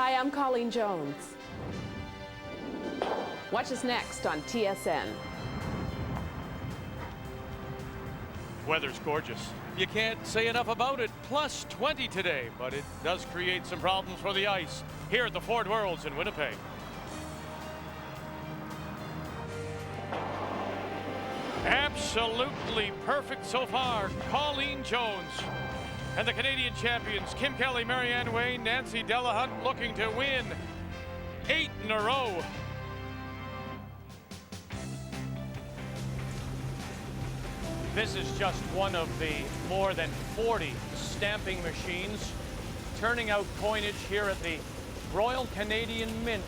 Hi, I'm Colleen Jones. Watch us next on TSN. Weather's gorgeous. You can't say enough about it. Plus 20 today, but it does create some problems for the ice here at the Ford Worlds in Winnipeg. Absolutely perfect so far. Colleen Jones and the Canadian champions Kim Kelly, Marianne Wayne, Nancy Delahunt looking to win 8 in a row. This is just one of the more than 40 stamping machines turning out coinage here at the Royal Canadian Mint.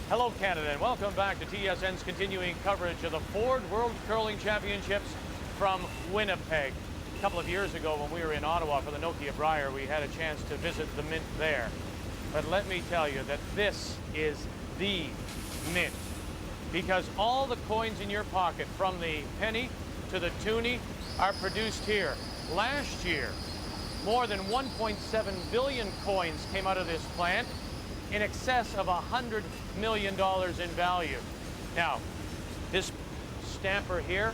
Hello, Canada, and welcome back to TSN's continuing coverage of the Ford World Curling Championships from Winnipeg. A couple of years ago when we were in Ottawa for the Nokia Brier, we had a chance to visit the Mint there. But let me tell you that this is the Mint, because all the coins in your pocket, from the penny to the toonie, are produced here. Last year, more than 1.7 billion coins came out of this plant, in excess of $100 million in value. Now, this stamper here,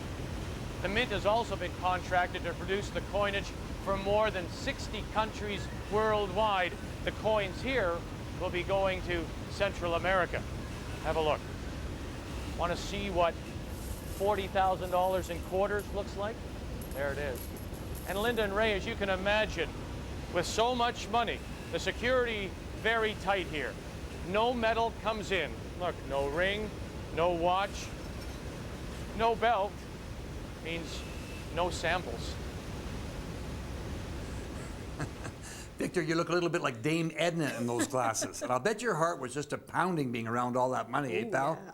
the Mint has also been contracted to produce the coinage for more than 60 countries worldwide. The coins here will be going to Central America. Have a look. Want to see what $40,000 in quarters looks like? There it is. And Linda and Ray, as you can imagine, with so much money, the security very tight here. No metal comes in. Look, no ring, no watch, no belt. Means no samples. Victor, you look a little bit like Dame Edna in those glasses. And I'll bet your heart was just a pounding being around all that money, eh, pal? Yeah.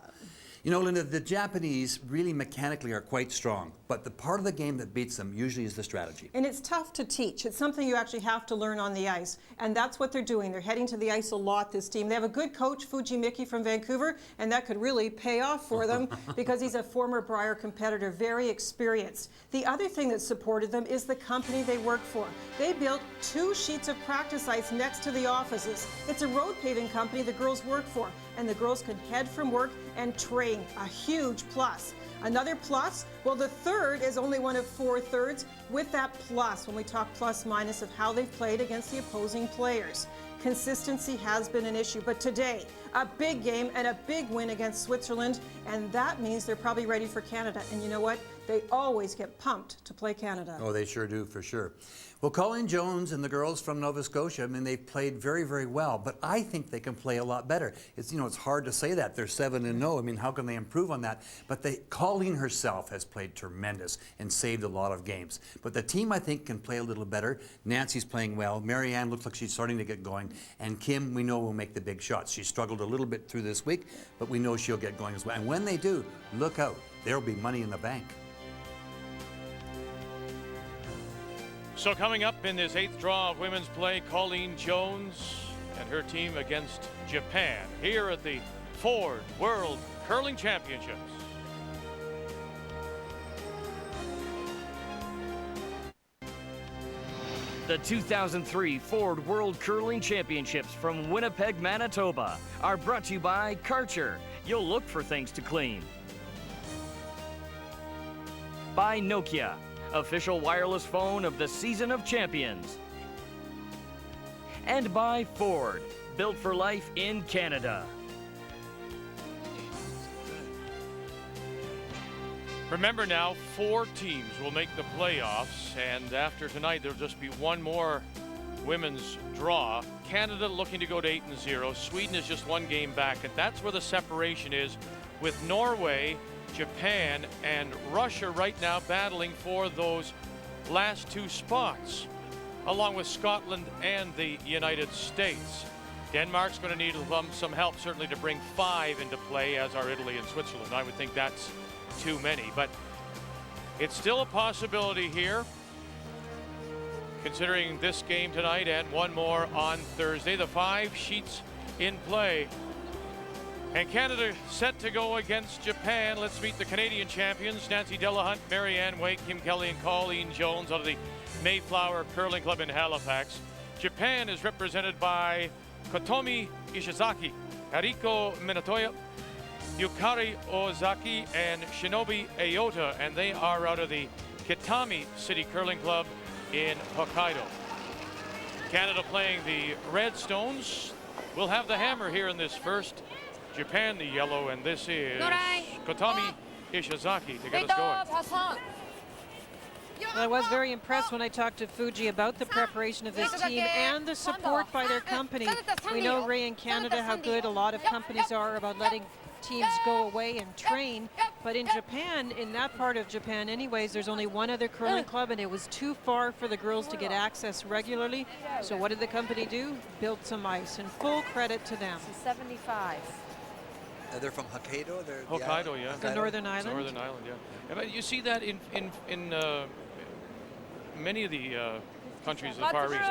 You know, Linda, the Japanese really mechanically are quite strong, but the part of the game that beats them usually is the strategy. And it's tough to teach. It's something you actually have to learn on the ice, and that's what they're doing. They're heading to the ice a lot, this team. They have a good coach, Fuji Miki from Vancouver, and that could really pay off for them because he's a former Brier competitor, very experienced. The other thing that supported them is the company they work for. They built 2 sheets of practice ice next to the offices. It's a road paving company the girls work for, and the girls can head from work and train. A huge plus. Another plus, well, the third is only one of 4 thirds with that plus when we talk plus minus of how they've played against the opposing players. Consistency has been an issue, but today, a big game and a big win against Switzerland, and that means they're probably ready for Canada. And you know what? They always get pumped to play Canada. Oh, they sure do, for sure. Well, Colleen Jones and the girls from Nova Scotia, I mean, they've played very, very well, but I think they can play a lot better. It's, you know, it's hard to say that. They're 7-0. I mean, how can they improve on that? But Colleen herself has played tremendous and saved a lot of games. But the team, I think, can play a little better. Nancy's playing well. Marianne looks like she's starting to get going. And Kim, we know, will make the big shots. She struggled a little bit through this week, but we know she'll get going as well. And when they do, look out. There'll be money in the bank. So coming up in this 8th draw of women's play, Colleen Jones and her team against Japan here at the Ford World Curling Championships. The 2003 Ford World Curling Championships from Winnipeg, Manitoba are brought to you by Karcher. You'll look for things to clean. By Nokia, official wireless phone of the Season of Champions. And by Ford, built for life in Canada. Remember now, 4 teams will make the playoffs, and after tonight there'll just be one more women's draw. Canada looking to go to 8-0. Sweden is just 1 game back, and that's where the separation is, with Norway, Japan, and Russia right now battling for those last 2 spots, along with Scotland and the United States. Denmark's going to need some help, certainly, to bring 5 into play, as are Italy and Switzerland. I would think that's too many, but it's still a possibility here, considering this game tonight and one more on Thursday. The 5 sheets in play. And Canada set to go against Japan. Let's meet the Canadian champions, Nancy Delahunt, Marianne Wake, Kim Kelly, and Colleen Jones out of the Mayflower Curling Club in Halifax. Japan is represented by Kotomi Ishizaki, Hariko Minatoya, Yukari Ozaki, and Shinobi Aota, and they are out of the Kitami City Curling Club in Hokkaido. Canada playing the Redstones. We'll have the hammer here in this first. Japan the yellow, and this is Kotomi Ishizaki to get us going. Well, I was very impressed when I talked to Fuji about the preparation of this team and the support by their company. We know, Ray, in Canada how good a lot of companies are about letting teams go away and train, but in Japan, in that part of Japan anyways, there's only one other curling club, and it was too far for the girls to get access regularly. So what did the company do? Build some ice, and full credit to them. 75. They're from Hokkaido? They're, Hokkaido, yeah. The Northern Island? Northern Island, yeah. But you see that in many of the countries of the Far East.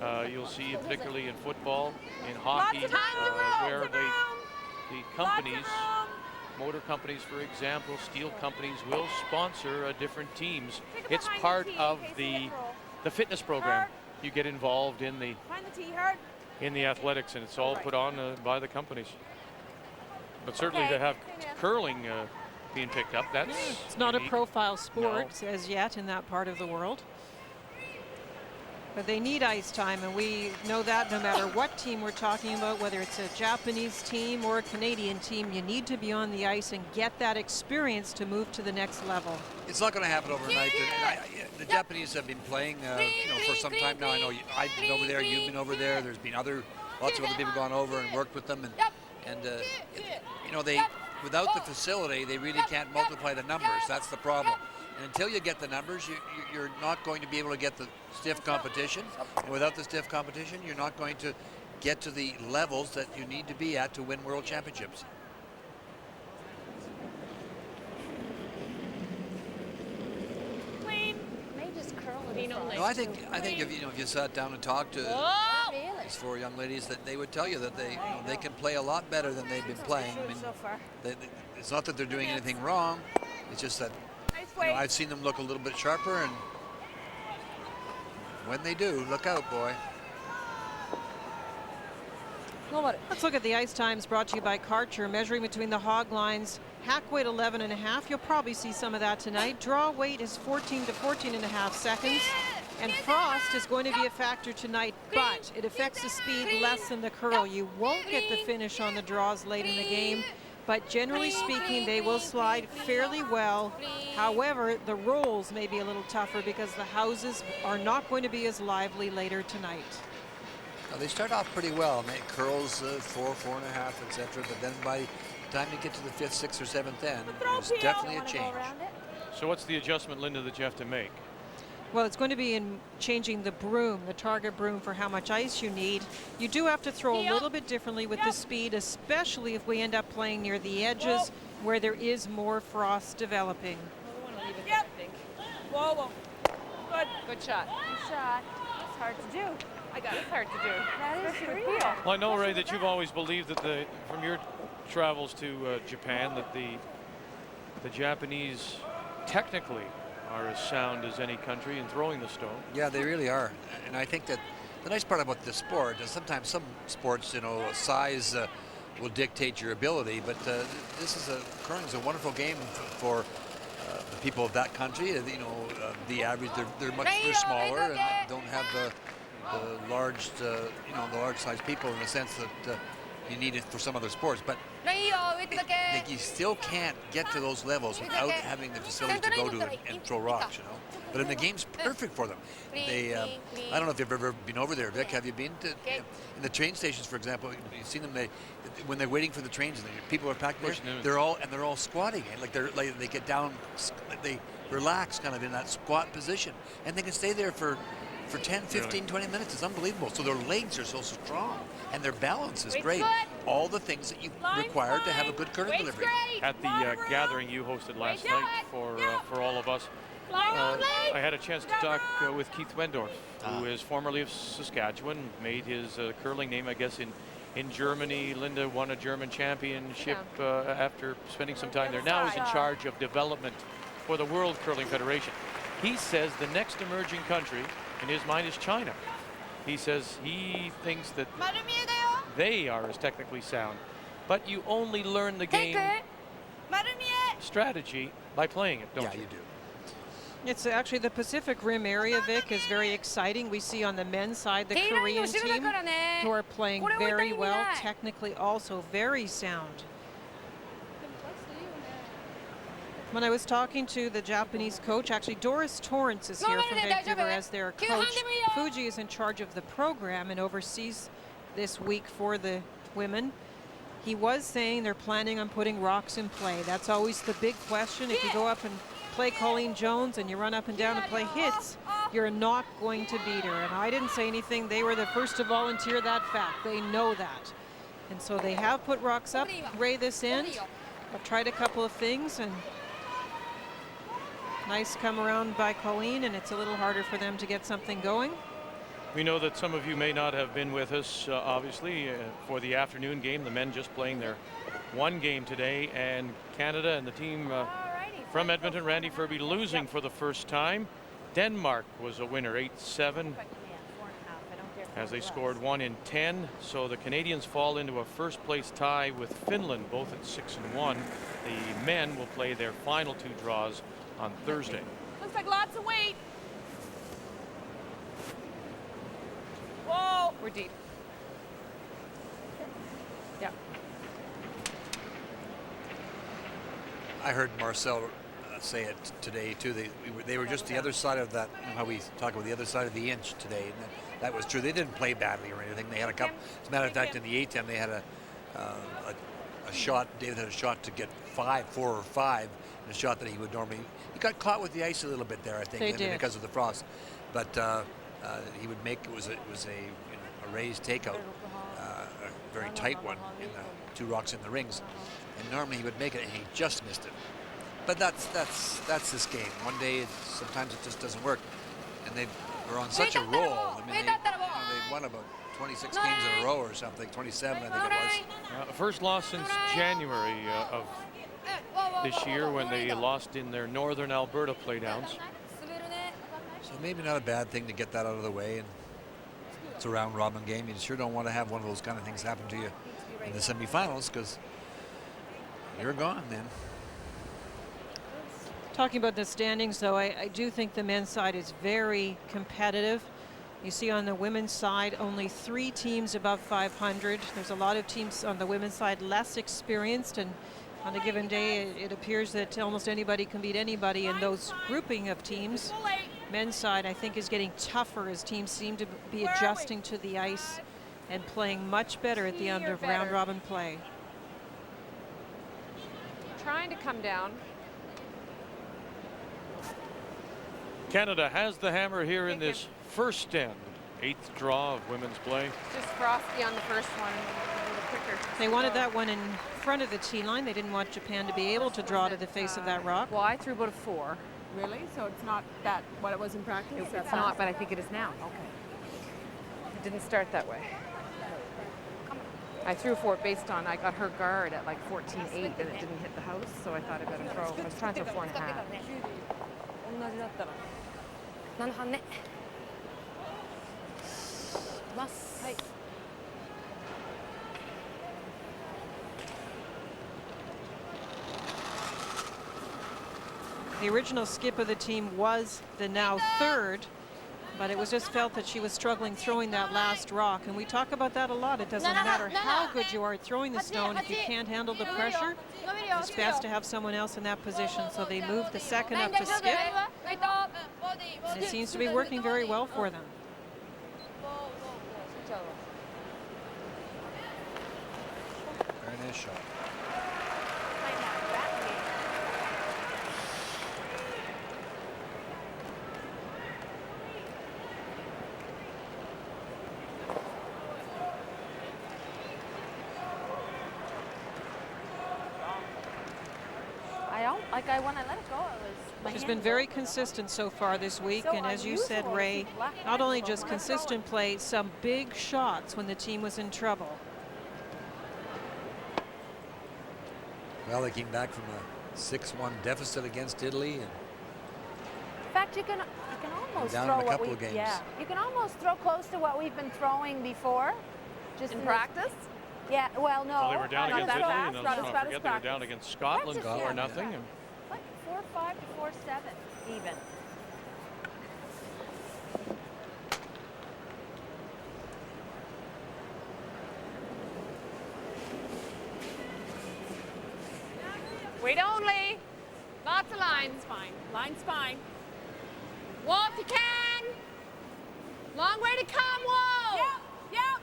That you'll see, particularly in football, in hockey, where the companies, motor companies, for example, steel companies, will sponsor different teams. It's part of the fitness program. You get involved in the athletics, and it's all put on by the companies. But certainly to have curling being picked up, that's it's not unique. a profile sport as yet in that part of the world. But they need ice time, and we know that no matter what team we're talking about, whether it's a Japanese team or a Canadian team, you need to be on the ice and get that experience to move to the next level. It's not going to happen overnight. The Japanese have been playing for some time now. I know I've been over there, you've been over there. There's been lots of other people gone over and worked with them, and they, without the facility, they really can't multiply the numbers. That's the problem. And until you get the numbers, you're not going to be able to get the stiff competition. And without the stiff competition, you're not going to get to the levels that you need to be at to win world championships. No, I think if you sat down and talked to these four young ladies, that they would tell you that they can play a lot better than they've been playing. I mean, it's not that they're doing anything wrong. It's just that I've seen them look a little bit sharper, and when they do, look out, boy. Let's look at the ice times brought to you by Karcher, measuring between the hog lines. Hack weight 11.5. You'll probably see some of that tonight. Draw weight is 14 to 14.5 seconds. And frost is going to be a factor tonight, but it affects the speed less than the curl. You won't get the finish on the draws late in the game, but generally speaking, they will slide fairly well. However, the rolls may be a little tougher because the houses are not going to be as lively later tonight. Now, they start off pretty well. Curls 4, 4.5, etc. But then by the time you get to the 5th, 6th, or 7th end, there's definitely a change. So what's the adjustment, Linda, that you have to make? Well, it's going to be in changing the broom, the target broom, for how much ice you need. You do have to throw a little bit differently with the speed, especially if we end up playing near the edges where there is more frost developing. Whoa. Good shot. Good shot. It's hard to do. It's hard to do. That is for real. Well, I know, Ray, that you've always believed that from your travels to Japan, that the Japanese technically are as sound as any country in throwing the stone. Yeah, they really are. And I think that the nice part about the sport is sometimes some sports, size will dictate your ability, but curling is a wonderful game for the people of that country. The average, they're smaller and don't have the large size people in the sense that you need it for some other sports, but you still can't get to those levels without having the facilities to go to and throw rocks, But in the game's perfect for them. I don't know if you've ever been over there, Vic. Have you been to in the train stations, for example? You've seen them. When they're waiting for the trains, and people are packed there. They're all squatting, they get down, they relax kind of in that squat position, and they can stay there for 10, 15, 20 minutes. It's unbelievable. So their legs are so strong, and their balance is great. All the things that you require to have a good curling delivery. At the gathering you hosted last night for all of us, I had a chance to talk with Keith Wendorf, who is formerly of Saskatchewan, made his curling name, I guess, in Germany. Linda won a German championship after spending some time there. Now he's in charge of development for the World Curling Federation. He says the next emerging country in his mind is China. He says he thinks that they are as technically sound. But you only learn the game strategy by playing it, don't you? Yeah, you do. It's actually the Pacific Rim area, Vic, is very exciting. We see on the men's side the Korean team who are playing very well, technically also very sound. When I was talking to the Japanese coach, actually Doris Torrance is here from Vancouver as their coach. Fuji is in charge of the program and oversees this week for the women. He was saying they're planning on putting rocks in play. That's always the big question. If you go up and play Colleen Jones and you run up and down and play hits, you're not going to beat her. And I didn't say anything. They were the first to volunteer that fact. They know that. And so they have put rocks up. Ray this end. I've tried a couple of things, and nice come around by Colleen, and it's a little harder for them to get something going. We know that some of you may not have been with us, obviously, for the afternoon game. The men just playing their one game today, and Canada and the team from Edmonton, Randy Ferbey, losing for the first time. Denmark was a winner, 8-7, as they scored 1 in 10. So the Canadians fall into a first-place tie with Finland, both at 6-1. The men will play their final 2 draws on Thursday. Looks like lots of weight. Whoa! We're deep. Yeah. I heard Marcel say it today too. They were just the other side of that. You know how we talk about the other side of the inch today, and that was true. They didn't play badly or anything. They had a couple. As a matter of fact, in the A-10, they had a shot. David had a shot to get 4 or 5, and a shot that he would normally. He got caught with the ice a little bit there, I think, They did. because of the frost. But he would make it was a raised takeout, a very tight one in the 2 rocks in the rings, and normally he would make it, and he just missed it. But that's this game. One day, sometimes it just doesn't work, and they were on such a roll. I mean, they won about 26 games in a row or something, 27, I think it was. First loss since January of this year, when they lost in their northern Alberta playdowns. So maybe not a bad thing to get that out of the way, and it's a round robin game. You sure don't want to have one of those kind of things happen to you in the semifinals, because you're gone then. Talking about the standings, though, I do think the men's side is very competitive. You see on the women's side, only 3 teams above 500. There's a lot of teams on the women's side less experienced, and on a given day, it appears that almost anybody can beat anybody in those grouping of teams. Men's side, I think, is getting tougher as teams seem to be adjusting to the ice and playing much better at the end of round-robin play. Trying to come down. Canada has the hammer here in this first end. 8th draw of women's play. Just frosty on the first one. A little quicker. They wanted that one in front of the tee line. They didn't want Japan to be able to draw to the face of that rock. Well, I threw about a 4. Really? So it's not that what it was in practice? It's not, but I think it is now. Okay. It didn't start that way. I threw a 4 based on I got her guard at like 14.8 and it didn't hit the house, so I thought I better throw. I was trying to throw 4.5. The original skip of the team was the now 3rd, but it was just felt that she was struggling throwing that last rock. And we talk about that a lot. It doesn't matter how good you are at throwing the stone. If you can't handle the pressure, it's best to have someone else in that position. So they moved the 2nd up to skip, and it seems to be working very well for them. Very nice shot. When I let it go, it was. She's been very consistent so far this week, and as you said, Ray, not only just consistent play, some big shots when the team was in trouble. Well, they came back from a 6-1 deficit against Italy, and In fact, you can almost down throw in a what couple of games. you can almost throw close to what we've been throwing before. Just In practice? Yeah, well, no. Well, they were down not against that Italy, fast, and not let's as not bad as forget they were down practice. against Scotland Practice, yeah. 4-0. and Like 4-5 to 4-7 even. Wait only. Lots of lines. Fine. Line's fine. Whoa, if you can. Long way to come, whoa. Yep. Yep.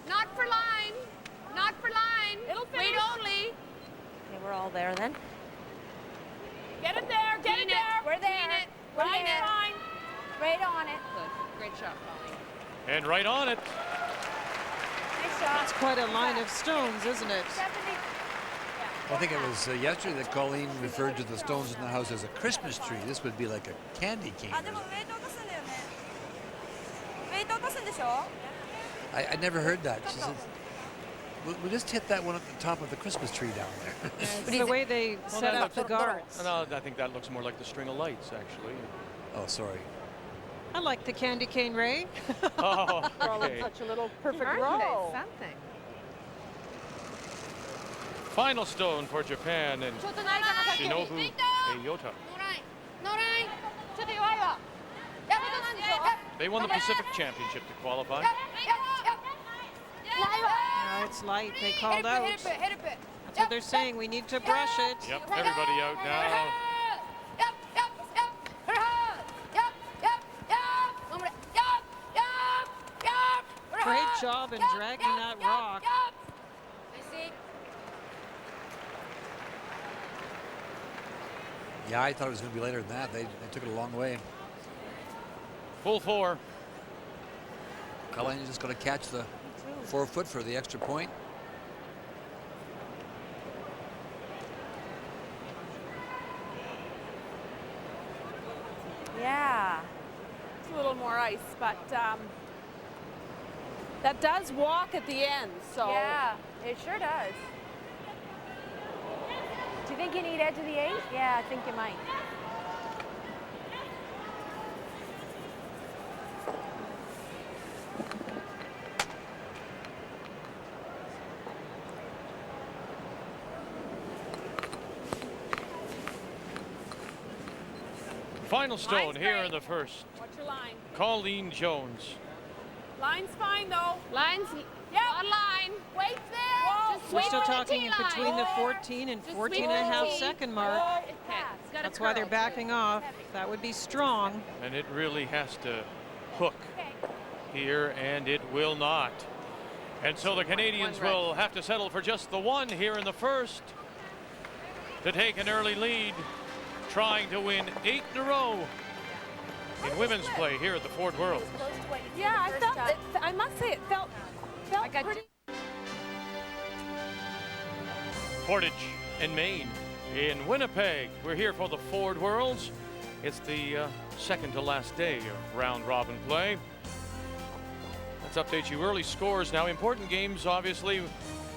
Not for line. Not for line. It'll finish. Wait only. Okay, we're all there then. Get it there. Get it there. We're there. Clean it. We're Line's there. fine. Right on it. Good. Great shot, Colleen. And right on it. Nice shot. It's quite a line of stones, isn't it? 70. I think it was yesterday that Colleen referred to the stones in the house as a Christmas tree. This would be like a candy cane. あ、でもウェイト落とすんだよね。ウェイト落とすんでしょ I never heard that. She said, we'll just hit that one at the top of the Christmas tree down there. It's the way they set up the guards. No, I think that looks more like the string of lights, actually. Oh, sorry. I like the candy cane, Ray. Oh, Roll okay. such a little perfect Aren't row. they something? Final stone for Japan and ちょっとないかな、さっきより。 Shinobu Aota. ノーライン。ノーライン。ちょっと弱いわ。やめたなんでしょ。 They won the Pacific Championship to qualify. ないわ。 No, it's light. They called out. ヘルプ、ヘルプ。 That's what they're saying. We need to brush it. Yep, everybody out now. Great job in dragging that rock. Yeah, I thought it was going to be later than that. They took it a long way. Full four. Colleen just going to catch the 4 foot for the extra point. Yeah. It's a little more ice, but that does walk at the end, so. Yeah, it sure does. Do you think you need edge of the 8? Yeah, I think you might. Final stone Line's here great. in the first. What's your line? Colleen Jones. Line's fine, though. Lines, Yep. on line. Wait there. Whoa. Just We're wait still for the talking in T-line. between the 14 and Just 14 wait and a for half the T. second mark. Okay, it's gotta That's why they're curl. backing off. That would be strong. And it really has to hook Okay. here, and it will not. And so the Canadians One right. will have to settle for just the one here in the first to take an early lead, trying to win 8 in a row in women's play here at the Ford World. Yeah, I felt it. I must say, it felt got pretty. Portage and Maine in Winnipeg. We're here for the Ford Worlds. It's the second to last day of round robin play. Let's update you early scores now. Important games, obviously.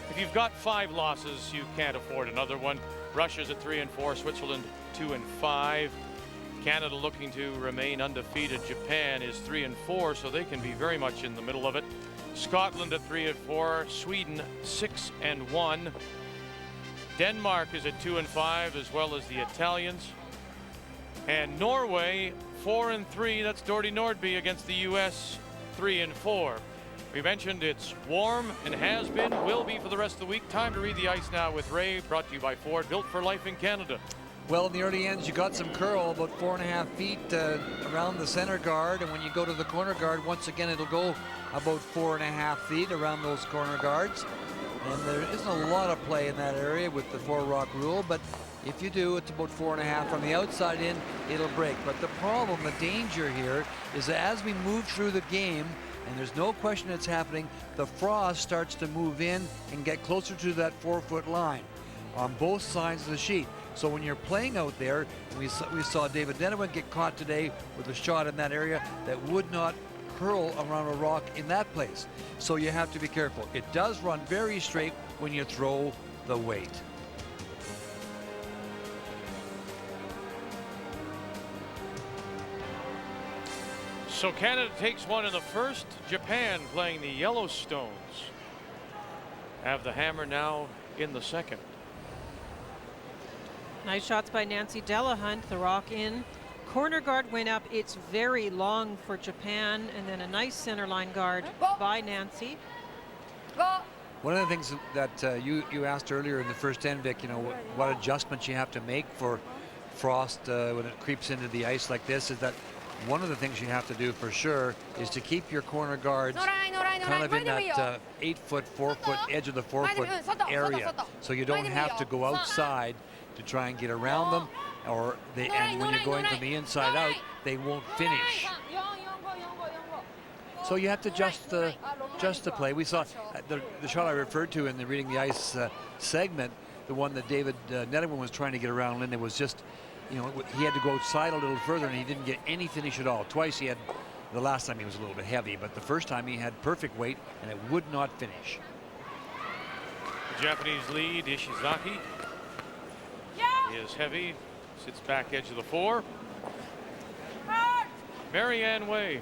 If you've got 5 losses, you can't afford another one. Russia's at 3 and 4, Switzerland 2 and 5. Canada looking to remain undefeated. Japan is 3 and 4, so they can be very much in the middle of it. Scotland at 3 and 4, Sweden 6 and 1. Denmark is at 2 and 5, as well as the Italians. And Norway 4 and 3. That's Doherty Nordby against the U.S. 3 and 4. We mentioned it's warm and has been, will be for the rest of the week. Time to read the ice now with Ray, brought to you by Ford, built for life in Canada. Well, in the early ends, you got some curl, about 4.5 feet around the center guard. And when you go to the corner guard, once again, it'll go about 4.5 feet around those corner guards. And there isn't a lot of play in that area with the 4-rock rule, but if you do, it's about 4.5. From the outside in, it'll break. But the problem, the danger here, is that as we move through the game, and there's no question it's happening, the frost starts to move in and get closer to that 4-foot line on both sides of the sheet. So when you're playing out there, we saw David Denneman get caught today with a shot in that area that would not curl around a rock in that place. So you have to be careful. It does run very straight when you throw the weight. So Canada takes one in the first. Japan playing the Yellowstones. have the hammer now in the second. Nice shots by Nancy Delahunt. The rock in. Corner guard went up. It's very long for Japan. And then a nice center line guard by Nancy. One of the things that you asked earlier in the first end, Vic, you know, what adjustments you have to make for frost when it creeps into the ice like this, is that one of the things you have to do for sure is to keep your corner guards kind of in that 8 foot, 4 foot edge of the 4 foot area, so you don't have to go outside to try and get around them, and when you're going from the inside out, they won't finish. So you have to just the play. We saw the shot I referred to in the Reading the Ice segment, the one that David Nettleman was trying to get around Lynn. It was just, you know, he had to go outside a little further, and he didn't get any finish at all. Twice he had, the last time he was a little bit heavy, but the first time he had perfect weight, and it would not finish. The Japanese lead, Ishizaki, is heavy, sits back edge of the 4. Marianne Way.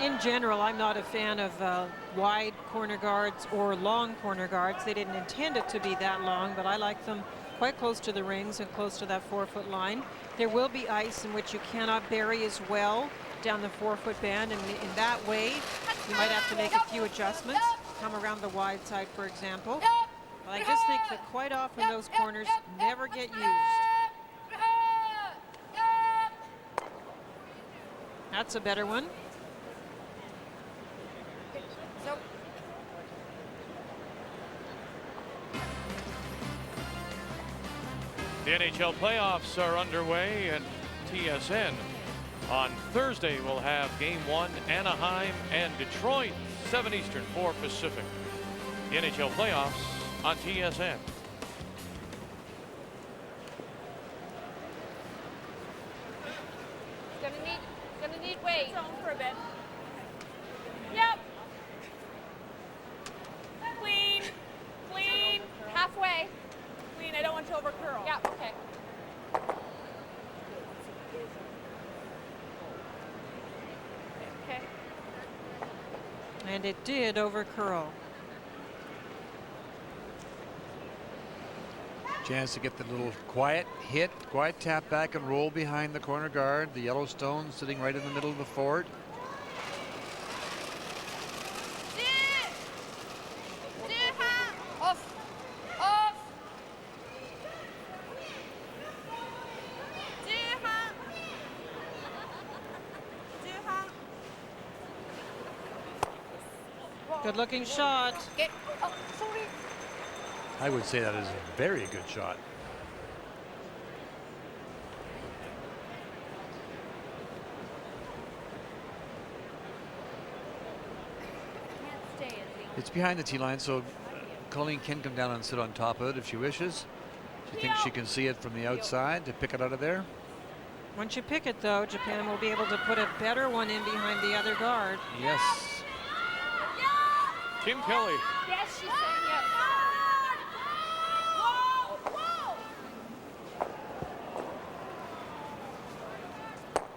In general, I'm not a fan of wide corner guards or long corner guards. They didn't intend it to be that long, but I like them quite close to the rings and close to that 4 foot line. There will be ice in which you cannot bury as well down the 4 foot band, and in that way, you might have to make a few adjustments, come around the wide side, for example. But I just think that quite often those corners never get used. That's a better one. The NHL playoffs are underway, and TSN on Thursday will have Game 1, Anaheim and Detroit, 7 Eastern, 4 Pacific. The NHL playoffs on TSN. Gonna need weight. Zone for a bit. Yep. Clean. Clean. Halfway. Clean. I don't want to over curl. Yeah, okay. Okay. And it did over curl. Chance to get the little quiet hit, quiet tap back and roll behind the corner guard. The Yellowstone sitting right in the middle of the fort. Off. Off. Good looking shot. Get. Oh, sorry. I would say that is a very good shot. Can't stay, is he? It's behind the tee line, so Colleen can come down and sit on top of it if she wishes. She thinks she can see it from the outside to pick it out of there. Once you pick it, though, Japan will be able to put a better one in behind the other guard. Yes. Kim Kelly. Yes, she's saying yes.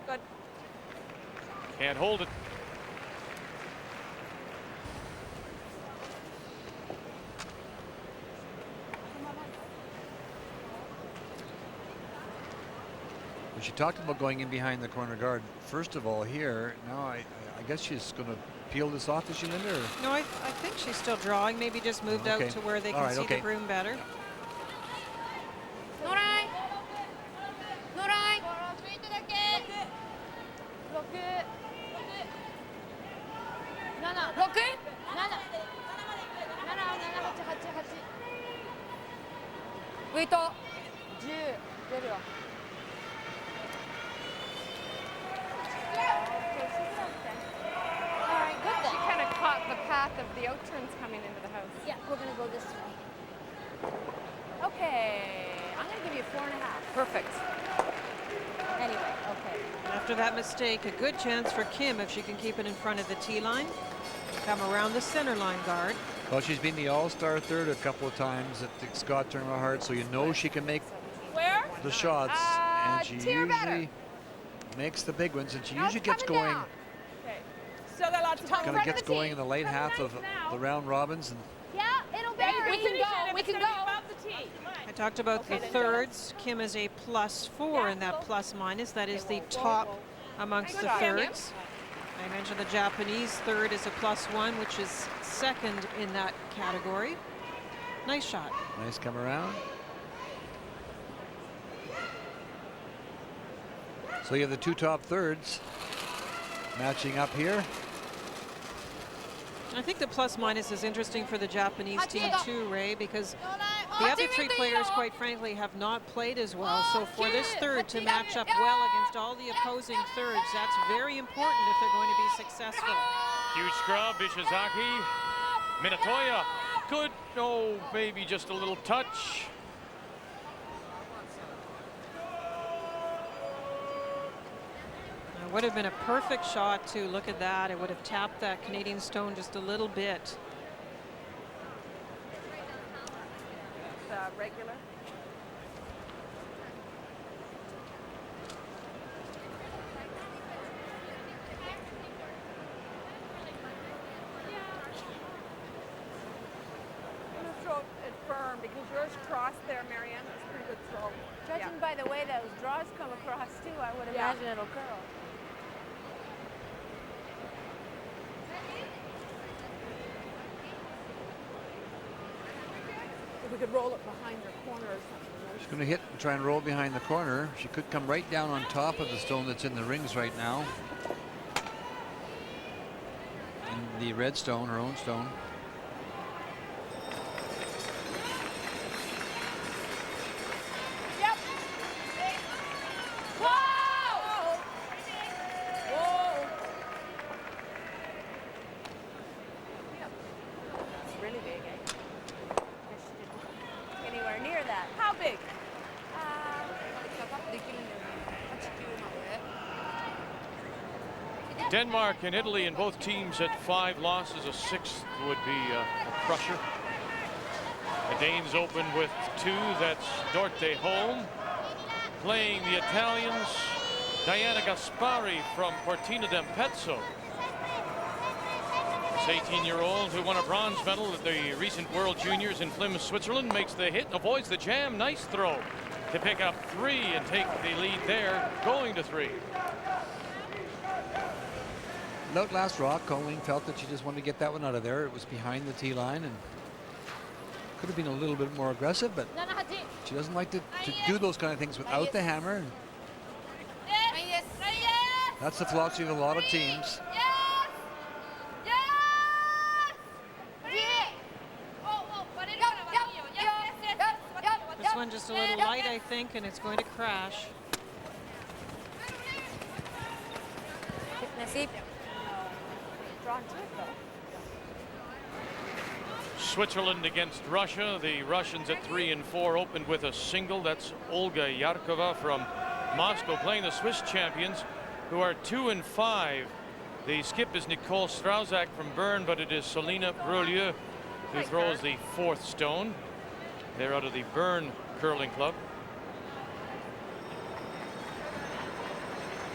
Good. Can't hold it. When she talked about going in behind the corner guard, first of all here, now I guess she's going to peel this off, is she, Linda? Or? No, I think she's still drawing. Maybe just moved out to where they can see the broom better. Norai. Norai. ウェイト10出るよ。Alright, good then. She kind of caught the path of the out-turns coming into the house. Yeah, we're gonna go this way. Okay, I'm gonna give you 4.5. Perfect. Anyway, okay. After that mistake, a good chance for Kim if she can keep it in front of the tee line. Come around the center line guard. Well, she's been the all-star third a couple of times at the Scott Tournament of Hearts, so you know she can make Where? the shots, and she usually makes the big ones, and she usually gets going. Okay. Still got lots of time. Kind of gets going in the late half of the round robins. And Yeah, it'll vary. We can go. We can go. I talked about the thirds. Kim is a +4 in that plus minus. That is the top amongst the thirds. I mentioned the Japanese third is a +1, which is second in that category. Nice shot. nice come around. So you have the two top thirds matching up here. I think the plus minus is interesting for the Japanese team too, Ray, because the other three players, quite frankly, have not played as well. So for this third to match up well against all the opposing thirds, that's very important if they're going to be successful. Huge scrub, Ishizaki. Minatoya. Good. Oh, maybe just a little touch. It would have been a perfect shot too. Look at that. It would have tapped that Canadian stone just a little bit. Regular. I'm gonna throw it firm because yours crossed there, Marianne. That's a pretty good throw. Judging by the way those draws come across too, I would imagine it'll curl. If we could roll it behind your corner or something. She's going to hit and try and roll behind the corner. She could come right down on top of the stone that's in the rings right now. And the red stone, her own stone. Yep. Whoa! Whoa! It's really big, eh? Anywhere near that. How big? Denmark and Italy and both teams at 5 losses. A sixth would be a crusher. The Danes open with 2. That's Dorte Holm. Playing the Italians, Diana Gaspari from Cortina d'Ampezzo. This 18-year-old who won a bronze medal at the recent World Juniors in Plymouth, Switzerland, makes the hit, avoids the jam. Nice throw to pick up 3 and take the lead there, going to 3. Note last rock, Colleen felt that she just wanted to get that one out of there. It was behind the tee line and could have been a little bit more aggressive, but she doesn't like to do those kind of things without the hammer. That's the philosophy of a lot of teams. This one just a little light, I think, and it's going to crash. Switzerland against Russia. The Russians at 3 and 4 opened with a single. That's Olga Yarkova from Moscow playing the Swiss champions, who are 2 and 5. The skip is Nicole Strauzak from Bern, but it is Selina Breulieu who throws the 4th stone. They're out of the Bern Curling Club.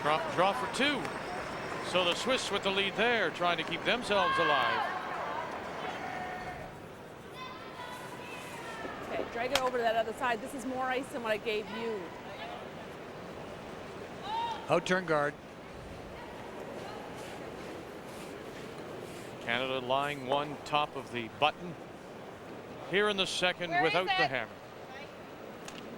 Draw for 2. So the Swiss with the lead there, trying to keep themselves alive. Okay, drag it over to that other side. This is more ice than what I gave you. Out turn guard. Canada lying 1 top of the button. Here in the second without the hammer.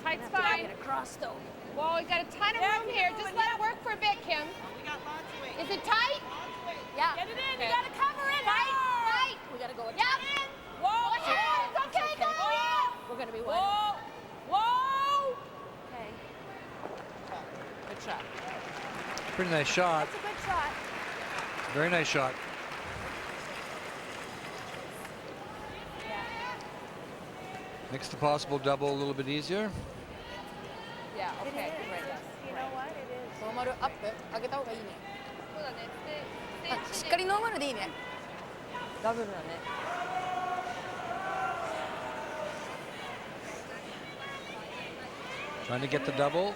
Tight spot. Get across though. Whoa, we got a ton of room here. Just let it work for a bit, Kim. We got lots of weight. Is it tight? Yeah. Get it in. Okay. You gotta cover it. Tight. We gotta go in. Yep. Whoa. It's okay, go. We're gonna be wide. Whoa. Whoa. Okay. Good shot. Pretty nice shot. That's a good shot. Very nice shot. Makes the possible double a little bit easier. Yeah, okay. Right. You know what? It is. ノーマルアップ上げた方がいいね。そうだね。しっかりノーマルでいいね。ダブルだね。Trying to get the double.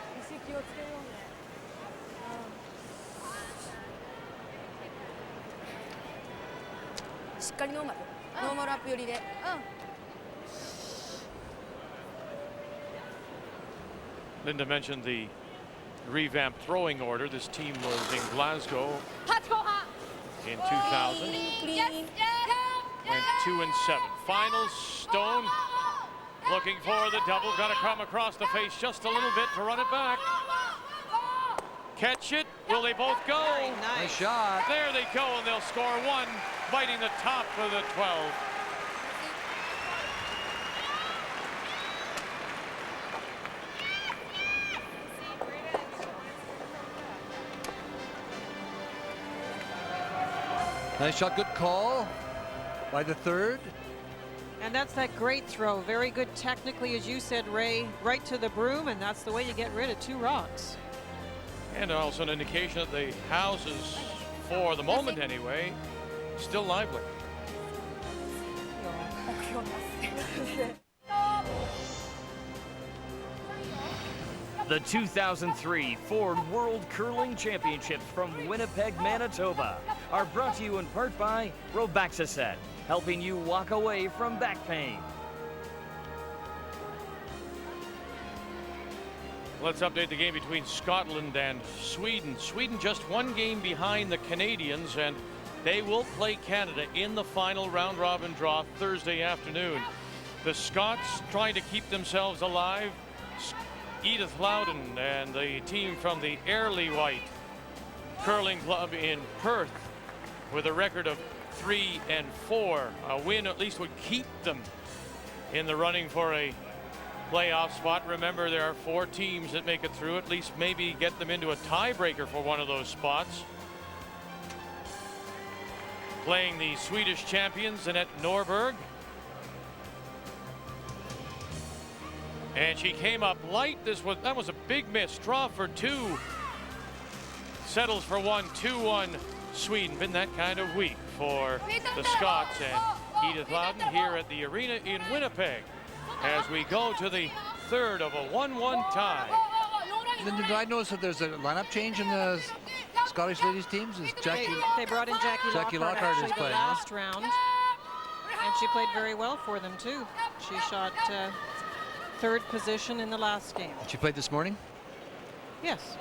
しっかりノーマル。ノーマルアップ寄りで。Linda mentioned the revamped throwing order. This team was in Glasgow in 2000. Went 2 and 7. Final Stone looking for the double. Got to come across the face just a little bit to run it back. Catch it. Will they both go? Nice shot. There they go, and they'll score one, biting the top of the 12. Nice shot, good call by the third. And that's that great throw. Very good technically, as you said, Ray, right to the broom, and that's the way you get rid of 2 rocks. And also an indication that the houses, for the moment anyway, still lively. The 2003 Ford World Curling Championships from Winnipeg, Manitoba are brought to you in part by Robaxaset, helping you walk away from back pain. Let's update the game between Scotland and Sweden. Sweden just 1 game behind the Canadians, and they will play Canada in the final round-robin draw Thursday afternoon. The Scots trying to keep themselves alive. Edith Loudon and the team from the Airlie White Curling Club in Perth with a record of 3 and 4. A win at least would keep them in the running for a playoff spot. Remember, there are 4 teams that make it through, at least maybe get them into a tiebreaker for one of those spots. Playing the Swedish champions, Annette Norberg. And she came up light. That was a big miss. Draw for 2. Settles for 1, 2-1 Sweden. Been that kind of week for the Scots and Edith Loudon here at the arena in Winnipeg as we go to the third of a 1-1 tie. Linda, did I notice that there's a lineup change in the Scottish ladies teams? Is They brought in Jackie Lockhart is actually the playing, last round, and she played very well for them too. She shot 3rd position in the last game. She played this morning? Yes.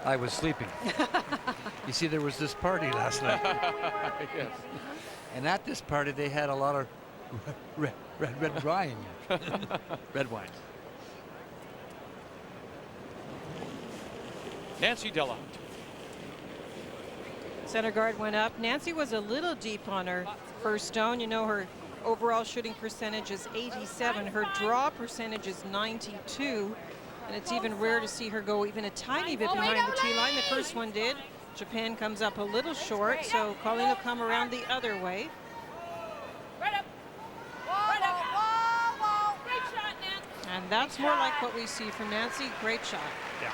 I was sleeping. You see, there was this party last night. Yes. And at this party, they had a lot of red wine. Red wine. Nancy Delahunt. Center guard went up. Nancy was a little deep on her first stone. You know, her overall shooting percentage is 87. Her draw percentage is 92. And it's even rare to see her go even a tiny bit behind the tee line. The first one did. Japan comes up a little short, so Colleen will come around the other way. And that's more like what we see from Nancy. Great shot. Yeah.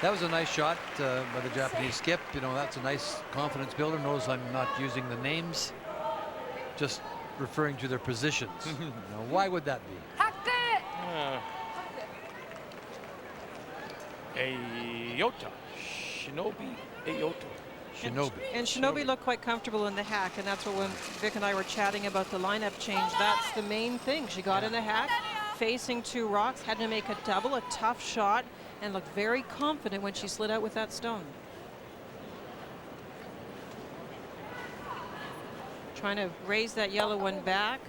That was a nice shot by the Japanese skip. You know, that's a nice confidence builder. Notice I'm not using the names, just referring to their positions. Now, why would that be? Aota. Shinobi Aota. Shinobi. And Shinobi looked quite comfortable in the hack, and that's what when Vic and I were chatting about the lineup change, that's the main thing. She got in the hack, facing 2 rocks, had to make a double, a tough shot, and looked very confident when she slid out with that stone. Trying to raise that yellow one back.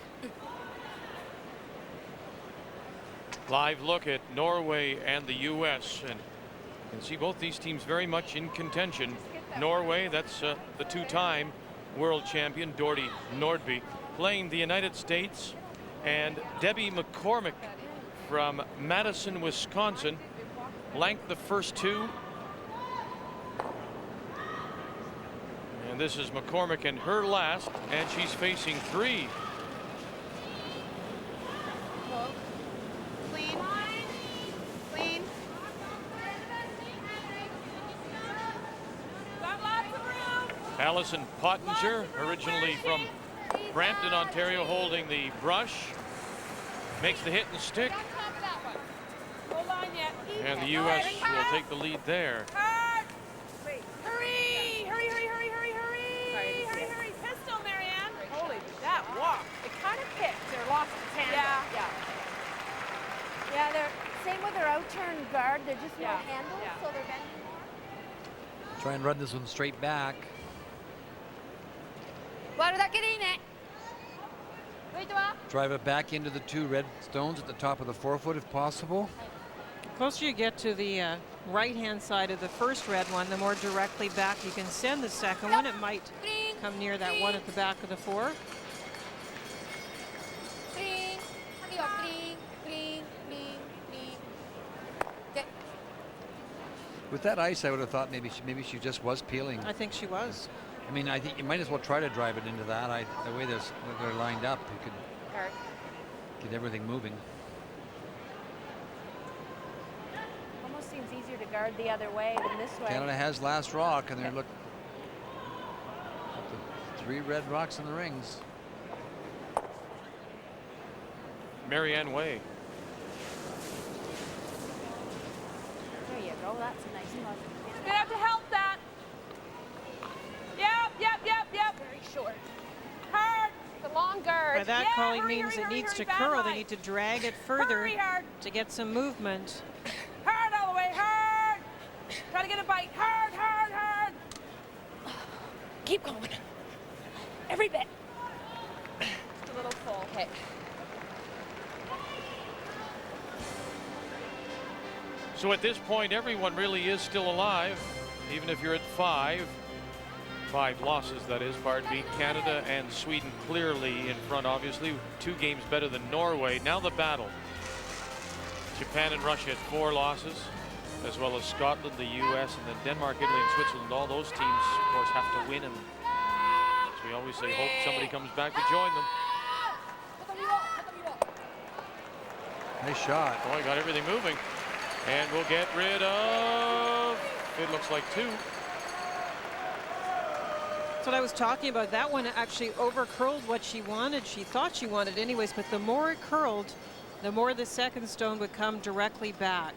Live look at Norway and the U.S. and you can see both these teams very much in contention. Norway, that's the 2-time world champion Dorothy Nordby, playing the United States, and Debbie McCormick from Madison, Wisconsin, blanked the first 2. And this is McCormick in her last, and she's facing 3. Clean. Clean. Allison Pottinger, originally from Brampton, Ontario, holding the brush. Makes the hit and stick. yet. And the U.S. will take the lead there. Hard. Wait. Hurry! Hurry, hurry, hurry, hurry, hurry! Sorry, Hurry, hurry. Pistol, Marianne. Holy, that walk. It kind of picked or lost its hand. Yeah. Yeah, they're same with their out-turn guard. They're just no Yeah. handles, Yeah. so they're bending more. Try and run this one straight back. 割るだけでいいね。ウェイトは Drive it back into the 2 red stones at the top of the forefoot if possible. The closer you get to the right-hand side of the first red one, the more directly back you can send the second one. It might come near that one at the back of the 4. クリーン。次はクリーン、クリーン、クリーン、クリーン。で、 With that ice, I would have thought maybe she just was peeling. I think she was. I mean, I think you might as well try to drive it into that. The way they're lined up, you could guard. get everything moving. Almost seems easier to guard the other way than this way. Canada has last rock, and they're look at the 3 red rocks in the rings. Marianne Way. There you go. That's a nice positive. Gonna have to help that. Yep. Very short. Hard. The long guard. By that, Yeah, Colleen hurry, means hurry, it hurry, needs hurry, to bad curl. They line. need to drag it further Hurry hard. to get some movement. Hard all the way. Hard. Try to get a bite. Hard, hard, hard. Keep going. Every bit. Just a little full. Okay. So at this point, everyone really is still alive, even if you're at 5. 5 losses, that is, pardon me. Canada and Sweden clearly in front, obviously. 2 games better than Norway. Now the battle. Japan and Russia at 4 losses, as well as Scotland, the U.S., and then Denmark, Italy, and Switzerland. All those teams, of course, have to win. And as we always say, hope somebody comes back to join them. Nice shot. Boy, got everything moving. And we'll get rid of, it looks like 2. That's what I was talking about. That one actually over-curled what she wanted. She thought she wanted anyways, but the more it curled, the more the second stone would come directly back.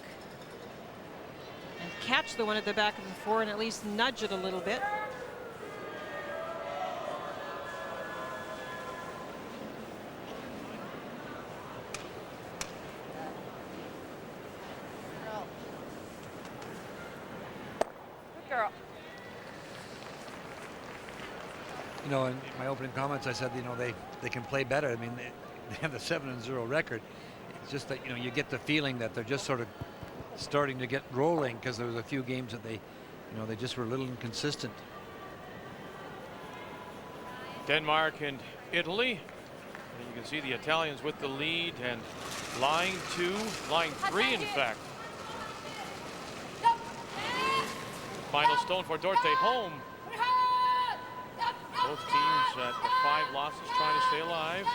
And catch the one at the back of the 4 and at least nudge it a little bit. Good girl. You know, in my opening comments, I said, you know, they can play better. I mean, they have a 7-0 record. It's just that, you know, you get the feeling that they're just sort of starting to get rolling because there was a few games that they, you know, they just were a little inconsistent. Denmark and Italy. And you can see the Italians with the lead, and line 3 in fact. Final stone for Dorte home. Both teams at the 5 losses trying to stay alive.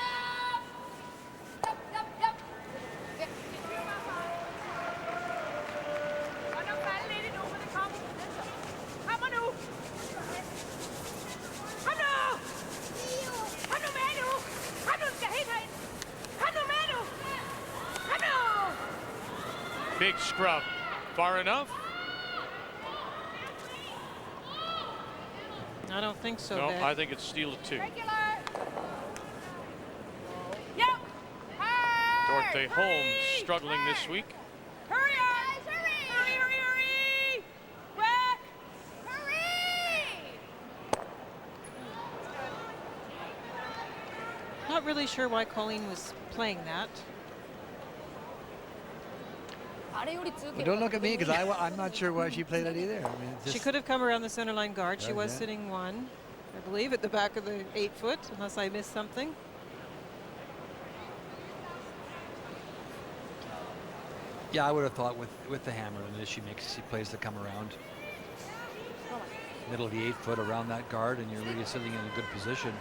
Big scrub. Far enough? I don't think so. No, Beck. I think it's steal at 2. Yep. Dorte home struggling this week. Hurry, guys! Hurry! Hurry, hurry, hurry! Quick! Hurry! Not really sure why Colleen was playing that. Well, don't look at me because I'm not sure why she played it either. I mean, it's She just, could have come around the center line guard. She Yeah, was yeah. sitting 1, I believe, at the back of the 8-foot, unless I missed something. yeah, I would have thought with the hammer, and she plays the come around. Middle of the 8-foot around that guard, and you're really sitting in a good position.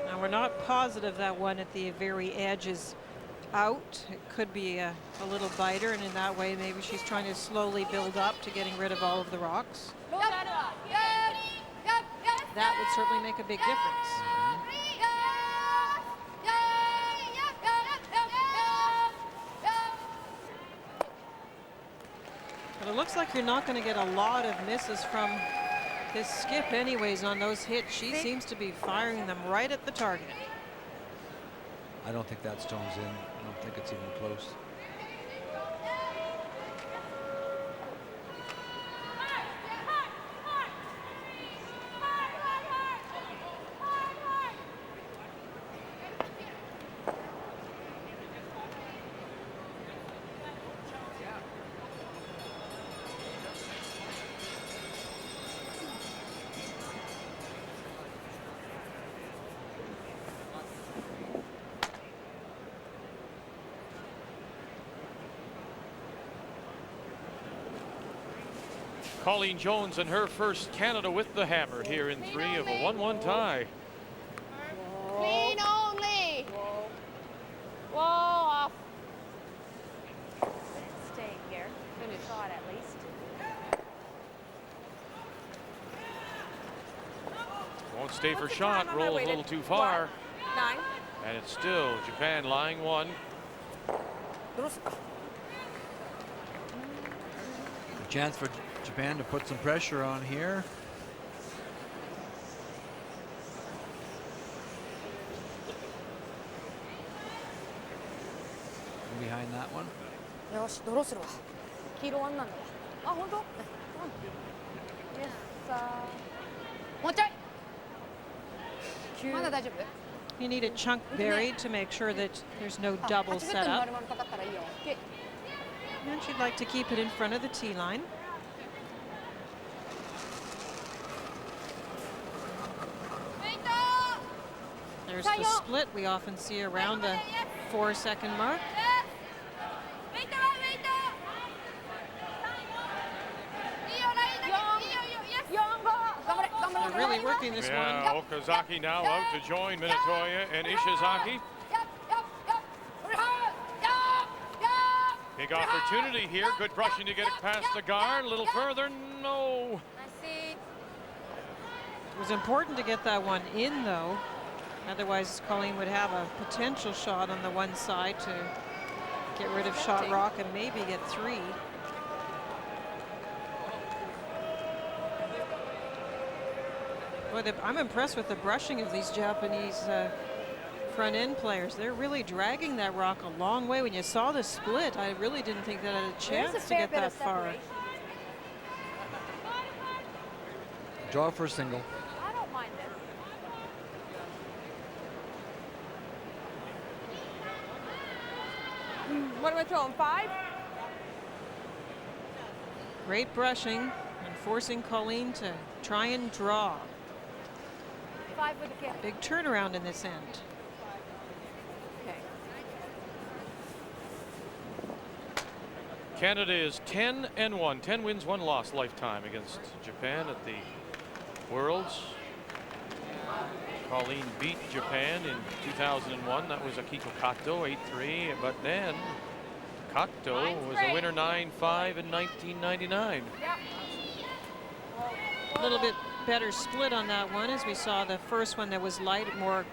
Now, we're not positive that one at the very edge is out. It could be a little biter, and in that way, maybe she's trying to slowly build up to getting rid of all of the rocks. That would certainly make a big difference. But it looks like you're not going to get a lot of misses from this skip anyways on those hits. She seems to be firing them right at the target. I don't think that stone's in. I don't think it's even close. Colleen Jones and her first Canada with the hammer here in 3 of a 1-1 tie. Clean only. Whoa, off. Stay here. Finish shot at least. Won't stay for What's the shot, time on my rolls way a to little too far. 9. And it's still Japan lying 1. A chance for Japan to put some pressure on here. Behind that one. よし、ドローするわ。黄色ワンなんだわ。あ、本当？もうちょい。まだ大丈夫？ You need a chunk buried to make sure that there's no double set up. And she'd like to keep it in front of the tee line. There's the split we often see around the 4-second mark. They're really working this one. Okazaki now out to join Minatoya and Ishizaki. Big opportunity here. Good brushing to get it past the guard. A little further. No. It was important to get that one in, though. Otherwise, Colleen would have a potential shot on the one side to get rid of shot rock and maybe get 3. Boy, I'm impressed with the brushing of these Japanese front end players. They're really dragging that rock a long way. When you saw the split, I really didn't think that had a chance to get that far. Draw for a single. I don't mind this. What am I throwing? 5? Great brushing and forcing Colleen to try and draw. 5 with the kick. Big turnaround in this end. Okay. Canada is 10-1. 10 wins, 1 loss lifetime against Japan at the Worlds. Colleen beat Japan in 2001. That was Akiko Kato, 8-3. But then Kato was a winner 9-5 in 1999. A little bit better split on that one, as we saw the first one that was light, more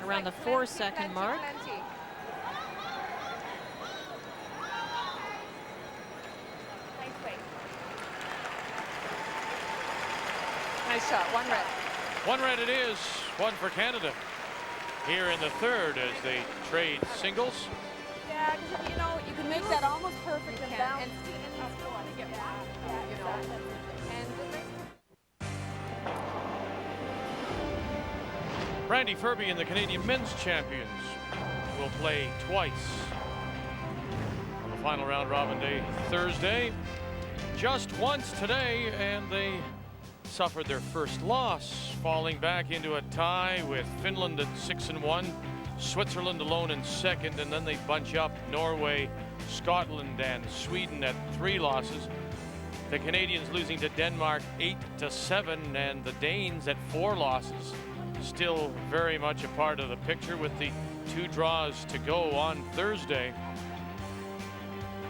around the 4-second mark. Nice shot. 1 red. 1 red it is. 1 for Canada. Here in the third as they trade singles. Yeah, because you know, you can make that almost perfect and bounce. And still want to get back. You know. And Randy Ferbey and the Canadian men's champions will play twice on the final round robin day Thursday. Just once today, and they suffered their first loss, falling back into a tie with Finland at 6-1, Switzerland alone in second, and then they bunch up Norway, Scotland, and Sweden at 3 losses. The Canadians losing to Denmark 8-7, and the Danes at 4 losses. Still very much a part of the picture with the 2 draws to go on Thursday.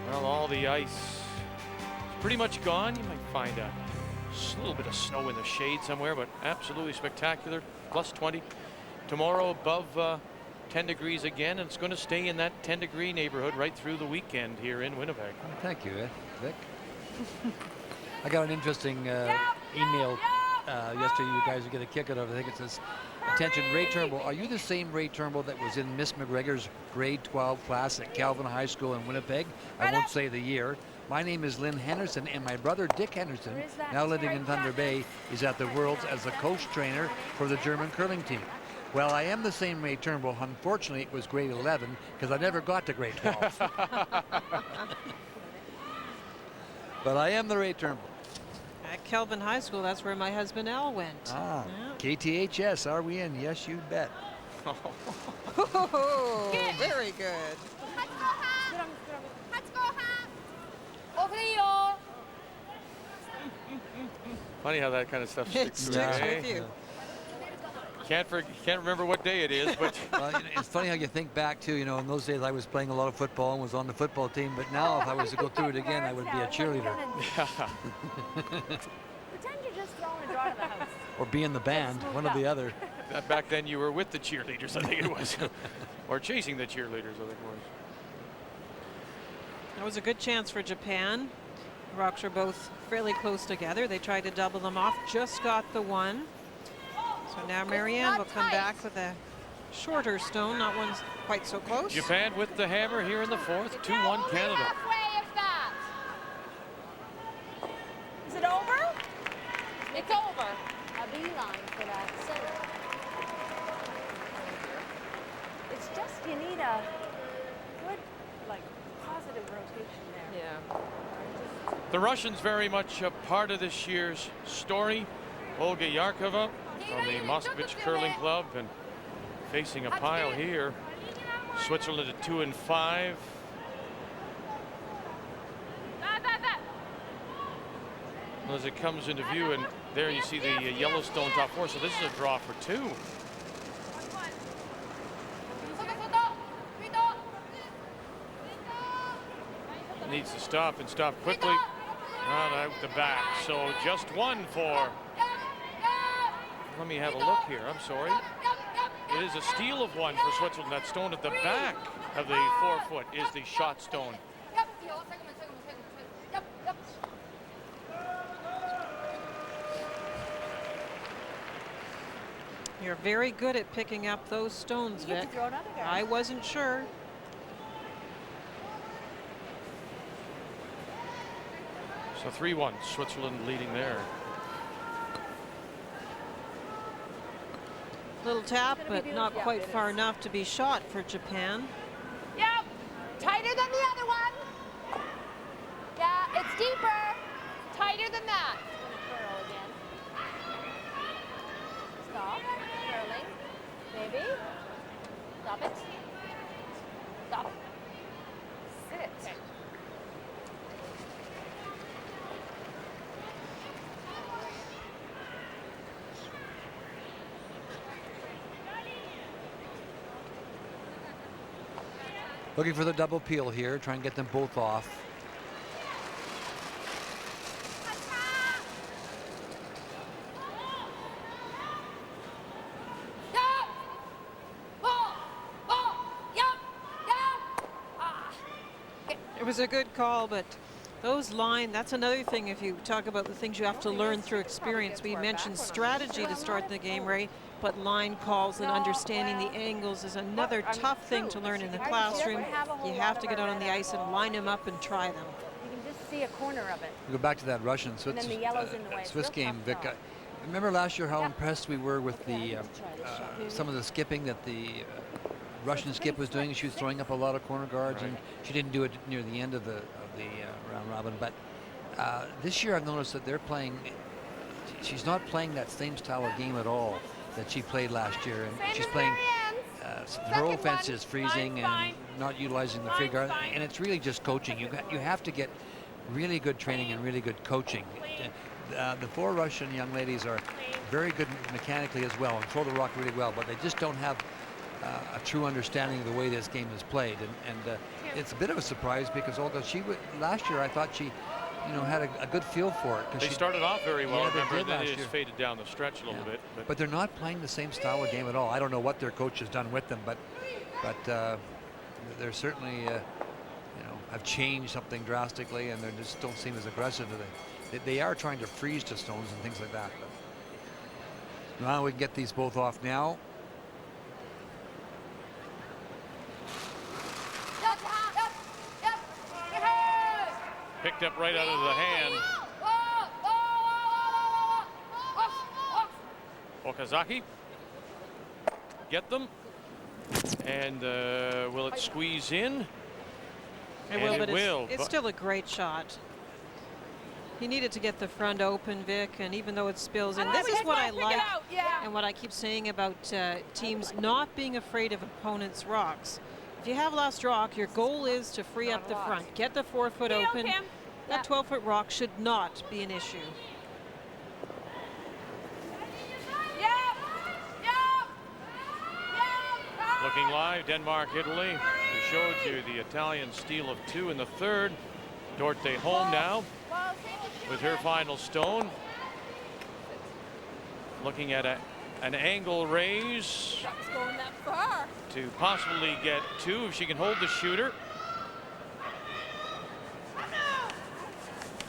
Well, all the ice is pretty much gone. You might find a little bit of snow in the shade somewhere, but absolutely spectacular. Plus 20. Tomorrow above 10 degrees again, and it's going to stay in that 10-degree neighborhood right through the weekend here in Winnipeg. Thank you, Vic. I got an interesting email yesterday. You guys will get a kick out of it. I think it says, "Attention, Ray Turnbull. Are you the same Ray Turnbull that was in Miss McGregor's grade 12 class at Calvin High School in Winnipeg? I won't say the year. My name is Lynn Henderson, and my brother Dick Henderson, now living in Thunder Bay, is at the Worlds as a coach trainer for the German curling team." Well, I am the same Ray Turnbull. Unfortunately, it was grade 11 because I never got to grade 12. But I am the Ray Turnbull. At Kelvin High School, that's where my husband Al went. Ah, Yeah. KTHS, are we in? Yes, you bet. Oh, very good. Funny how that kind of stuff It sticks sticks with with you. Can't remember what day it is, but Well, it's funny how you think back to, in those days I was playing a lot of football and was on the football team, but now if I was to go through it again, I would be a cheerleader. Pretend you're just throwing a dart at the house. Or be in the band, one or the other. back then you were with the cheerleaders, I think it was, or chasing the cheerleaders, I think it was. That was a good chance for Japan. The rocks are both fairly close together. They tried to double them off, just got the one. So now Marianne will come back with a shorter stone, not one quite so close. Japan with the hammer here in the fourth, 2-1 Canada. Halfway, if that. Is it over? It's over. A beeline for that. So it's just you need a good, positive rotation there. Yeah. The Russians very much a part of this year's story. Olga Yarkova from the Moskvich Curling Club and facing a pile here. Switzerland at 2-5. As it comes into view, and there you see the Yellowstone top four. So this is a draw for two. Needs to stop and stop quickly. Not out the back. So just one for. Let me have a look here. I'm sorry. It is a steal of one for Switzerland. That stone at the back of the 4 foot is the shot stone. You're very good at picking up those stones, You get Vic. to throw another guy. I wasn't sure. So 3-1, Switzerland leading there. Little tap, It's gonna be but not beautiful. quite Yeah, it far is. enough to be shot for Japan. Yep. Tighter than the other one. Yeah, it's deeper. Tighter than that. Curl again. Stop. Curling. Maybe. Stop it. Stop. Sit. Okay. Looking for the double peel here, try and get them both off. It was a good call, but those that's another thing if you talk about the things you have to learn through experience. We mentioned strategy to start the game, Ray, but line calls and understanding the angles is another tough thing to learn in the classroom. You have to get out on the ice and line them up and try them. You can just see a corner of it. We go back to that Russian And then the yellow's in the way. It's Swiss real game, tough, Vic. though. Remember last year how impressed we were with the some of the skipping that the Russian skip was doing. She was throwing up a lot of corner guards, and she didn't do it near the end of the round robin. But this year, I've noticed that they're playing. She's not playing that same style of game at all that she played last year, and she's playing. Her offense is freezing and not utilizing the free guard, and it's really just coaching. You have to get really good training and really good coaching. The four Russian young ladies are very good mechanically as well and throw the rock really well, but they just don't have a true understanding of the way this game is played. And it's a bit of a surprise because Olga, last year I thought she had a good feel for it. They started off very well, Yeah, they remember, did and then last it just year. faded down the stretch a little bit. But they're not playing the same style of game at all. I don't know what their coach has done with them, but they're certainly have changed something drastically, and they just don't seem as aggressive. They are trying to freeze to stones and things like that. But now we can get these both off now. Picked up right out of the hand. Okazaki. Get them. And will it squeeze in? It will, And but it will. it's still a great shot. He needed to get the front open, Vic, and even though it spills in, this is what I like, and what I keep saying about teams not being afraid of opponents' rocks. If you have last rock, your goal is to free up the front. Get the 4-foot open. That 12-foot rock should not be an issue. Looking live, Denmark, Italy. We showed you the Italian steal of 2 in the third. Dorte home now with her final stone. Looking at an angle raise Going that far. to possibly get 2 if she can hold the shooter.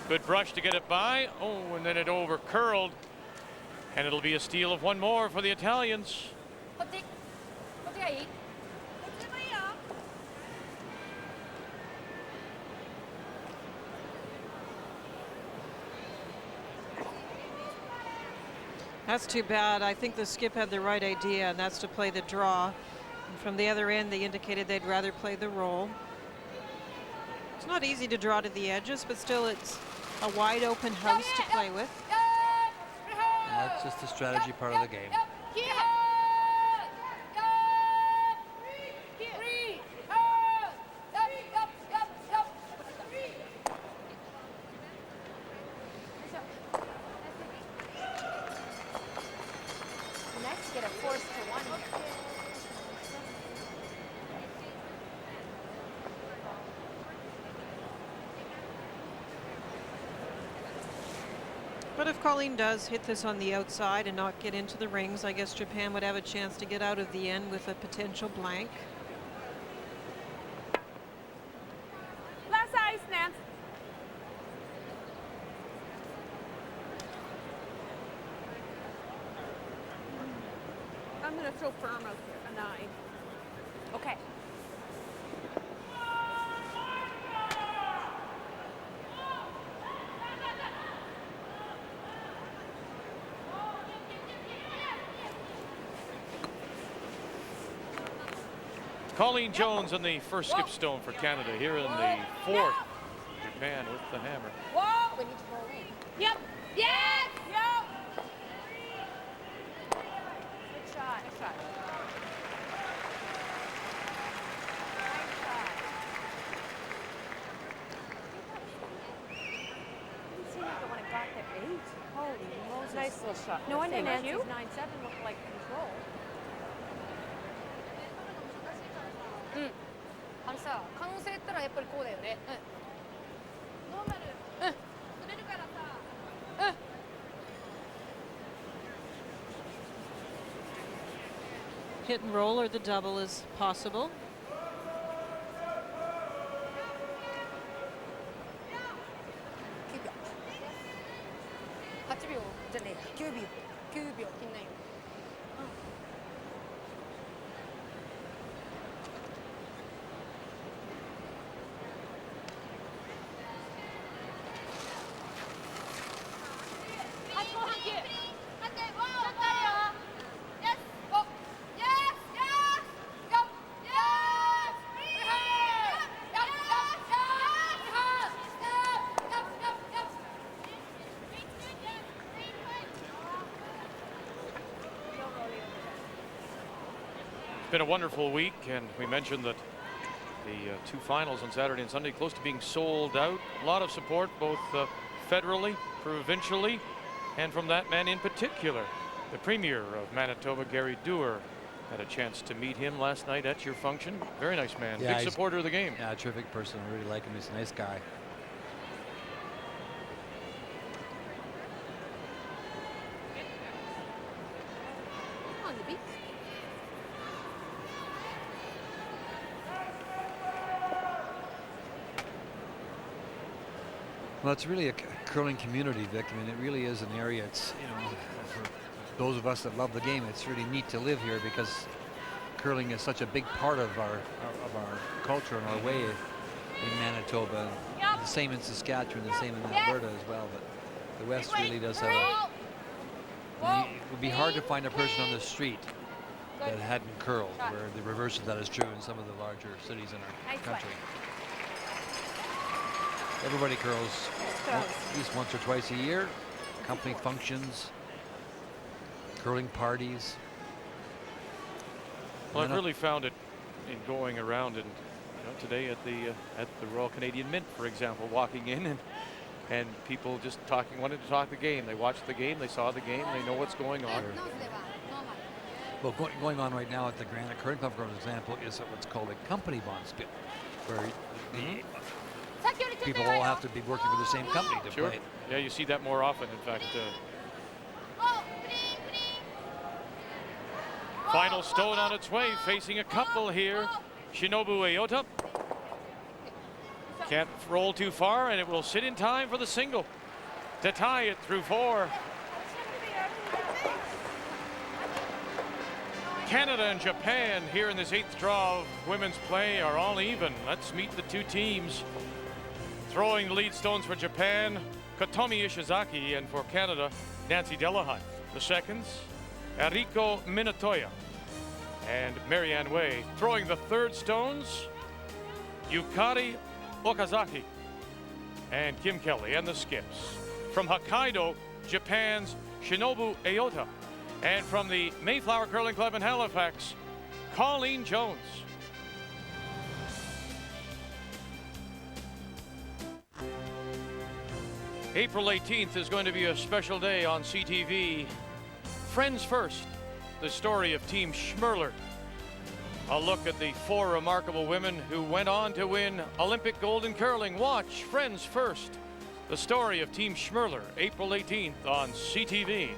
Good brush to get it by. Oh, and then it over curled. And it'll be a steal of 1 more for the Italians. That's too bad. I think the skip had the right idea, and that's to play the draw. And from the other end, they indicated they'd rather play the roll. It's not easy to draw to the edges, but still it's a wide open house to play with. That's just the strategy part of the game. Nice to get a force to 1 here. But if Colleen does hit this on the outside and not get into the rings, I guess Japan would have a chance to get out of the end with a potential blank. Less ice, Nance. I'm going to throw firm out there, a 9. Okay. Colleen Jones on the first skip stone for Canada here in the fourth. Japan with the hammer. Whoa! We need to roll in. Yep. Yes! Yep. Good shot. Good shot. Nice little shot. No wonder Thank Nancy's you. 9-7 looked like control. あのさ、可能性言ったらやっぱりこうだよね。ノーマル。滑るからさ。Hit and roll or the double is possible. 8秒じゃねえ、9秒。9秒切んないよ。It's been a wonderful week, and we mentioned that the 2 finals on Saturday and Sunday close to being sold out. A lot of support, both federally, provincially, and from that man in particular. The Premier of Manitoba, Gary Dewar, had a chance to meet him last night at your function. Very nice man, Yeah, big supporter of the game. Yeah, a terrific person. I really like him. He's a nice guy. On the beat. Well, it's really a curling community, Vic. I mean, it really is an area. It's, you know, for those of us that love the game, it's really neat to live here because curling is such a big part of our culture and our way in Manitoba. The same in Saskatchewan, the same in Alberta as well. But the West really does have a. It would be hard to find a person on the street that hadn't curled, where the reverse of that is true in some of the larger cities in our country. Everybody curls at least once or twice a year. Company functions, curling parties. Well, I've really found it in going around, and today at the Royal Canadian Mint, for example, walking in and people just wanted to talk the game. They watched the game, they saw the game, they know what's going on. Well, going on right now at the Granite Curling Club, for example, is what's called a company bond split, where the people all have to be working for the same company to play. Yeah, you see that more often, in fact. Final stone on its way, facing a couple here. Shinobu Aota. Can't roll too far, and it will sit in time for the single to tie it through 4. Canada and Japan here in this 8th draw of women's play are all even. Let's meet the two teams. Throwing the lead stones for Japan, Kotomi Ishizaki, and for Canada, Nancy Delahaye. The seconds, Eriko Minatoya and Marianne Way. Throwing the third stones, Yukari Okazaki and Kim Kelly. And the skips. From Hokkaido, Japan's Shinobu Aota. And from the Mayflower Curling Club in Halifax, Colleen Jones. April 18th is going to be a special day on CTV. Friends First, the story of Team Schmerler. A look at the 4 remarkable women who went on to win Olympic gold in curling. Watch Friends First, the story of Team Schmerler, April 18th on CTV.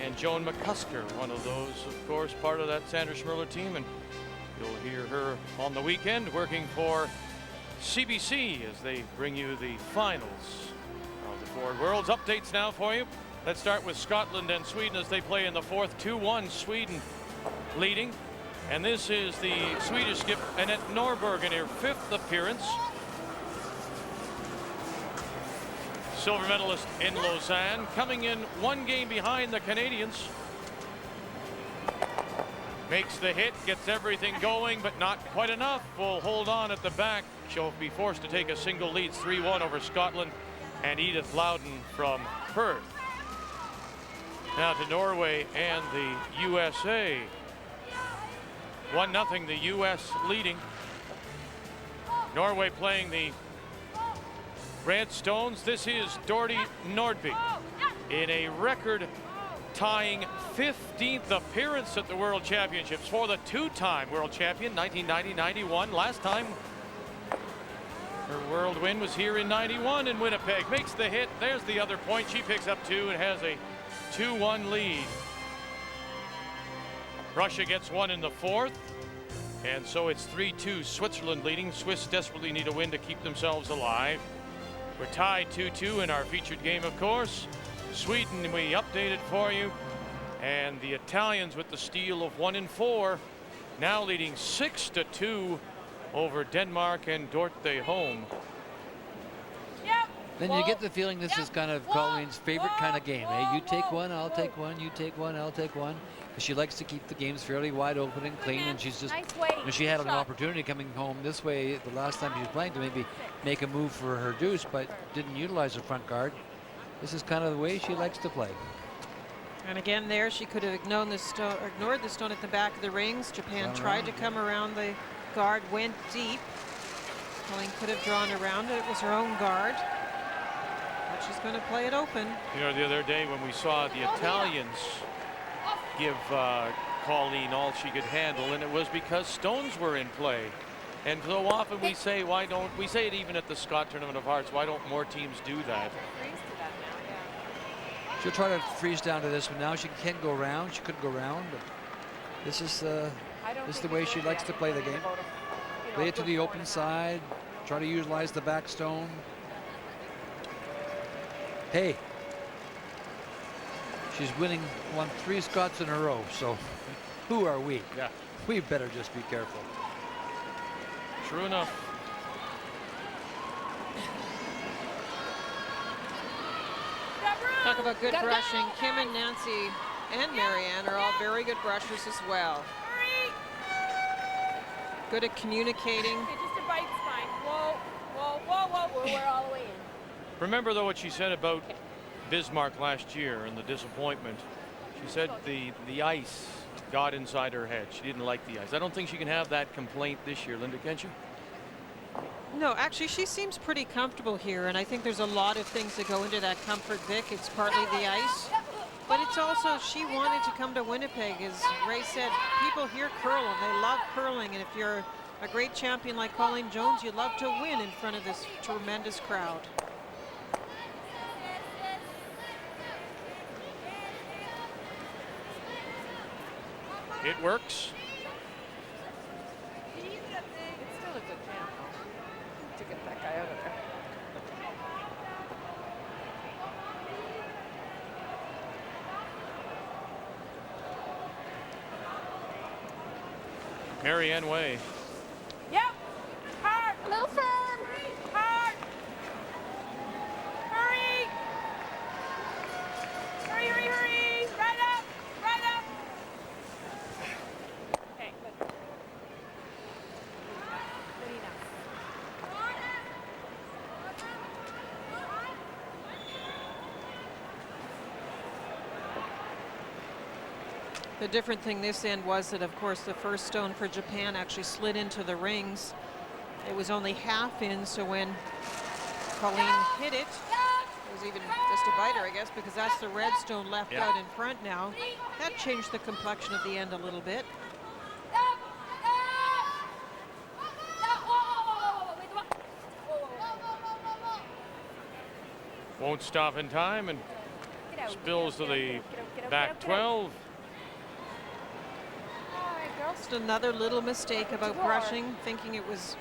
And Joan McCusker, one of those, of course, part of that Sandra Schmerler team, and you'll hear her on the weekend working for CBC as they bring you the finals of the Ford Worlds. Updates now for you. Let's start with Scotland and Sweden as they play in the 4th. 2-1 Sweden leading. And this is the Swedish skip Annette Norberg in her 5th appearance. Silver medalist in Lausanne, coming in 1 game behind the Canadians. Makes the hit, gets everything going, but not quite enough. Will hold on at the back. She'll be forced to take a single lead, 3-1 over Scotland and Edith Loudon from Perth. Now to Norway and the USA. 1-0, the US leading. Norway playing the Red Stones. This is Dorte Nordby in a record-tying 15th appearance at the World Championships for the 2-time world champion, 1990-91. Last time her world win was here in 91 in Winnipeg. Makes the hit. There's the other point. She picks up 2 and has a 2-1 lead. Russia gets 1 in the 4th. And so it's 3-2 Switzerland leading. Swiss desperately need a win to keep themselves alive. We're tied 2-2 in our featured game, of course. Sweden, we updated for you. And the Italians with the steal of 1 in 4, now leading 6-2 over Denmark and Dorte home. Then you get the feeling this is kind of Colleen's favorite kind of game. Hey, you take one, I'll take one, you take one, I'll take one. Because she likes to keep the games fairly wide open and clean, and she's just, she had an opportunity coming home this way the last time she was playing to maybe make a move for her deuce, but didn't utilize her front guard. This is kind of the way she likes to play. And again there, she could have ignored the stone at the back of the rings. Japan tried to come around the guard, went deep. Colleen could have drawn around it. It was her own guard. But she's going to play it open. You know, the other day when we saw the Italians give Colleen all she could handle, and it was because stones were in play. And so often we say, why don't we say it even at the Scott Tournament of Hearts, why don't more teams do that? She'll try to freeze down to this one now. She can go around. She could go around, but this is the way she likes to play the game. Play it to the open side. Try to utilize the back stone. Hey, she's won 3 Scots in a row, so who are we? Yeah. We better just be careful. True enough. Talk about good brushing. Kim and Nancy and Marianne are all very good brushers as well. Good at communicating. Okay, just a bite's fine. Whoa, whoa, whoa, whoa. We're all the way in. Remember, though, what she said about Bismarck last year and the disappointment. She said the ice got inside her head. She didn't like the ice. I don't think she can have that complaint this year, Linda, can she? No, actually, she seems pretty comfortable here, and I think there's a lot of things that go into that comfort, Vic. It's partly the ice, but it's also she wanted to come to Winnipeg. As Ray said, people here curl, and they love curling, and if you're a great champion like Colleen Jones, you love to win in front of this tremendous crowd. It works. It's still a good jam, though, to get that guy out of there. Marianne Way. Yep. Hard. A little firm. Hard. Hurry. Hurry, hurry, hurry. Right up. Right up. Okay, good. Good enough. The different thing this end was that, of course, the first stone for Japan actually slid into the rings. It was only half in, so when Colleen hit it, it was even just a biter, I guess, because that's the red stone left out in front now. That changed the complexion of the end a little bit. Won't stop in time and spills to the back 12. Just another little mistake about brushing, thinking it was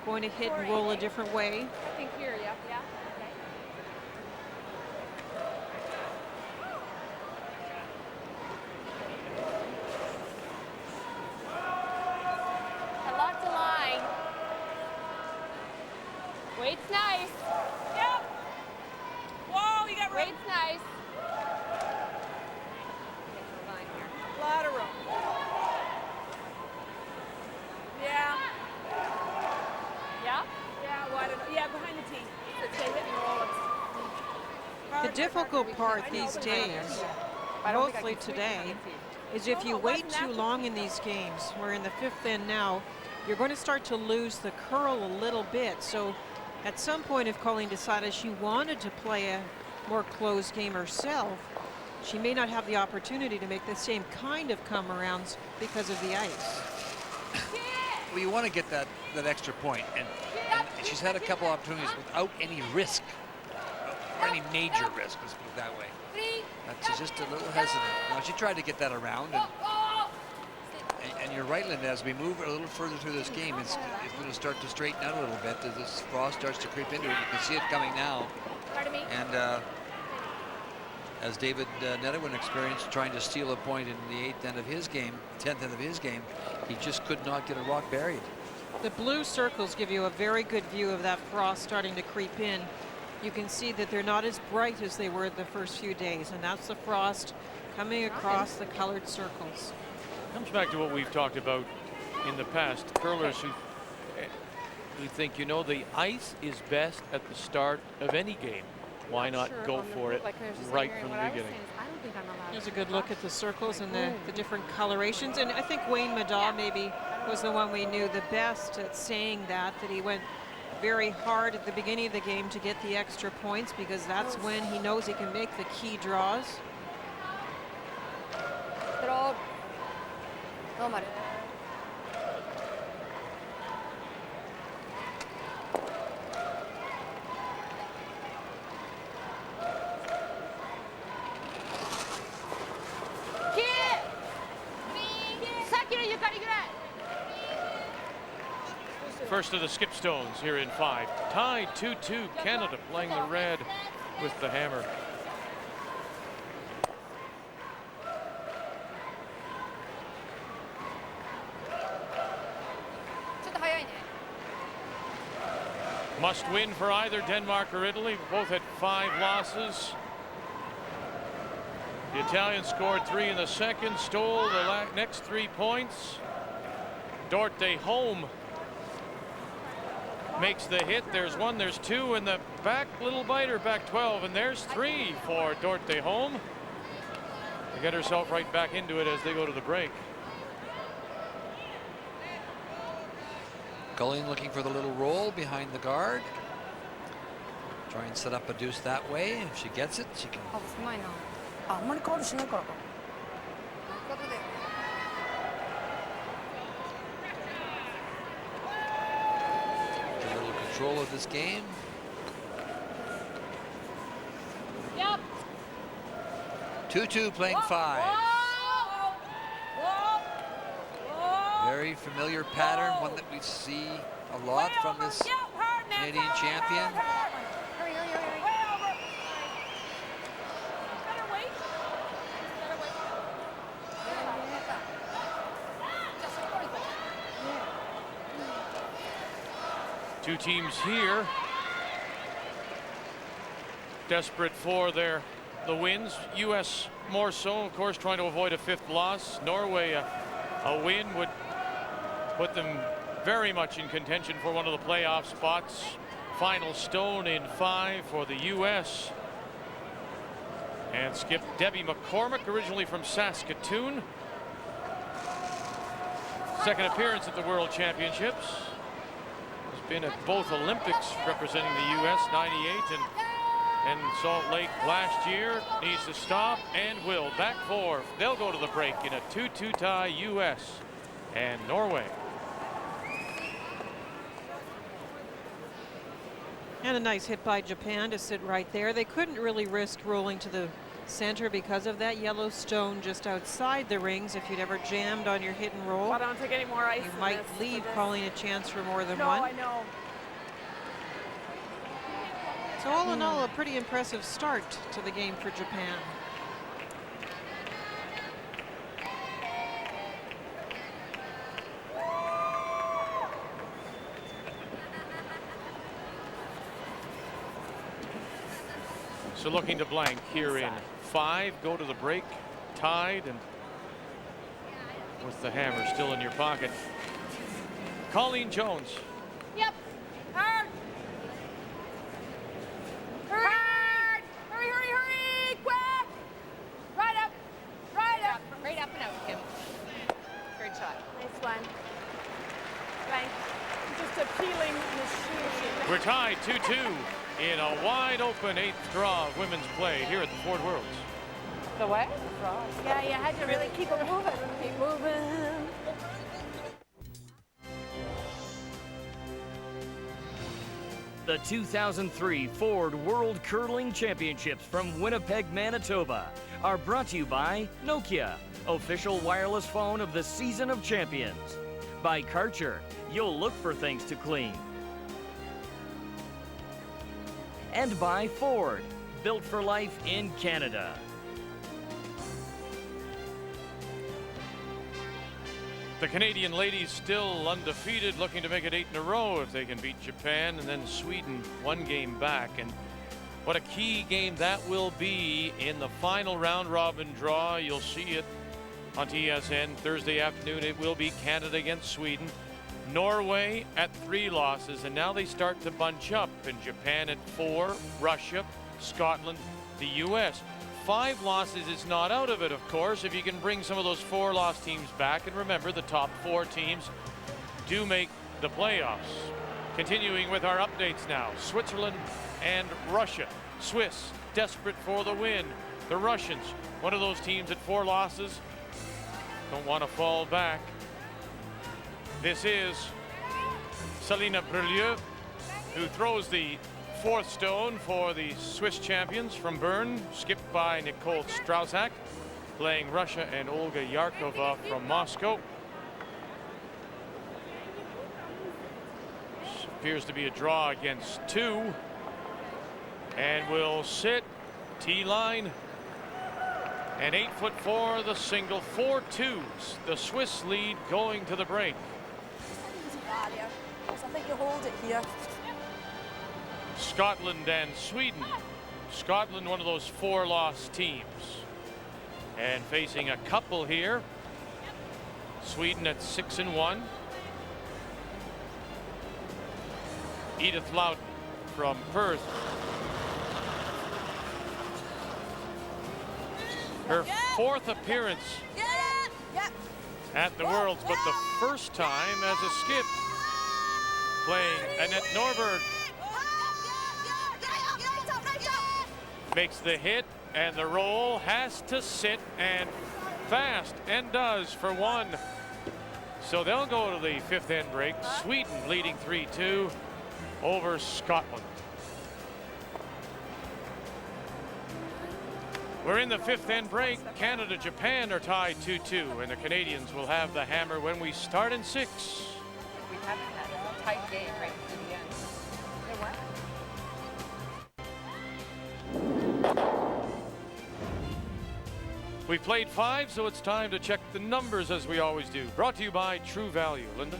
going to hit and roll a different way. I think here, yeah. Yeah. Lots of line. Weight's nice. Yep. Whoa, you got room. Weight's nice. A lot of room. Yeah. Yeah? Yeah, well, I don't know. Yeah, behind the tee. Stay hit and roll it. The difficult part these days, mostly today, is if you wait too long in these games, we're in the fifth end now, you're going to start to lose the curl a little bit. So at some point, if Colleen decided she wanted to play a more closed game herself, she may not have the opportunity to make the same kind of come-arounds because of the ice. Well, you want to get that extra point, and she's had a couple opportunities without any risk, or any major risk, let's put it that way. She's just a little hesitant. Now, she tried to get that around, and you're right, Linda, as we move a little further through this game, it's going to start to straighten out a little bit as this frost starts to creep into it. You can see it coming now. Pardon me? And as David Netherwin experienced trying to steal a point in the 10th end of his game, he just could not get a rock buried. The blue circles give you a very good view of that frost starting to creep in. You can see that they're not as bright as they were the first few days, and that's the frost coming across the colored circles. Comes back to what we've talked about in the past. Curlers who think, you know, the ice is best at the start of any game. Why not go for it right from the beginning? There's a good look at the circles and the different colorations. And I think Wayne Madaw maybe was the one we knew the best at saying that he went very hard at the beginning of the game to get the extra points, because that's when he knows he can make the key draws. Throw. No matter. First of the skip stones here in 5. Tied 2-2. Canada playing the red. with the hammer. Must win for either Denmark or Italy. Both had 5 losses. The Italians scored 3 in the second, stole the next 3 points. Dorte home makes the hit. There's 1, there's 2, and the back little biter, back 12, and there's 3 for Dorte home. To get herself right back into it as they go to the break. Colleen looking for the little roll behind the guard. Try and set up a deuce that way. If she gets it, she can. Get a little control of this game. Yep. 2-2 playing 5. Very familiar pattern, one that we see a lot from this Canadian champion. Hurry, hurry, hurry. Way over. Better wait. Better wait. Two teams here desperate for the wins. U.S. more so, of course, trying to avoid a 5th loss. Norway, a win would put them very much in contention for one of the playoff spots. Final stone in 5 for the U.S. And skip Debbie McCormick, originally from Saskatoon. Second appearance at the World Championships. Has been at both Olympics representing the U.S. 98 and Salt Lake last year. Needs to stop and will. Back 4. They'll go to the break in a 2-2 tie, U.S. and Norway. And a nice hit by Japan to sit right there. They couldn't really risk rolling to the center because of that yellow stone just outside the rings. If you'd ever jammed on your hit and roll, I don't take any more ice. you might leave calling a chance for more than no, one. I know. So all in all, a pretty impressive start to the game for Japan. So looking to blank here in 5, go to the break, tied, and with the hammer still in your pocket. Colleen Jones. Yep. Hard. Hurry. Hurry, hurry, hurry. Quick. Right up. Right up. Right up and out, Kim. Great shot. Nice one. Blank. Just a peeling machine. We're tied 2-2 in a wide open 8th draw of women's play here at the Ford Worlds. The what? Yeah, you had to really keep it moving. Keep moving. The 2003 Ford World Curling Championships from Winnipeg, Manitoba are brought to you by Nokia, official wireless phone of the Season of Champions. By Karcher, you'll look for things to clean. And by Ford, built for life in Canada. The Canadian ladies still undefeated, looking to make it 8 in a row if they can beat Japan, and then Sweden 1 game back. And what a key game that will be in the final round robin draw. You'll see it on TSN Thursday afternoon. It will be Canada against Sweden. Norway at 3 losses, and now they start to bunch up, and Japan at 4, Russia, Scotland, the U.S. 5 losses is not out of it, of course, if you can bring some of those 4-loss teams back. And remember, the top 4 teams do make the playoffs. Continuing with our updates now, Switzerland and Russia. Swiss desperate for the win. The Russians, one of those teams at 4 losses, don't want to fall back. This is Selina Brelieu, who throws the 4th stone for the Swiss champions from Bern, skipped by Nicole Strausak, playing Russia, and Olga Yarkova from Moscow. This appears to be a draw against 2. and will sit tee line. And 8'4", the single, 4-2s. The Swiss lead going to the break. I think you hold it here. Scotland and Sweden. Scotland, one of those 4-loss teams. And facing a couple here. Sweden at 6-1. Edith Loudon from Perth. Her 4th appearance at the Worlds, but the first time as a skip. Playing Annette Norberg. Makes the hit, and the roll has to sit and fast, and does for 1. So they'll go to the 5th end break. Sweden leading 3-2 over Scotland. We're in the 5th end break. Canada, Japan are tied 2-2, and the Canadians will have the hammer when we start in 6. We haven't had a tight game right to the end. We've played 5, so it's time to check the numbers as we always do. Brought to you by True Value. Linda?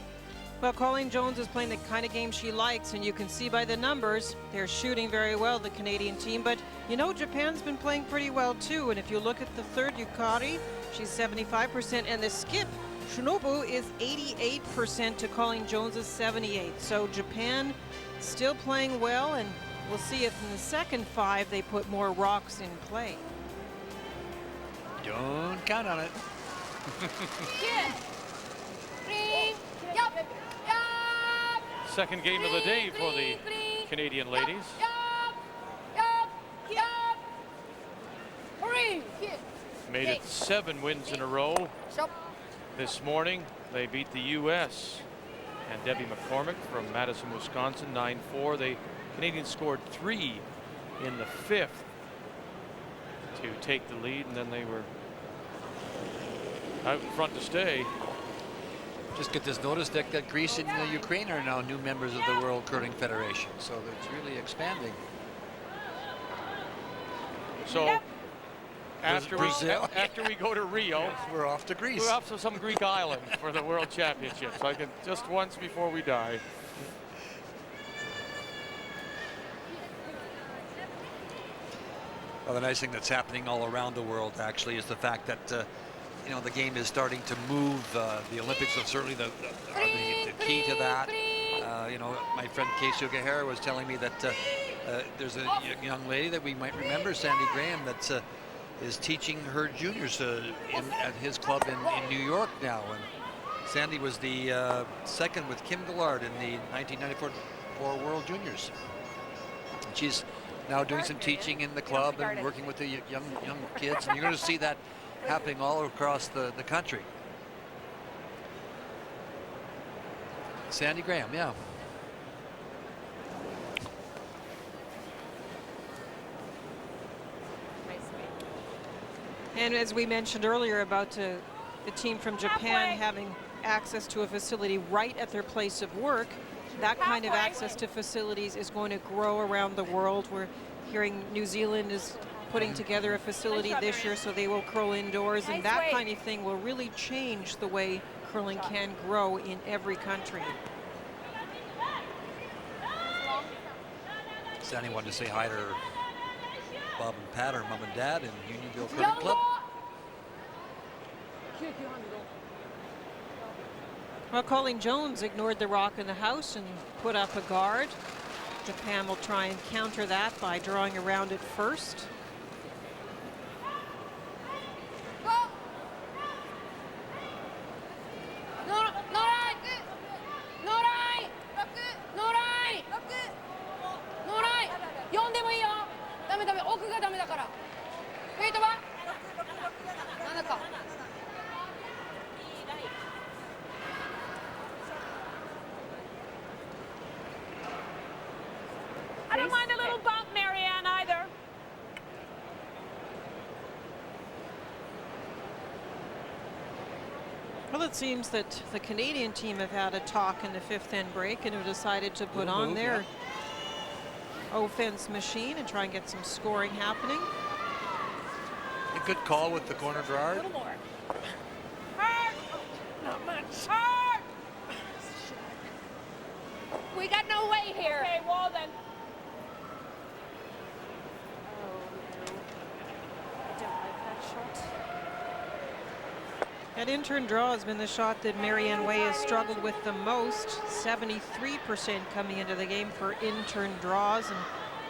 Well, Colleen Jones is playing the kind of game she likes, and you can see by the numbers, they're shooting very well, the Canadian team. But, you know, Japan's been playing pretty well, too. And if you look at the third, Yukari, she's 75%. And the skip, Shinobu, is 88% to Colleen Jones's 78%. So Japan still playing well, and we'll see if in the second 5 they put more rocks in play. Don't count on it. Second game of the day for the Canadian ladies. Made it 7 wins in a row. This morning they beat the U.S. and Debbie McCormick from Madison, Wisconsin, 9-4. The Canadians scored 3 in the 5th to take the lead, and then they were out in front to stay. Just get this notice that Greece and Ukraine are now new members of the World Curling Federation, so it's really expanding. So after we go to Rio, we're off to Greece. We're off to some Greek island for the World Championships. I can just once before we die. Well, the nice thing that's happening all around the world actually is the fact that you know, the game is starting to move. The Olympics are certainly the key to that. You know, my friend Casey O'Gahara was telling me that there's a young lady that we might remember, Sandy Graham, that is teaching her juniors at his club in New York now. And Sandy was the second with Kim Gillard in the 1994 World Juniors. And she's now doing some teaching in the club and working with the young kids, and you're going to see that happening all across the country. Sandy Graham, yeah. And as we mentioned earlier about the team from Japan having access to a facility right at their place of work, that kind of access to facilities is going to grow around the world. We're hearing New Zealand is putting together a facility this year so they will curl indoors, and that kind of thing will really change the way curling can grow in every country. Sandy wanted to say hi to her Bob and Pat, her mom and dad, in Unionville Curling Club. Well, Colleen Jones ignored the rock in the house and put up a guard. Japan will try and counter that by drawing around it first. I don't mind a little bump, Marianne, either. Well, it seems that the Canadian team have had a talk in the 5th end break and have decided to put on their offense machine and try and get some scoring happening. A good call with the corner A guard. little more. Hard. Not much. Hard. We got no way here. Okay, well then. I don't like that shot. That intern draw has been the shot that Marianne Way has struggled with the most. 73% coming into the game for intern draws, and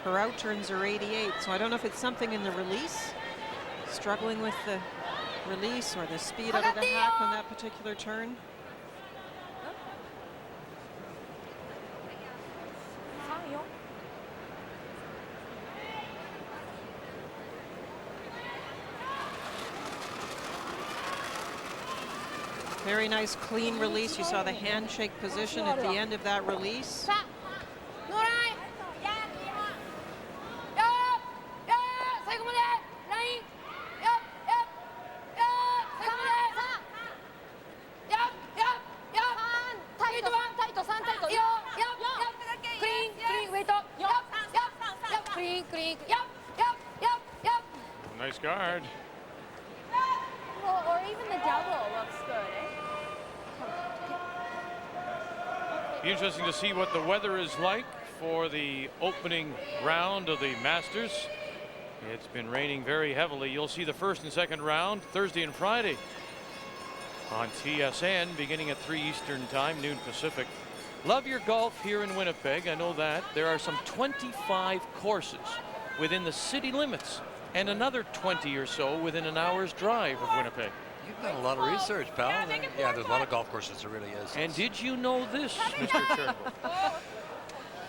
her out turns are 88. So I don't know if it's something in the release, struggling with the release or the speed out of the hack on that particular turn. Very nice clean release. You saw the handshake position at the end of that release. Nice guard. Well, or even the double looks good, eh? Be interesting to see what the weather is like for the opening round of the Masters. It's been raining very heavily. You'll see the first and second round Thursday and Friday on TSN beginning at 3 Eastern Time, noon Pacific. Love your golf here in Winnipeg. I know that. There are some 25 courses within the city limits and another 20 or so within an hour's drive of Winnipeg. You've done a lot of research, pal. Yeah, there's a lot of golf courses. There really is. And did you know this, Mr. Turnbull?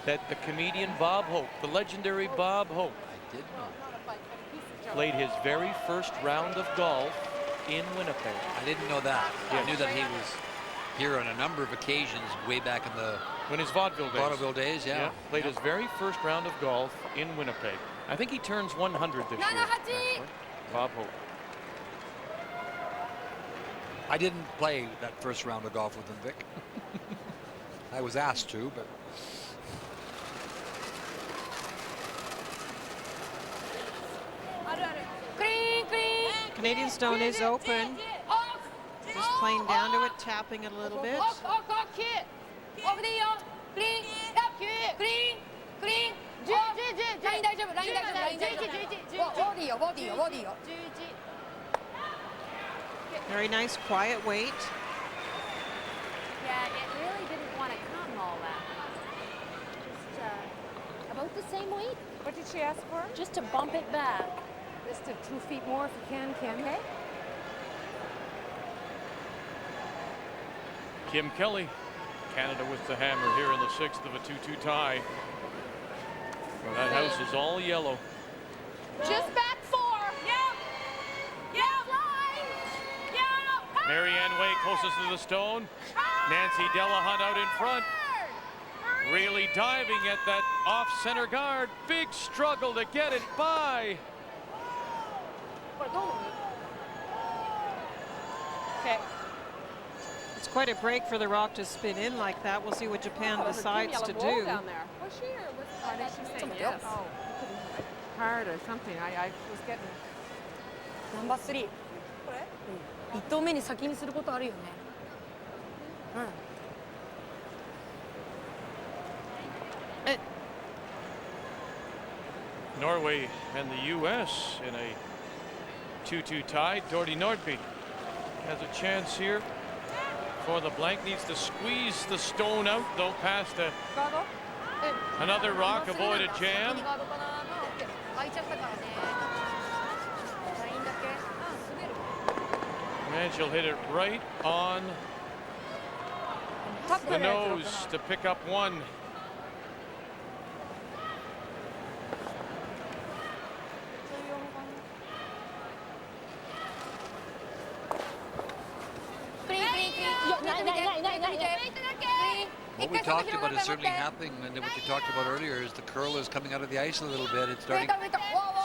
That the comedian Bob Hope, the legendary Bob Hope, I did know. played his very first round of golf in Winnipeg. I didn't know that. Yes. I knew that he was here on a number of occasions way back in the When his vaudeville days. vaudeville days. Yeah. Played his very first round of golf in Winnipeg. I think he turns 100 this year. actually. Bob Hope. I didn't play that first round of golf with him, Vic. I was asked to, but Canadian Stone is open. Just playing down to it, tapping it a little bit. Very nice, quiet wait. Yeah, it really didn't want to come all that. Just about the same weight. What did she ask for? Just to bump it back. Just to 2 feet more if you can, Kim. Okay. Kim Kelly, Canada with the hammer here in the 6th of a 2-2 tie. Well, that house is all yellow. Just back 4. Yep. Yep. Yep. Marianne Way closest to the stone. Nancy Delahunt out in front. Really diving at that off-center guard. Big struggle to get it by. Okay. It's quite a break for the rock to spin in like that. We'll see what Japan decides to do. Down there. Was she or was or did she say yes? Oh, hard or something. I was getting. ナンバー3。これ？1投目に先にすることあるよね。Norway and the U.S. in a 2-2 tie. Doherty Nordby has a chance here for the blank. Needs to squeeze the stone out, though, past another rock. Avoid a jam. And she'll hit it right on the nose to pick up one. what we talked about is certainly happening, and what you talked about earlier is the curl is coming out of the ice a little bit. It's starting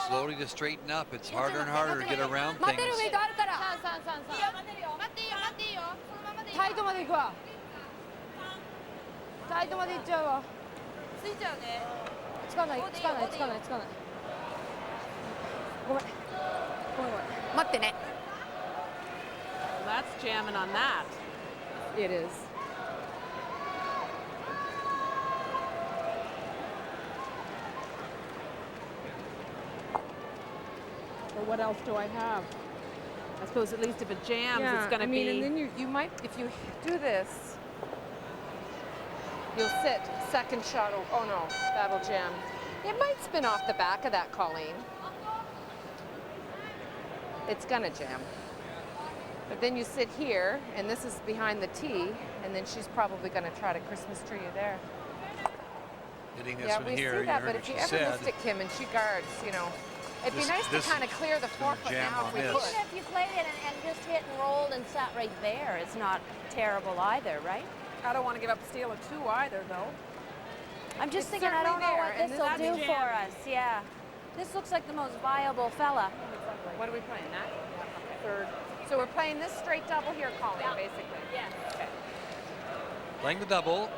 slowly to straighten up. It's harder and harder to get around things. タイトまで行くわ。タイトまで行っちゃうわ。ついちゃうね。つかないつかないつかないつかない。ごめん。ごめんごめん。待ってね。 That's jamming on that. It is. Or what else do I have? I suppose at least if it jams, it's going to I mean, be. and then you might, if you do this, you'll sit second shot. Oh no, that'll jam. It might spin off the back of that, Colleen. It's gonna jam. But then you sit here, and this is behind the tee, and then she's probably gonna try to Christmas tree you there. Hitting this Yeah, one we here, see you that, heard but what if she you ever said. missed it, Kim, and she guards, you know, it'd be This- nice to this kind of clear the is gonna 4-foot jam now on if we this. could. Even if you played it and just hit and rolled and sat right there, it's not terrible either, right? I don't want to give up a steal of 2 either, though. I'm just It's thinking, I don't certainly know there, what and this will that's do for jamming. us. Yeah. This looks like the most viable fella. What are we playing, that? Third. So we're playing this straight double here, Colleen, basically. Yeah. Okay. Playing the double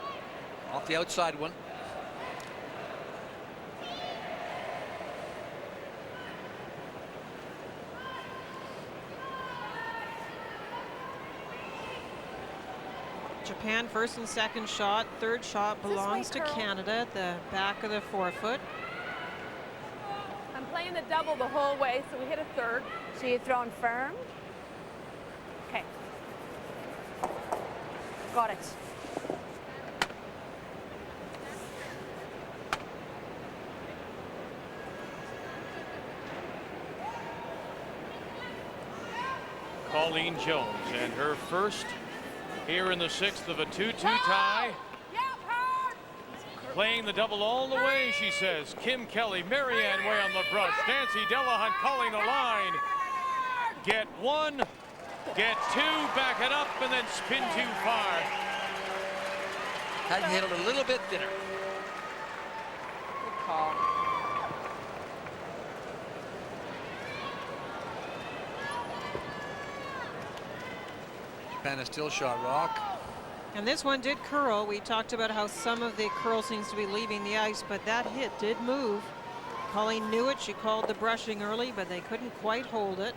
off the outside one. Japan first and second shot. Third shot This way, belongs to Curl. Canada at the back of the 4-foot. I'm playing the double the whole way, so we hit a third. So you're throwing firm? Okay. Got it. Colleen Jones and her first here in the 6th of a 2-2 tie. Playing the double all the way, she says. Kim Kelly, Marianne way on the brush. Nancy Delahunt calling the line. Get 1, get 2, back it up, and then spin too far. Had to hit it a little bit thinner. Good call. Japan is still shot rock. And this one did curl. We talked about how some of the curl seems to be leaving the ice, but that hit did move. Colleen knew it. She called the brushing early, but they couldn't quite hold it.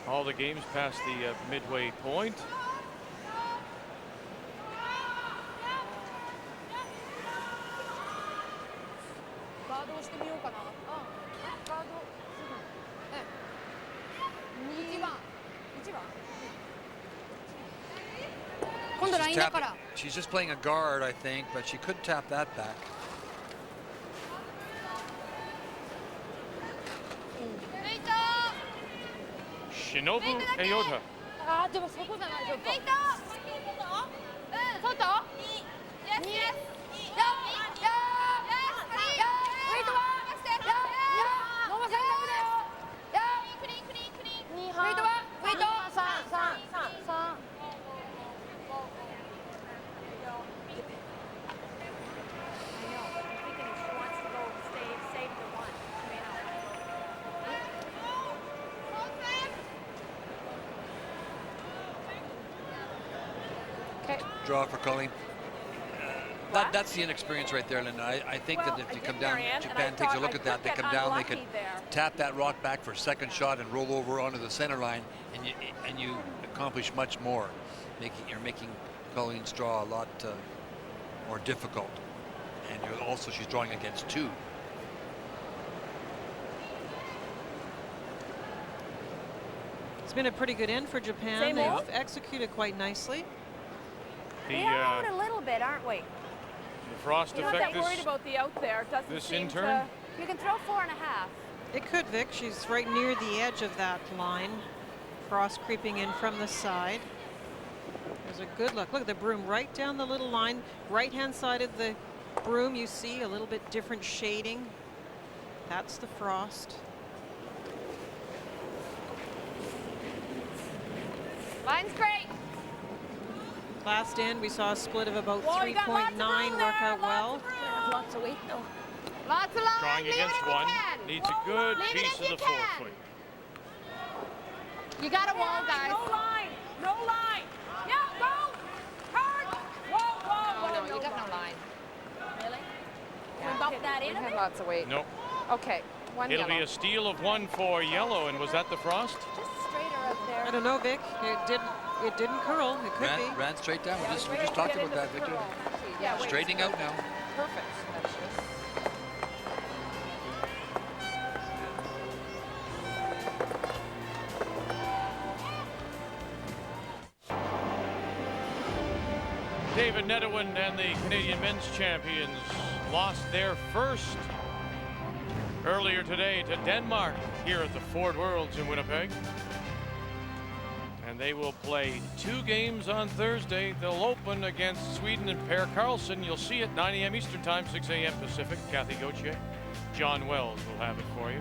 All the games past the midway point. She's just playing a guard, I think, but she could tap that back. Shinobu Aota. あーでもそこじゃないちょっと。Draw for Colleen. That's the inexperience right there, Linda. I think that if you come down, Japan takes a look at that, they come down, they can tap that rock back for a second shot and roll over onto the center line, and you accomplish much more. You're making Colleen's draw a lot more difficult, and she's drawing against 2. It's been a pretty good end for Japan. Same They've old? executed quite nicely. The, We are out a little bit, aren't we? the frost You're not effect that worried is about the out there. It doesn't this seem in turn? to. You can throw 4.5. It could, Vic. She's right near the edge of that line. Frost creeping in from the side. There's a good look. Look at the broom right down the little line. Right-hand side of the broom, you see a little bit different shading. That's the frost. Line's great. Last end, we saw a split of about Whoa, you got lots 3.9, of room work there, out well. lots of room. Lots of weight though. Lots of line. Drawing leave against it if you one. can. Needs a good Leave it piece if of you the can. forefoot. You got a wall, guys. No line. No line. Yeah, go. Hard. Whoa, whoa. Oh, what a no, you got no line. Really? Yeah, we bump that in we a had bit? lots of weight. Nope. Okay, one It'll yellow. be a steal of 1 for yellow. And was that the frost? Just straighter up I there. don't know, Vic. It didn't curl. It could be. Ran straight down. We just talked about that, Victor. Yeah, Straightening out now. perfect. That's just. David Netherwind and the Canadian men's champions lost their first earlier today to Denmark here at the Ford Worlds in Winnipeg. And they will play 2 games on Thursday. They'll open against Sweden and Per Carlson. You'll see it 9 a.m. Eastern Time, 6 a.m. Pacific. Kathy Gauthier, John Wells will have it for you.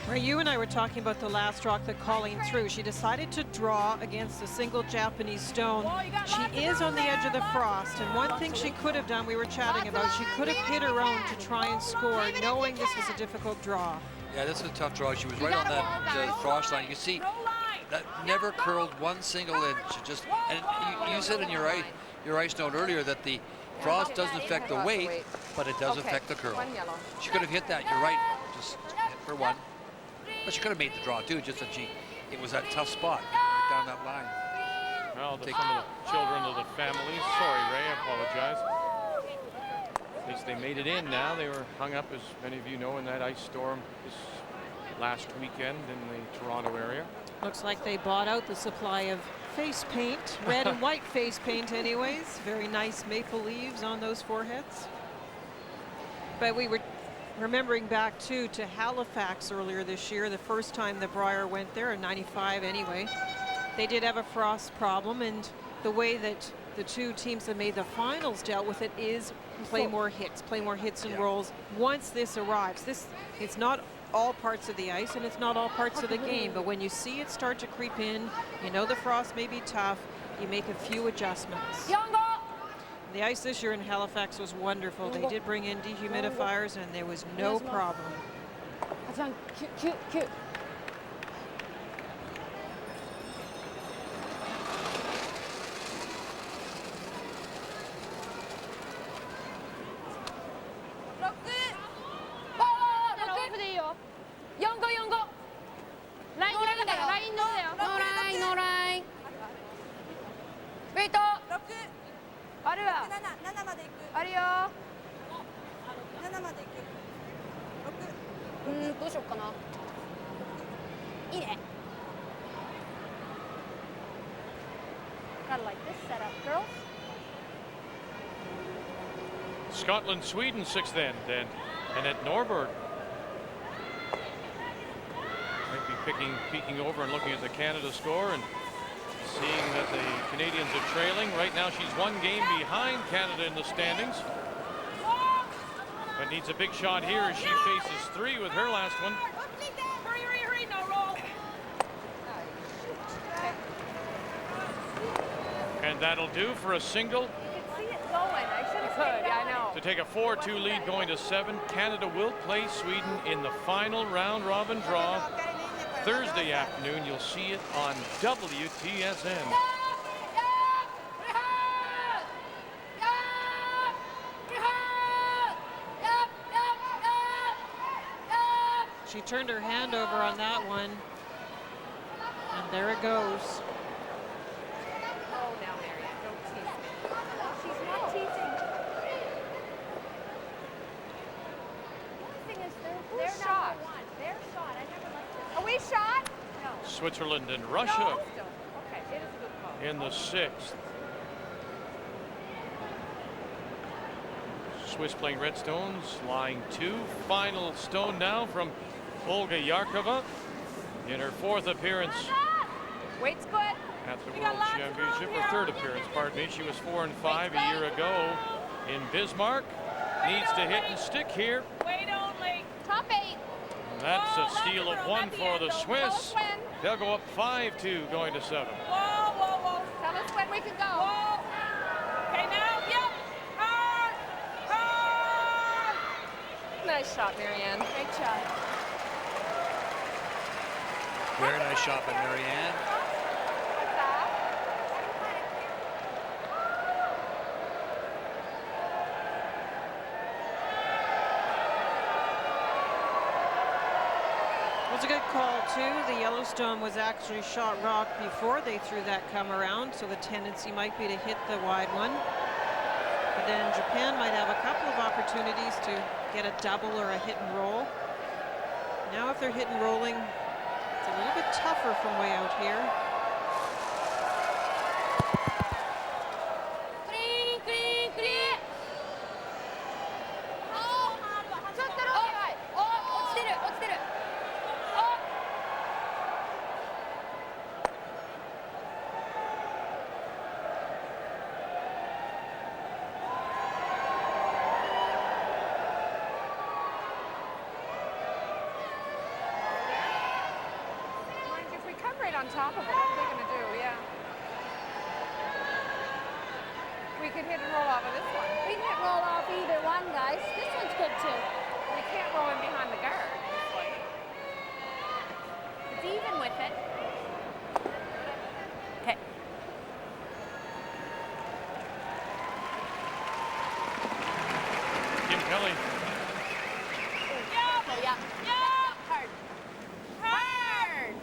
Right, you and I were talking about the last rock that Colleen threw. She decided to draw against a single Japanese stone. She is on the edge of the frost, and one thing she could have done, we were chatting about, she could have hit her own to try and score, knowing this was a difficult draw. Yeah, this is a tough draw. She was right on that frost line. You can see that never curled one single inch. It just, and you said in your ice note earlier that the frost doesn't affect the weight, but it does affect the curl. One yellow. She could have hit that. You're right. Just hit for one. But she could have made the draw too. Just that it was that tough spot right down that line. Well, some of the children of the family. Sorry, Ray, I apologize. At least they made it in now. They were hung up, as many of you know, in that ice storm this last weekend in the Toronto area. Looks like they bought out the supply of face paint, red and white face paint anyways. Very nice maple leaves on those foreheads. But we were remembering back too to Halifax earlier this year, the first time the Brier went there in '95 anyway. They did have a frost problem, and the way that the two teams that made the finals dealt with it is play more hits and rolls once this arrives. It's not all parts of the ice and it's not all parts of the game, but when you see it start to creep in, you know the frost may be tough, you make a few adjustments. The ice this year in Halifax was wonderful. They did bring in dehumidifiers and there was no problem. Cute. Gotta like this setup, girls. Scotland, Sweden, 6th end, and Annette Norberg might be peeking over and looking at the Canada score and seeing that the Canadians are trailing. Right now she's 1 game behind Canada in the standings, but needs a big shot here as she faces 3 with her last one. Hurry, no roll. And that'll do for a single You can see it going. I should have stayed Yeah, I know. to take a 4-2 lead going to 7. Canada will play Sweden in the final round robin draw Thursday afternoon. You'll see it on WTSN. She turned her hand over on that one, and there it goes. Oh, now, Marianne, don't tease me. She's not teasing. The only thing is they're shot? number 1. Their shot. I never liked it. Are we shot? No. Switzerland and Russia No. Okay, it is a good call. in the 6th. Swiss playing red stones, lying 2. Final stone now from Olga Yarkova in her 4th appearance Weight's good. at the World Championship, her 3rd appearance, pardon me. She was 4 and 5 a year ago in Bismarck. Needs to hit and stick here. Wait only. Top 8. And that's a steal of 1 for the Swiss. They'll go up 5-2 going to 7. Whoa, whoa, whoa. Tell us when we can go. Whoa. Okay, now, yep. Hard. Hard. Nice shot, Marianne. Great shot. Very nice shot by Marianne. It was a good call, too. The Yellowstone was actually shot rock before they threw that come around, so the tendency might be to hit the wide one. But then Japan might have a couple of opportunities to get a double or a hit and roll. Now if they're hit and rolling, it's a little bit tougher from way out here. Clean, clean, clean. Oh, ちょっとロー。落ちてる、落ちてる。If we come right on top of it, what are they going to do? Yeah. We could hit and roll off of this one. We can't roll off either one, guys. This one's good too. We can't roll in behind the guard. This way. It's even with it. Okay. Kim Kelly. Oh, yeah. Yeah. Hard. Hard.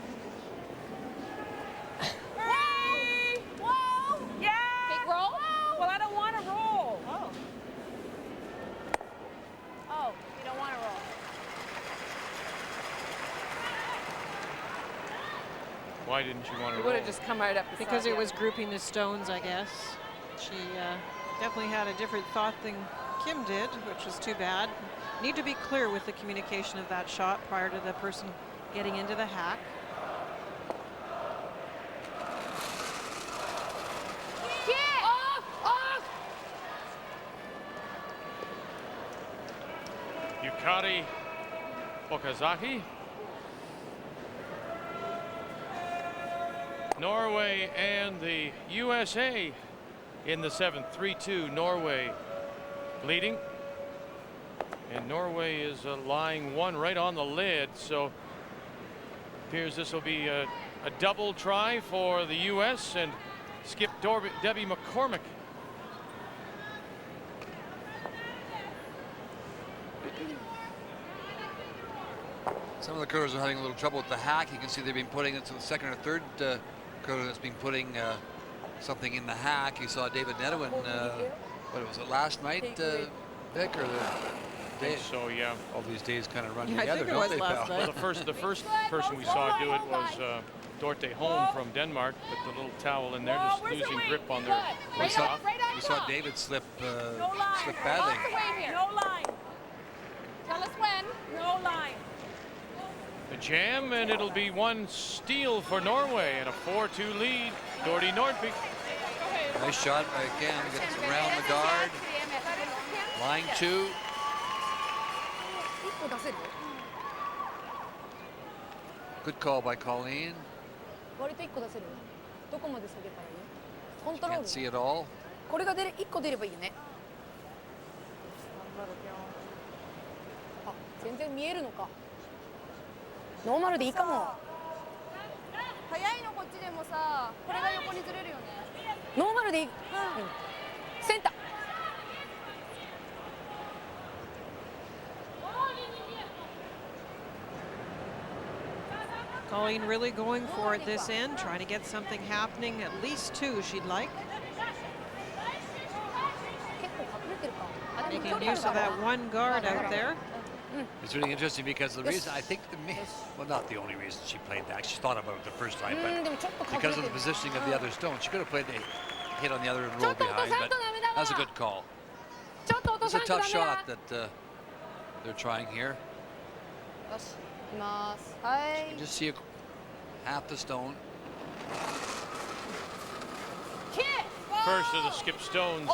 Hey. Whoa. Yeah. Big roll. Well, I don't want to roll. Oh. Oh, you don't want to roll. Why didn't you want to It roll? would have just come right up the Because side, it yeah. was grouping the stones, I guess. She definitely had a different thought than Kim did, which was too bad. Need to be clear with the communication of that shot prior to the person getting into the hack. Get off! Off! Yukari Okazaki. Norway and the USA in the 7th. 3-2 Norway leading. And Norway is lying one right on the lid, so appears this will be a double try for the US and skip Debbie McCormick. Some of the curlers are having a little trouble with the hack. You can see they've been putting it to the second or third curler that's been putting something in the hack. You saw David Nedwin, what was it, last night, Vic, or the day? So yeah. All these days kind of run Yeah, I together, think it don't was they, last pal? night. Well, the first person we saw do it was Dorte Holm from Denmark, with the little towel in there, Whoa, just where's the losing wing? grip on their We face saw, off. we saw David slip No line. slip badly. Off the way here. No line. Tell us when. No line. A jam, and it'll be one steal for Norway and a 4-2 lead. Dorty Nordby. Nice shot by Cam. Gets around the guard. Line 2. Good call by Colleen. 割と1個出せる。どこまで下げたらいい？コントロー Can't ル。 see it all. これが出る1個出ればいいよね。あ、全然見えるのか。ノーマルでいいかも。早いのこっちでもさ、これが横にずれるよね。ノーマルでいい。うん。センター。 Colleen really going for it this end, trying to get something happening, at least 2 she'd like. 結構隠れてるか。あ、でも Making use of that one guard out there. It's really interesting because the reason, I think, well, not the only reason she played that. She thought about it the first time, うん、で but もちょっと隠れてる。 because of the positioning of the other stone, she could have played the hit on the other and rolled behind, but that's a good call. ちょっと落と It's さ a んとダ tough メだ。 shot that they're trying here. よし、行きます。は You い。 just see half the stone. First of the skip stones.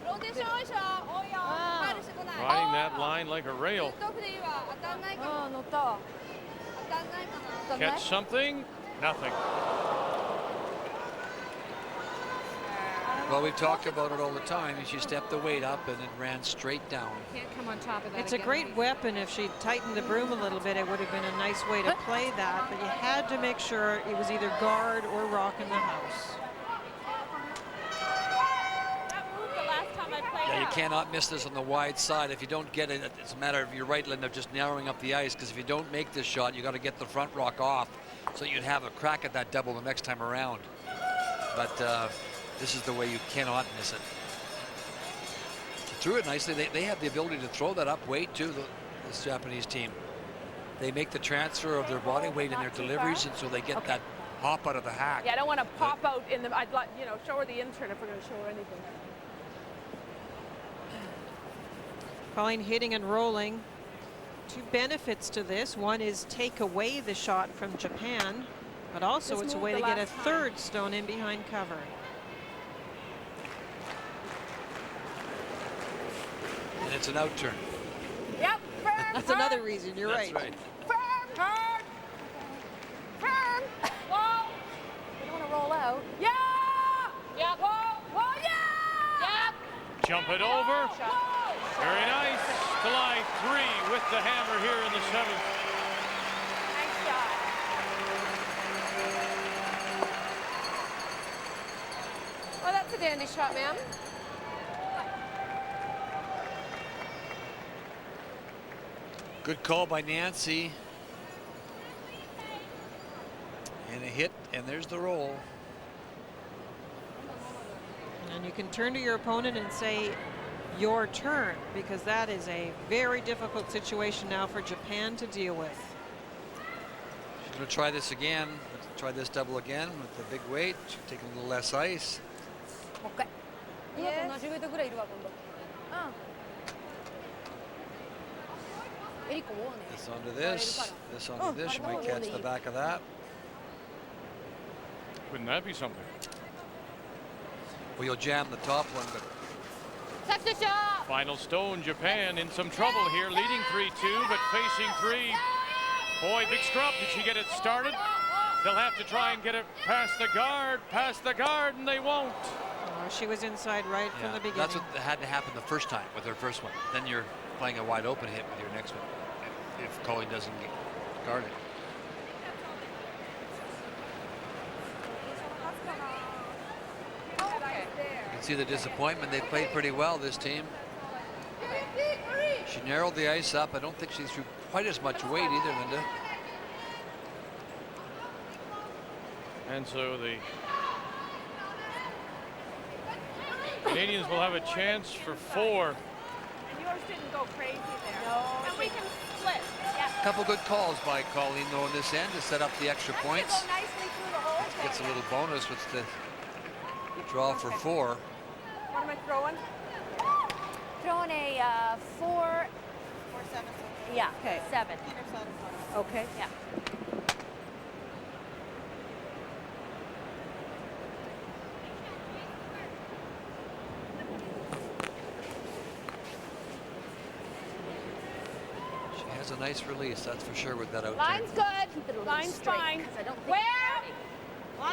ローテーション多いでしょ。多いよ。ファイルしてこない。 Riding that line like a rail. トップでいいわ。当たんないかも。乗ったわ。当たんないかな。Catch something? Nothing. Well, we've talked about it all the time. She stepped the weight up and it ran straight down. Can't come on top of that. It's a great weapon. If she'd tightened the broom a little bit, it would have been a nice way to play that, but you had to make sure it was either guard or rock in the house. That moved the last time I played Yeah, you out. cannot miss this on the wide side. If you don't get it, it's a matter of your right leg of just narrowing up the ice, because if you don't make this shot, you got to get the front rock off so you'd have a crack at that double the next time around. But this is the way you cannot miss it. She threw it nicely. They have the ability to throw that up weight too, this Japanese team. They make the transfer of their body weight in their deliveries, and so they get that hop out of the hack. Yeah, I don't want to pop out in the. I'd like, you know, show her the intern if we're going to show her anything. Colleen hitting and rolling. Two benefits to this. One is take away the shot from Japan, but also This it's a moved way the to get a last time. third stone in behind cover. And it's an out turn. Yep. Firm, That's firm, another reason, you're That's right. right. Firm. Hard. Firm. Whoa. You don't want to roll out. Yeah. Yep. Whoa. Whoa. Yeah. Yep. Jump it over. Very nice. To line 3 with the hammer here in the 7th. Nice shot. Oh, that's a dandy shot, ma'am. Good call by Nancy. And a hit, and there's the roll. And you can turn to your opponent and say, your turn, because that is a very difficult situation now for Japan to deal with. She's going to try this again. Try this double again with the big weight. She's taking a little less ice. もう一回。今と同じウェイトぐらいいるわ、今度。エリコもね。 This onto this. This onto this. She might catch the back of that. Wouldn't that be something? Well, you'll jam the top one, but Touch the shot. Final stone, Japan in some trouble here, leading 3-2, but facing 3. Boy, big scrub. Did she get it started? They'll have to try and get it past the guard, and they won't. Oh, she was inside right from the beginning. that's what had to happen the first time with her first one. Then you're playing a wide open hit with your next one if Colleen doesn't guard it. You can see the disappointment. They played pretty well, this team. She narrowed the ice up. I don't think she threw quite as much weight either, Linda. And so the Canadians will have a chance for 4. And yours didn't go crazy there. No. And we can split. Yeah. A couple good calls by Colleen, though, in this end to set up the extra points. Go nicely through the whole thing. Gets a little bonus with the draw for 4. What am I throwing? Throwing a 4. 4-7. Yeah. Okay. 7. Okay. Yeah. She has a nice release, that's for sure, with that out Line's turn. good. Line's fine. Because I don't think Where?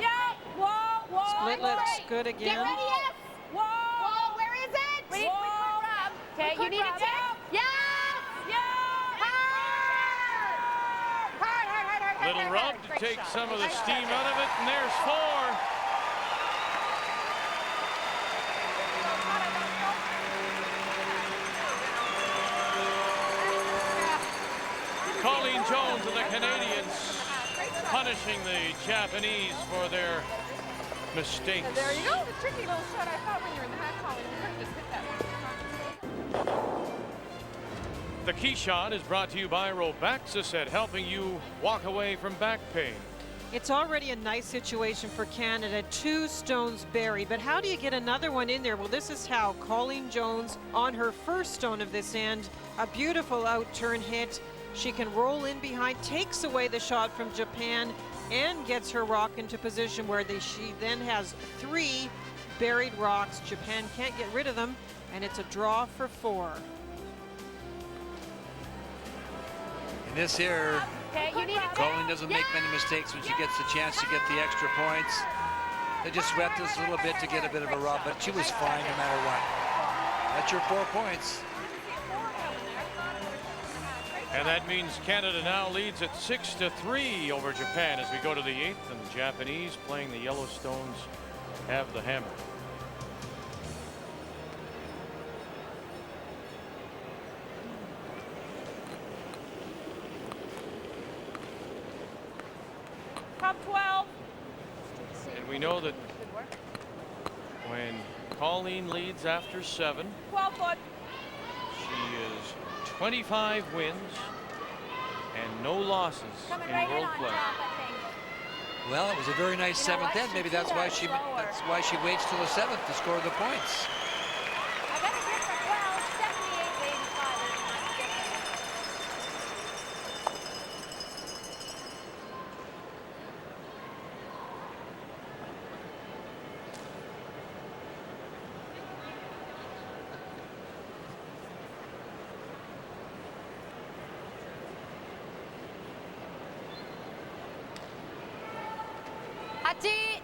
Yeah. Whoa. Whoa. Split looks good Get again. ready, yes. Whoa. Whoa, where is it? We could rub. Okay, you need a tick? Yeah. Yeah. Little rub to take some of the steam out of it, and there's 4. Colleen Jones and the Canadians punishing the Japanese for their mistakes. There you go. The tricky little shot I thought when you were in the half column. You couldn't just hit that. The key shot is brought to you by Robaxaset, helping you walk away from back pain. It's already a nice situation for Canada. 2 stones buried, but how do you get another one in there? Well, this is how. Colleen Jones on her first stone of this end. A beautiful out turn hit. She can roll in behind, takes away the shot from Japan, and gets her rock into position where she then has 3 buried rocks. Japan can't get rid of them, and it's a draw for 4. And this here Okay, you need it. Colleen doesn't make many mistakes when she gets the chance to get the extra points. They just swept us a little bit to get a bit of a rub, but she was fine no matter what. That's your 4 points. And that means Canada now leads at 6-3 over Japan as we go to the 8th, and the Japanese, playing the Yellowstones, have the hammer. Top 12. And we know that when Colleen leads after 7, 12 foot. she is 25 wins and no losses Coming in right in world on play. top, I think. Well, it was a very nice You know 7th what? end. Maybe She that's did why it she slower. waits till the 7th to score the points. I got a different, well, 78 to 85 is much different. Hachi!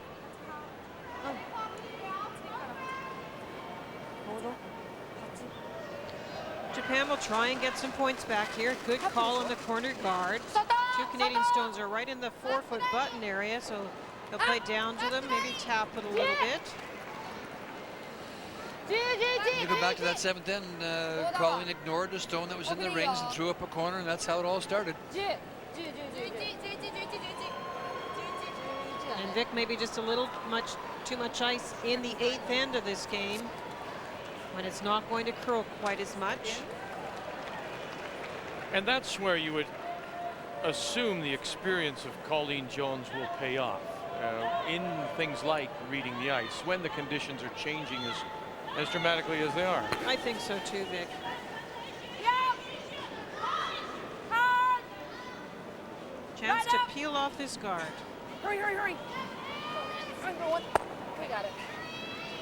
Japan will try and get some points back here. Good call on the corner guard. 2 Canadian Stones are right in the 4-foot button area, so they'll play down to them, maybe tap it a little bit. You go back to that 7th end, Colleen ignored the stone that was in the rings and threw up a corner, and that's how it all started. And Vic maybe just a little too much ice in the 8th end of this game when it's not going to curl quite as much. And that's where you would assume the experience of Colleen Jones will pay off in things like reading the ice when the conditions are changing as dramatically as they are. I think so too, Vic. Chance to peel off this guard. Hurry, hurry, hurry. Everyone. We got it.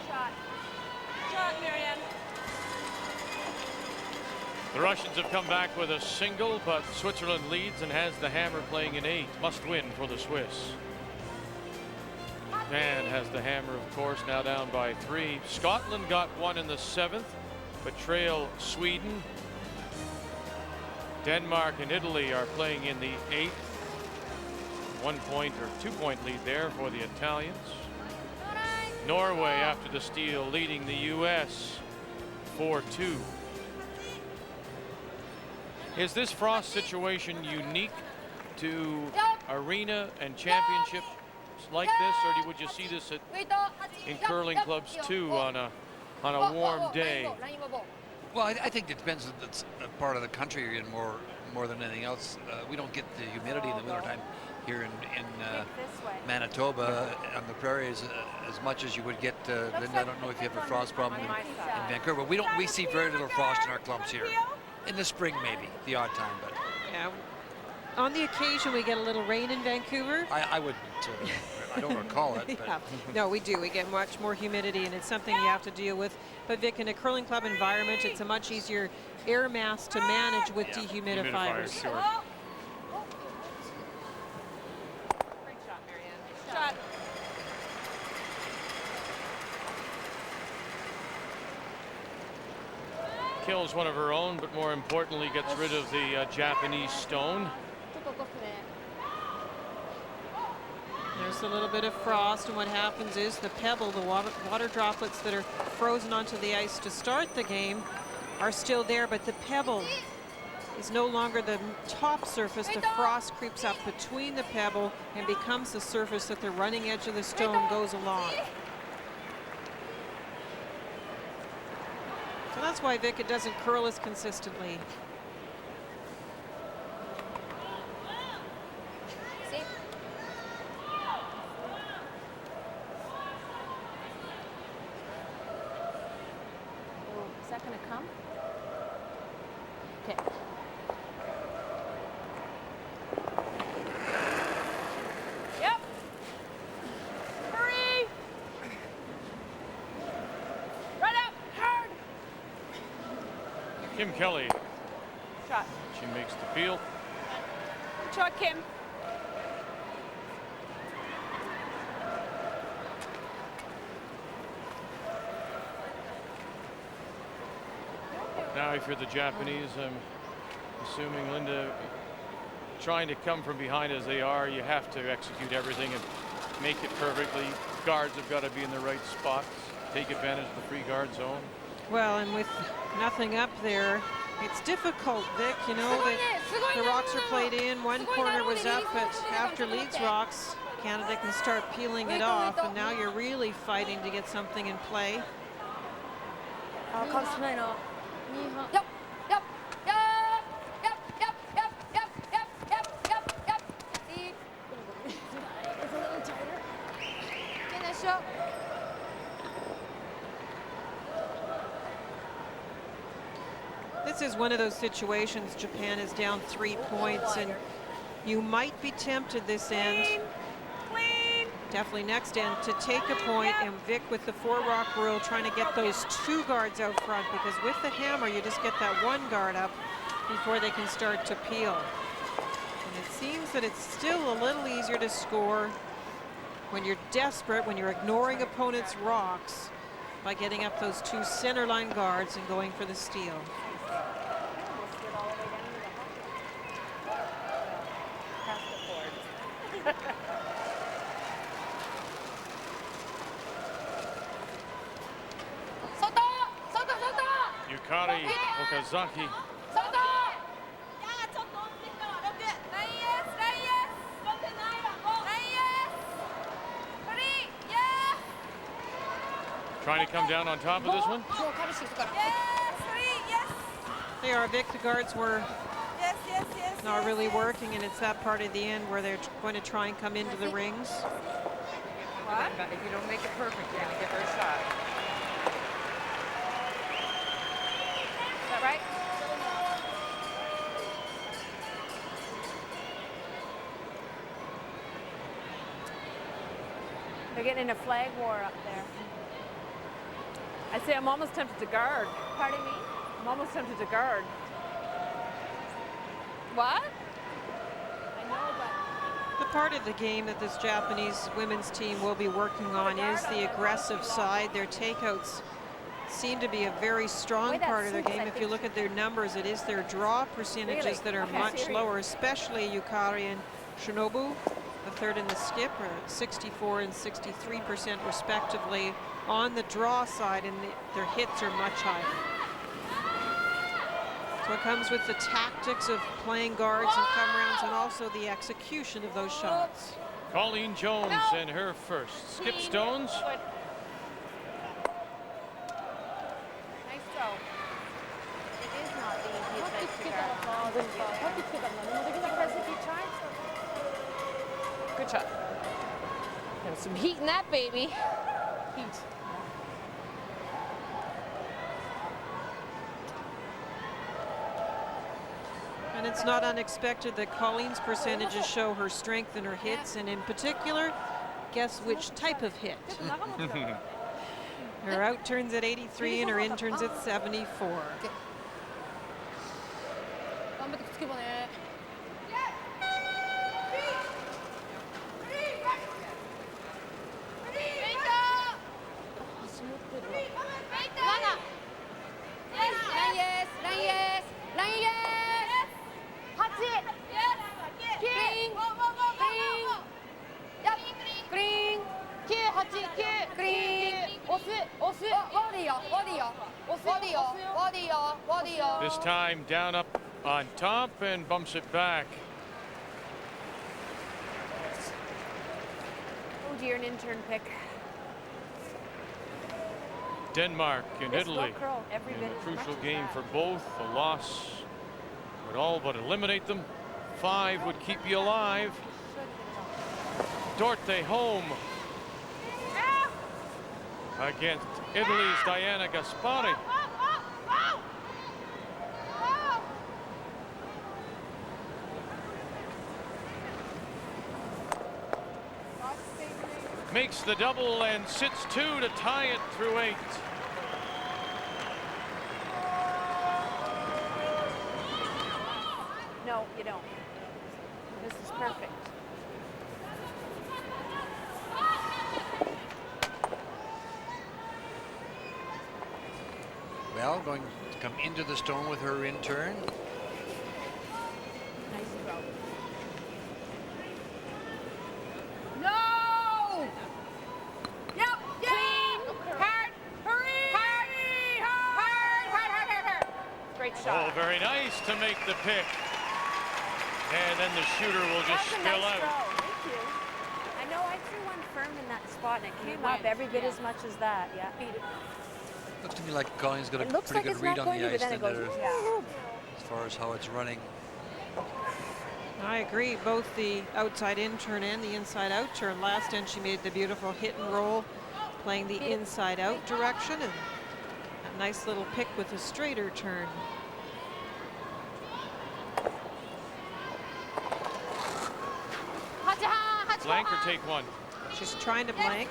Shot. Shot, Marianne. The Russians have come back with a single, but Switzerland leads and has the hammer playing an 8. Must win for the Swiss. And has the hammer, of course, now down by 3. Scotland got 1 in the 7th, but trail Sweden. Denmark and Italy are playing in the 8th. 1 point or 2 point lead there for the Italians. Norway, after the steal, leading the U.S. 4-2. Is this frost situation unique to arena and championships like this, or would you see this in curling clubs too on a warm day? Well, I think it depends on the part of the country you're in more than anything else. We don't get the humidity in the wintertime here in Manitoba on the prairies as much as you would get. Linda, I don't know if you have a frost problem in Vancouver. We see very little frost in our clubs here. In the spring, maybe the odd time, but Yeah. On the occasion, we get a little rain in Vancouver. I wouldn't. I don't recall it. But. Yeah. No, we do. We get much more humidity, and it's something you have to deal with. But Vic, in a curling club environment, it's a much easier air mass to manage with dehumidifiers. Sure. Great shot, Marianne. Shot. Kills one of her own, but more importantly gets rid of the Japanese stone. There's a little bit of frost, and what happens is the pebble, the water droplets that are frozen onto the ice to start the game are still there, but the pebble is no longer the top surface. The frost creeps up between the pebble and becomes the surface that the running edge of the stone goes along. So that's why, Vic, it doesn't curl as consistently. Is that going to come? Okay. Yep. Hurry. Right up. Hard. Kim Kelly, Shot. she makes the field. Joachim. Now, if you're the Japanese, I'm assuming, Linda, trying to come from behind as they are, you have to execute everything and make it perfectly. Guards have got to be in the right spots, take advantage of the free guard zone. Well, and with nothing up there, it's difficult, Vic. You know, the rocks are played in. One corner was up, but after Leeds rocks, Canada can start peeling it off, and now you're really fighting to get something in play. This is one of those situations. Japan is down 3 points, and you might be tempted this end, definitely next end, to take a point, and Vic with the 4-rock rule trying to get those 2 guards out front, because with the hammer you just get that 1 guard up before they can start to peel. And it seems that it's still a little easier to score when you're desperate, when you're ignoring opponents' rocks, by getting up those 2 center line guards and going for the steal. Yukari Okazaki. Trying to come down on top of this one. They are, Vic. The guards were not really working, and it's that part of the end where they're going to try and come into the rings. What? If you don't make it perfect, you're going to give her a shot. Is that right? They're getting in a flag war up there. I'd say I'm almost tempted to guard. Pardon me? I'm almost tempted to guard. What? I know, but The part of the game that this Japanese women's team will be working on is the aggressive side. Their takeouts seem to be a very strong part of their game. If you look at their numbers, it is their draw percentages that are much lower, especially Yukari and Shinobu, the third and the skip, are 64 and 63% respectively on the draw side, and their hits are much higher. So it comes with the tactics of playing guards and come rounds, and also the execution of those shots. Colleen Jones and her first. Skip Stones. nice throw. It is not the easiest thing to guard. Because if you try to... Good shot. There's some heat in that baby. Heat. And it's not unexpected that Colleen's percentages show her strength in her hits, and in particular, guess which type of hit? Her out turns at 83 and her in turns at 74. This time down up on top and bumps it back. Oh dear, an intern pick. Denmark and Italy Every in bit a as crucial much as game that. for both. A loss would all but eliminate them. 5 would keep you alive. Dorte home against Italy's Diana Gaspari. Makes the double and sits 2 to tie it through 8. No, you don't. Perfect. Well, going to come into the stone with her in turn. Nice throw. No! Yep, Clean. hard, hurry, hard. Great Oh, shot. very nice to make the pick. And then the shooter will just That's a spill nice out. throw. Thank you. I know I threw one firm in that spot and it came up every bit as much as that. Yeah. Looks to me like Colleen's got a It looks pretty like good it's read not on going the to, ice but then it than goes. there Yeah. as far as how it's running. I agree. Both the outside in turn and the inside out turn. Last end she made the beautiful hit and roll, playing the inside out direction, and a nice little pick with a straighter turn. Blank or take one. She's trying to blank.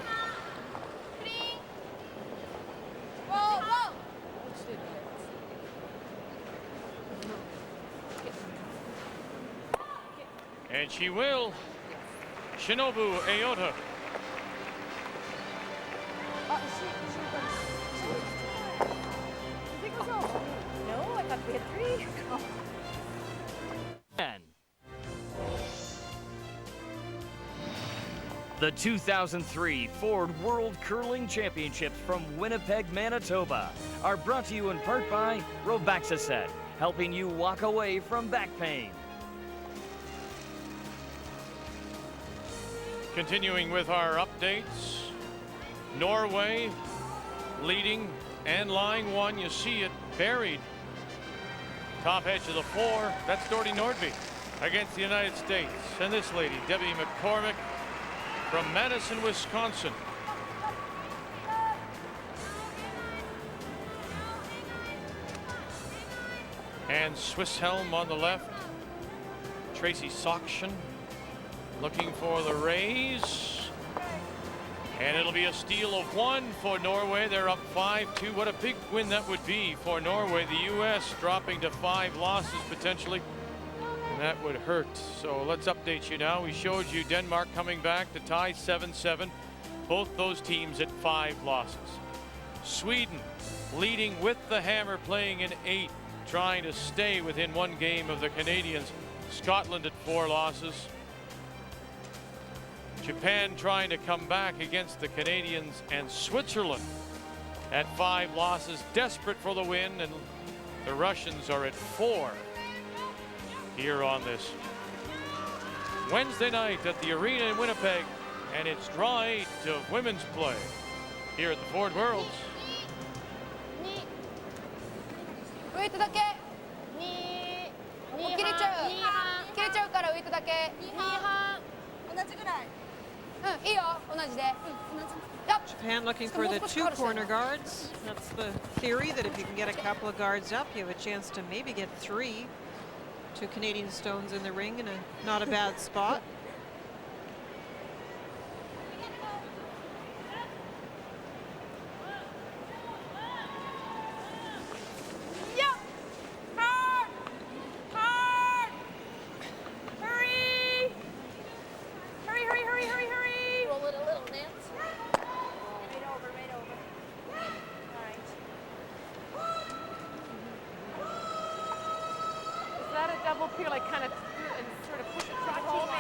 And she will. Shinobu Aota. No, I thought we had three. And the 2003 Ford World Curling Championships from Winnipeg, Manitoba are brought to you in part by Robaxaset, helping you walk away from back pain. Continuing with our updates, Norway leading and line one. You see it buried. Top edge of the floor. That's Doherty Nordby against the United States. And this lady, Debbie McCormick from Madison, Wisconsin. And Swiss Helm on the left. Tracy Sockshen looking for the raise. And it'll be a steal of one for Norway. They're up 5-2. What a big win that would be for Norway. The U.S. dropping to 5 losses potentially. And that would hurt. So let's update you now. We showed you Denmark coming back to tie 7-7. Both those teams at 5 losses. Sweden leading with the hammer, playing in 8, trying to stay within 1 game of the Canadians. Scotland at 4 losses. Japan trying to come back against the Canadians, and Switzerland at 5 losses, desperate for the win, and the Russians are at 4 here on this Wednesday night at the arena in Winnipeg, and it's draw 8 of women's play here at the Ford Worlds. ウェイトだけもう切れちゃうからウェイトだけ2半同じぐらいうんいいよ同じで Japan looking for the 2 corner guards. That's the theory, that if you can get a couple of guards up, you have a chance to maybe get 3. 2 Canadian stones in the ring in a not a bad spot.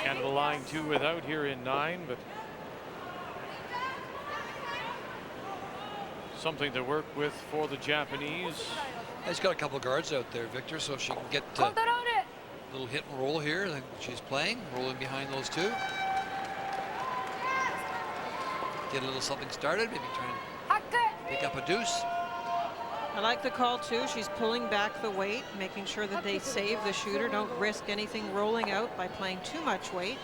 Kind of a line 2 without here in 9, but something to work with for the Japanese. He's got a couple of guards out there, Victor, so if she can get a little hit and roll here, then she's playing, rolling behind those 2. Get a little something started, maybe try and pick up a deuce. I like the call too. She's pulling back the weight, making sure that they save the shooter, don't risk anything rolling out by playing too much weight.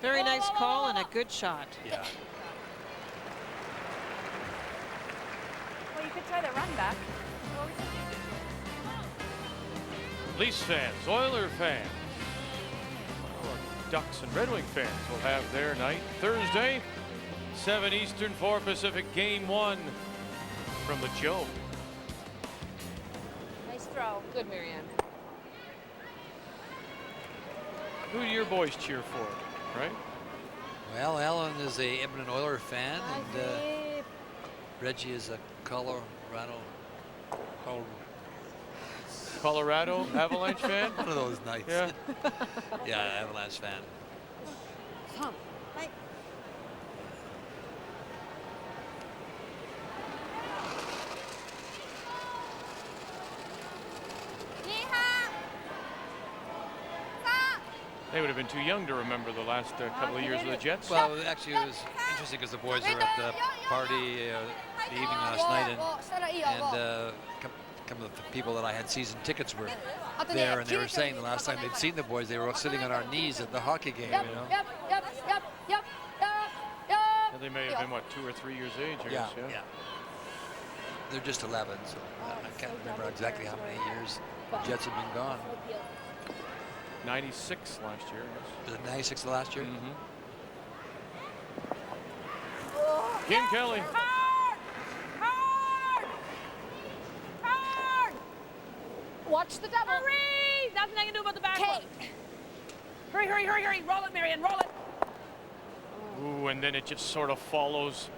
Very nice call and a good shot. Yeah. Well, you could try the run Leafs fans, Oiler fans, Ducks and Red Wing fans will have their night Thursday, 7 Eastern, 4 Pacific, Game 1 from the Joe. Nice throw. Good, Marianne. Who do your boys cheer for, right? Well, Ellen is a Edmonton Oiler fan, and Reggie is a Colorado Avalanche fan? one of those nights. Yeah. Yeah, Avalanche fan. Come. Right. They would have been too young to remember the last couple of years of the Jets. Well, actually, it was interesting because the boys were at the party the evening last night, and some of the people that I had season tickets were there, and they were saying the last time they'd seen the boys, they were sitting on our knees at the hockey game, you know. And they may have been, what, 2 or 3 years age, I guess, yeah. They're just 11, so I can't remember exactly how many years the Jets have been gone. 96 last year, I guess. Was it 96 last year? Kim Kelly. Watch the double. Hurry! Nothing I can do about the backboard. Hurry, hurry, hurry, hurry. Roll it, Marianne, roll it. Ooh, and then it just sort of follows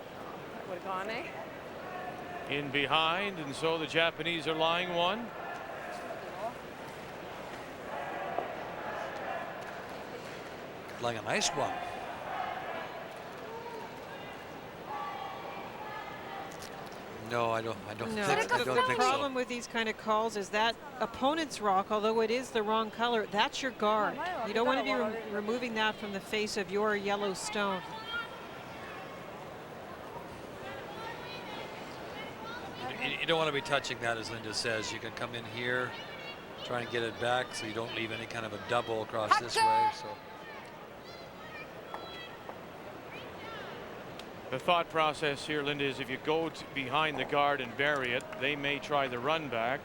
That would have gone, eh? in behind, and so the Japanese are lying one. Like a nice one. No, I don't No, think the so. problem with these kind of calls is that opponent's rock, although it is the wrong color, that's your guard. You don't want to be removing that from the face of your yellow stone. You don't want to be touching that, as Linda says. You can come in here, try and get it back so you don't leave any kind of a double across this way. So. The thought process here, Linda, is if you go behind the guard and bury it, they may try the run back,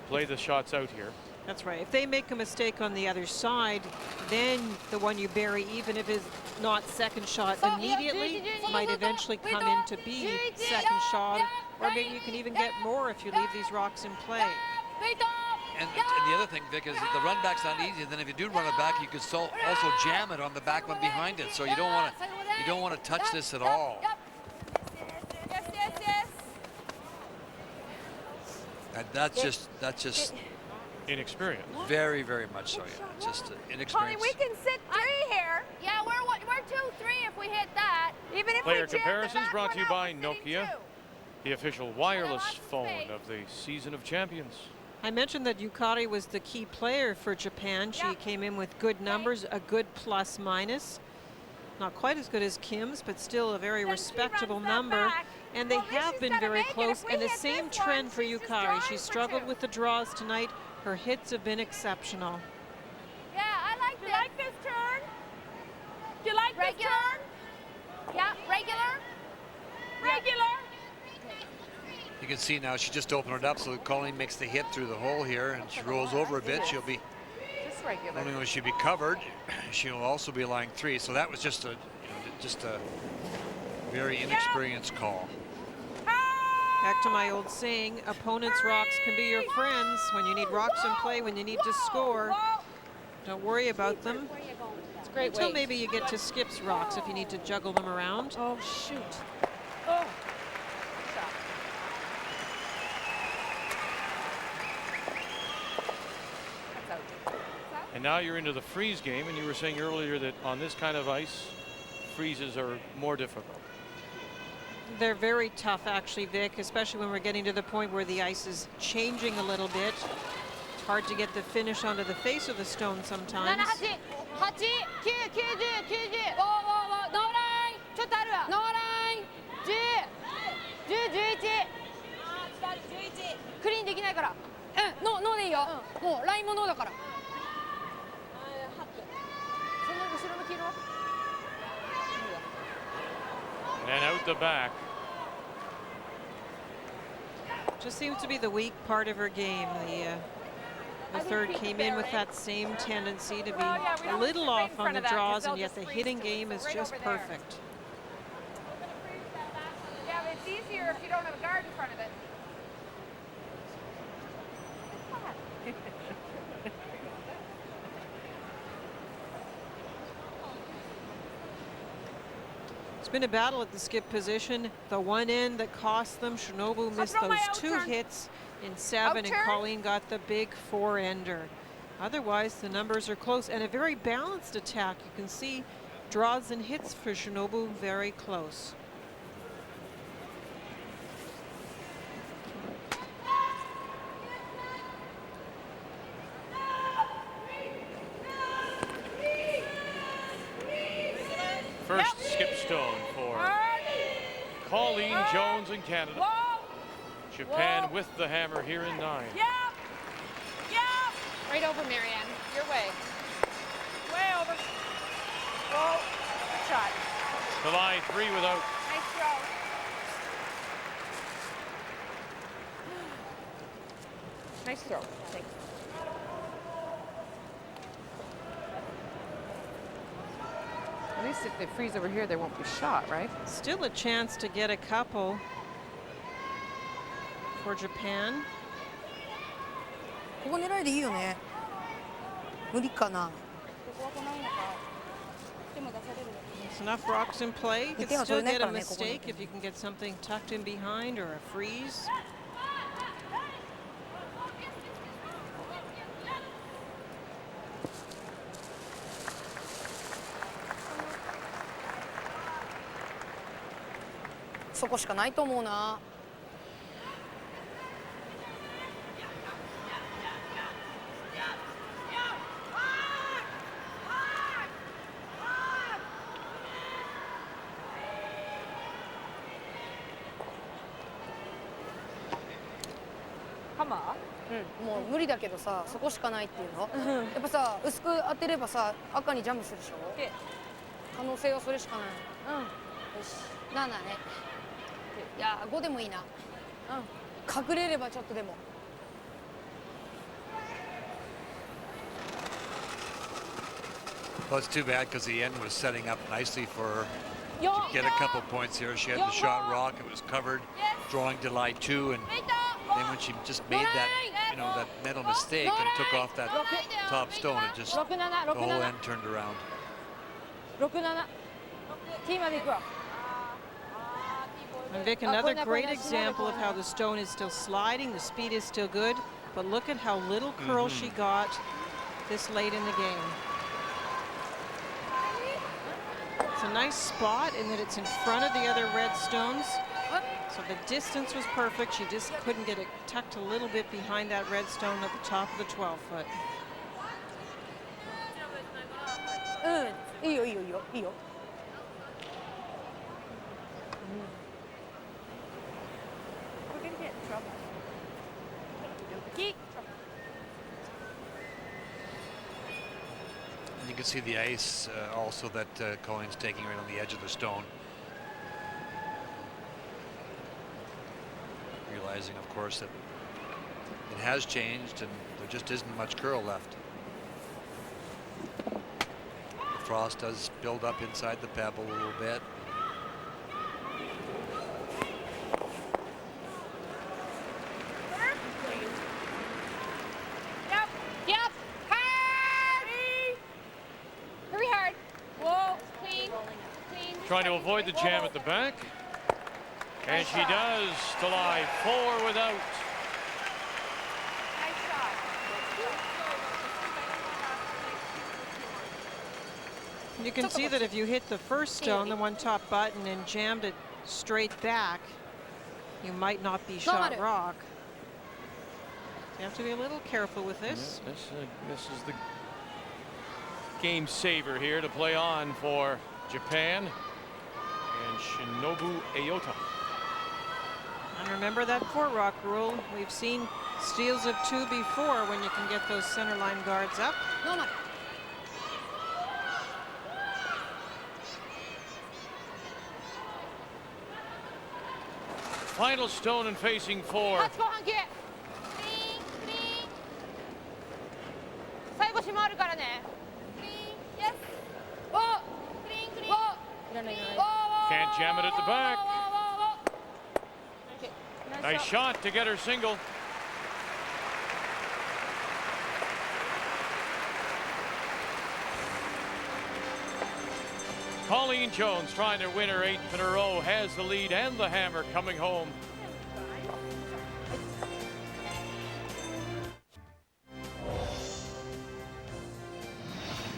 play the shots out here. That's right. If they make a mistake on the other side, then the one you bury, even if it's not second shot immediately, might eventually come in to be second shot, or maybe you can even get more if you leave these rocks in play. And the other thing, Vic, is that the run back's not easy. And then if you do run it back, you could also jam it on the back one behind it. So you don't want to touch this at all. That's just Inexperience. very, very much so. Yeah, just Honey, inexperience. we can sit 3 here. Yeah, we're 2-3 if we hit that. Even if Player we jam the comparisons back brought one to you out, by we're sitting Nokia, 2. the official wireless phone of the Season of Champions. I mentioned that Yukari was the key player for Japan. She came in with good numbers, a good plus minus. Not quite as good as Kim's, but still a very respectable number. And they have been very close. And the same trend for Yukari. She struggled with the draws tonight. Her hits have been exceptional. Yeah, I like Do this. you like this turn? Do you like Regular? this turn? Yeah, regular. Regular. You can see now she just opened it up, so Colleen makes the hit through the hole here, and she rolls over a bit. She'll be Just regular. not only will she be covered, she'll also be lying 3. So that was just a very inexperienced call. Back to my old saying, opponents' rocks can be your friends when you need rocks in play, when you need to score. Don't worry about them. It's a great Until weight. maybe you get to Skip's rocks if you need to juggle them around. Oh, shoot. Oh. And now you're into the freeze game, and you were saying earlier that on this kind of ice, freezes are more difficult. They're very tough, actually, Vic, especially when we're getting to the point where the ice is changing a little bit. It's hard to get the finish onto the face of the stone sometimes. 7、8、8、9、90、90。ノーライン。ちょっとあるわ。ノーライン。10、10、11。クリーンできないから。うん、ノーでいいよ。もうラインもノーだから。その後ろの黄色は？ And out the back. Just seems to be the weak part of her game, The third came in with that same tendency to be a little right off in on front the of that, 'cause draws, they'll and yet just the freeze hitting to it. game So is right just over there. perfect. Yeah, but it's easier if you don't have a guard in front of it. It's been a battle at the skip position. The one end that cost them, Shinobu missed throw those my out 2 turn. hits in 7, and Out turn. Colleen got the big 4-ender. Otherwise, the numbers are close, and a very balanced attack. You can see draws and hits for Shinobu very close. First skip stone for Colleen Jones in Canada. Whoa! Japan Whoa. with the hammer here in 9. Yeah! Yeah! Right over, Marianne. Your way. Way over. Whoa. Good shot. July 3 without. Nice throw. Nice throw. Thanks. At least if they freeze over here, they won't be shot, right? Still a chance to get a couple for Japan. ここ狙いでいいよね。無理かな。 There's enough rocks in play. You 手 can は still 取れない get か a らね、ここに mistake if you can get something tucked in behind or a freeze. .そこしかないと思うな。ハマうん、もう無理だけどさ、そこしかないっていうの。やっぱさ、薄く当てればさ、赤にジャムするでしょ。可能性はそれしかない。よし、7ね。いや、5でもいいな。隠れればちょっとでも。 Well, it's too bad because the end was setting up nicely for her to get a couple points here. She had the shot rock, it was covered, drawing July 2, and then when she just made that, that mental mistake and took off that top stone, it just, the whole end turned around. 6-7 T まで行くわ And Vic, another great example of how the stone is still sliding, the speed is still good, but look at how little curl she got this late in the game. It's a nice spot in that it's in front of the other red stones. So the distance was perfect. She just couldn't get it tucked a little bit behind that red stone at the top of the 12-foot. うん、いいよいいよいいよいいよ。And you can see the ice also that Colleen's taking right on the edge of the stone. Realizing, of course, that it has changed and there just isn't much curl left. The frost does build up inside the pebble a little bit. Yep hard very hard whoa clean Trying to avoid the jam at the back. And she does to lie 4 without. Nice shot. You can see that if you hit the first stone, the one top button, and jammed it straight back, you might not be shot rock. You have to be a little careful with this. Yeah, this is the game saver here to play on for Japan and Shinobu Aota. And remember that 4-rock rule. We've seen steals of 2 before when you can get those center line guards up. Final stone and facing 4. 最後締まるからね。お、いらないいらない。 Can't jam it at the back. Okay. Nice shot to get her single. Colleen Jones, trying to win her 8th in a row, has the lead and the hammer coming home.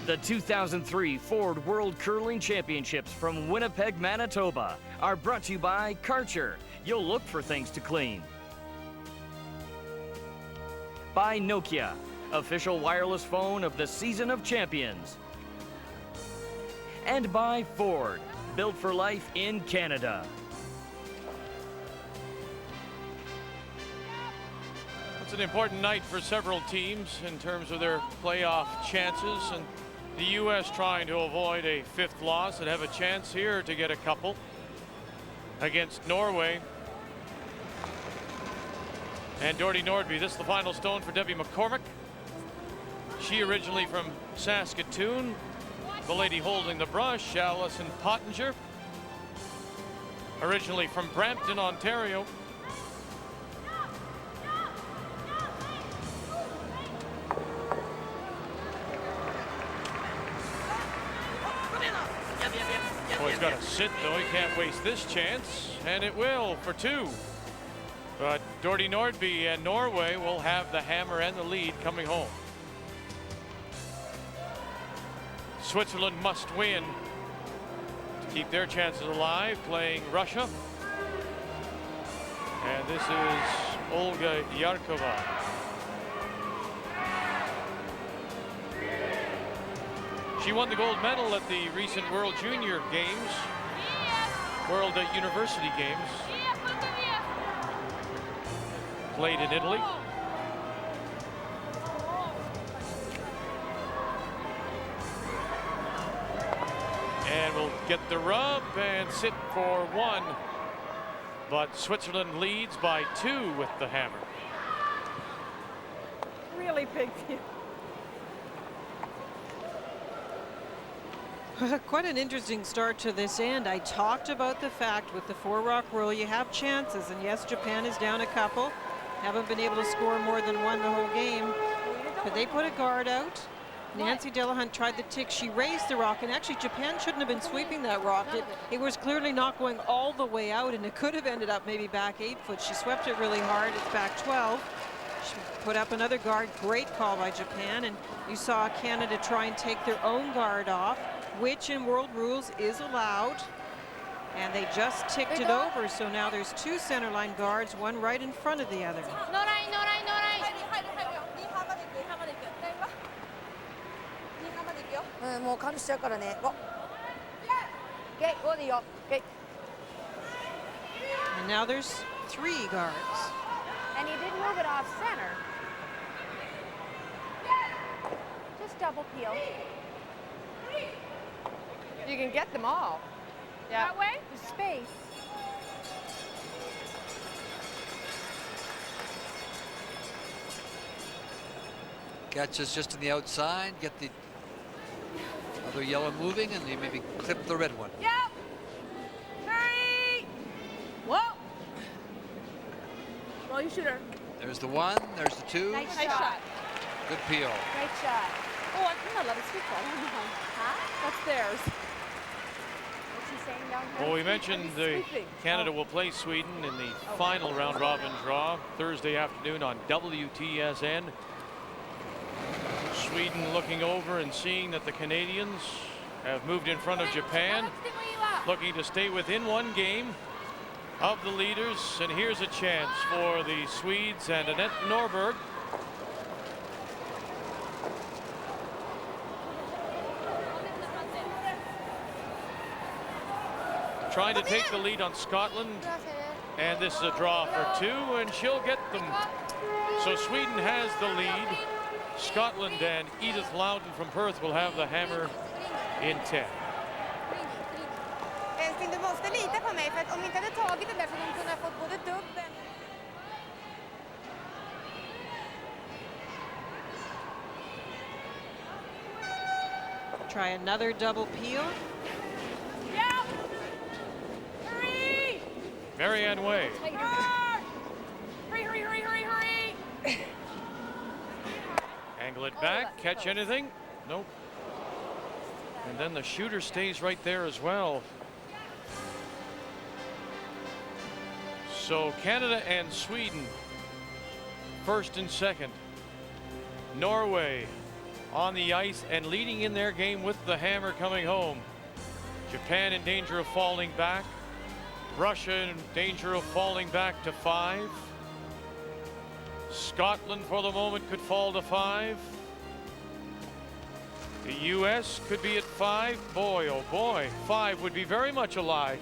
The 2003 Ford World Curling Championships from Winnipeg, Manitoba are brought to you by Karcher. You'll look for things to clean. By Nokia, official wireless phone of the Season of Champions. And by Ford, built for life in Canada. It's an important night for several teams in terms of their playoff chances, and the U.S. trying to avoid a 5th loss and have a chance here to get a couple against Norway. And Doherty Nordby, this is the final stone for Debbie McCormick. She originally from Saskatoon. The lady holding the brush, Alison Pottinger, originally from Brampton, Ontario. Oh, he's got to sit, though. He can't waste this chance, and it will for 2. But Doherty Nordby and Norway will have the hammer and the lead coming home. Switzerland must win to keep their chances alive, playing Russia. And this is Olga Yarkova. She won the gold medal at the recent World Junior Games, World University Games, played in Italy. And will get the rub and sit for 1. But Switzerland leads by 2 with the hammer. Really big view. Quite an interesting start to this end. I talked about the fact with the 4-rock rule you have chances, and yes, Japan is down a couple. Haven't been able to score more than 1 the whole game, but they put a guard out. Nancy Delahunt tried the tick. She raised the rock, and actually Japan shouldn't have been sweeping that rock. It was clearly not going all the way out, and it could have ended up maybe back 8 foot. She swept it really hard. It's back 12. She put up another guard. Great call by Japan, and you saw Canada try and take their own guard off, which in world rules is allowed. And they just ticked it over, so now there's 2 center line guards, one right in front of the other. No line, no line, no line. Mm, もうカウントしちゃうからね。Okay, 5でいいよ。Okay. And now there's 3 guards. And he did move it off center. Just double peel. You can get them all. Yeah. That way? There's space. Catches just on the outside, get the other yellow moving, and they maybe clip the red one. Yep. 3. Whoa. Well, you shooter. There's the 1, there's the 2. Nice shot. Good peel. Great shot. Oh, I'm not allowed to speak that. Huh? That's theirs. What's he saying down here? Well, we mentioned Canada will play Sweden in the final round robin draw Thursday afternoon on WTSN. Sweden looking over and seeing that the Canadians have moved in front of Japan, looking to stay within 1 game of the leaders. And here's a chance for the Swedes and Annette Norberg. Trying to take the lead on Scotland, and this is a draw for 2, and she'll get them. So Sweden has the lead. Scotland and Edith Loudon from Perth will have the hammer in 10. Älskling, du måste lita på mig, för att om vi inte hade tagit den där så de kunde ha fått både dubbeln. try another double peel. Yeah. Hurry! Marianne Way. Hurry, hurry, hurry, hurry, hurry! Angle it back, catch anything? Nope. And then the shooter stays right there as well. So Canada and Sweden, first and second. Norway on the ice and leading in their game with the hammer coming home. Japan in danger of falling back. Russia in danger of falling back to 5. Scotland for the moment could fall to 5. The US could be at 5. Boy, oh boy, 5 would be very much alive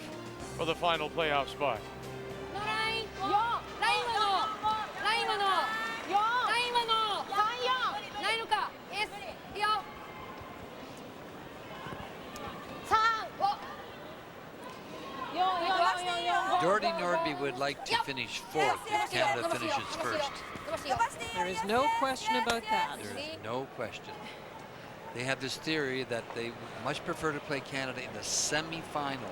for the final playoff spot. のラインラインはの34ないのか S いいよ3 Doherty Nordby would like to finish 4th if Canada finishes first. There is no question about that. There is no question. They have this theory that they much prefer to play Canada in the semi-final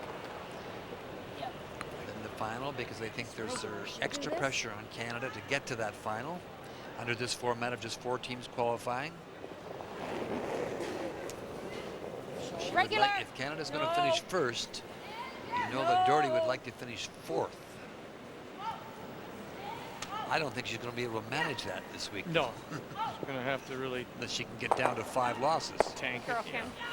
than the final because they think there's extra pressure on Canada to get to that final under this format of just 4 teams qualifying. She would like, if Canada's going to finish first, you know that Doherty would like to finish 4th. I don't think she's going to be able to manage that this week. No, she's going to have to really that she can get down to 5 losses. Tank it.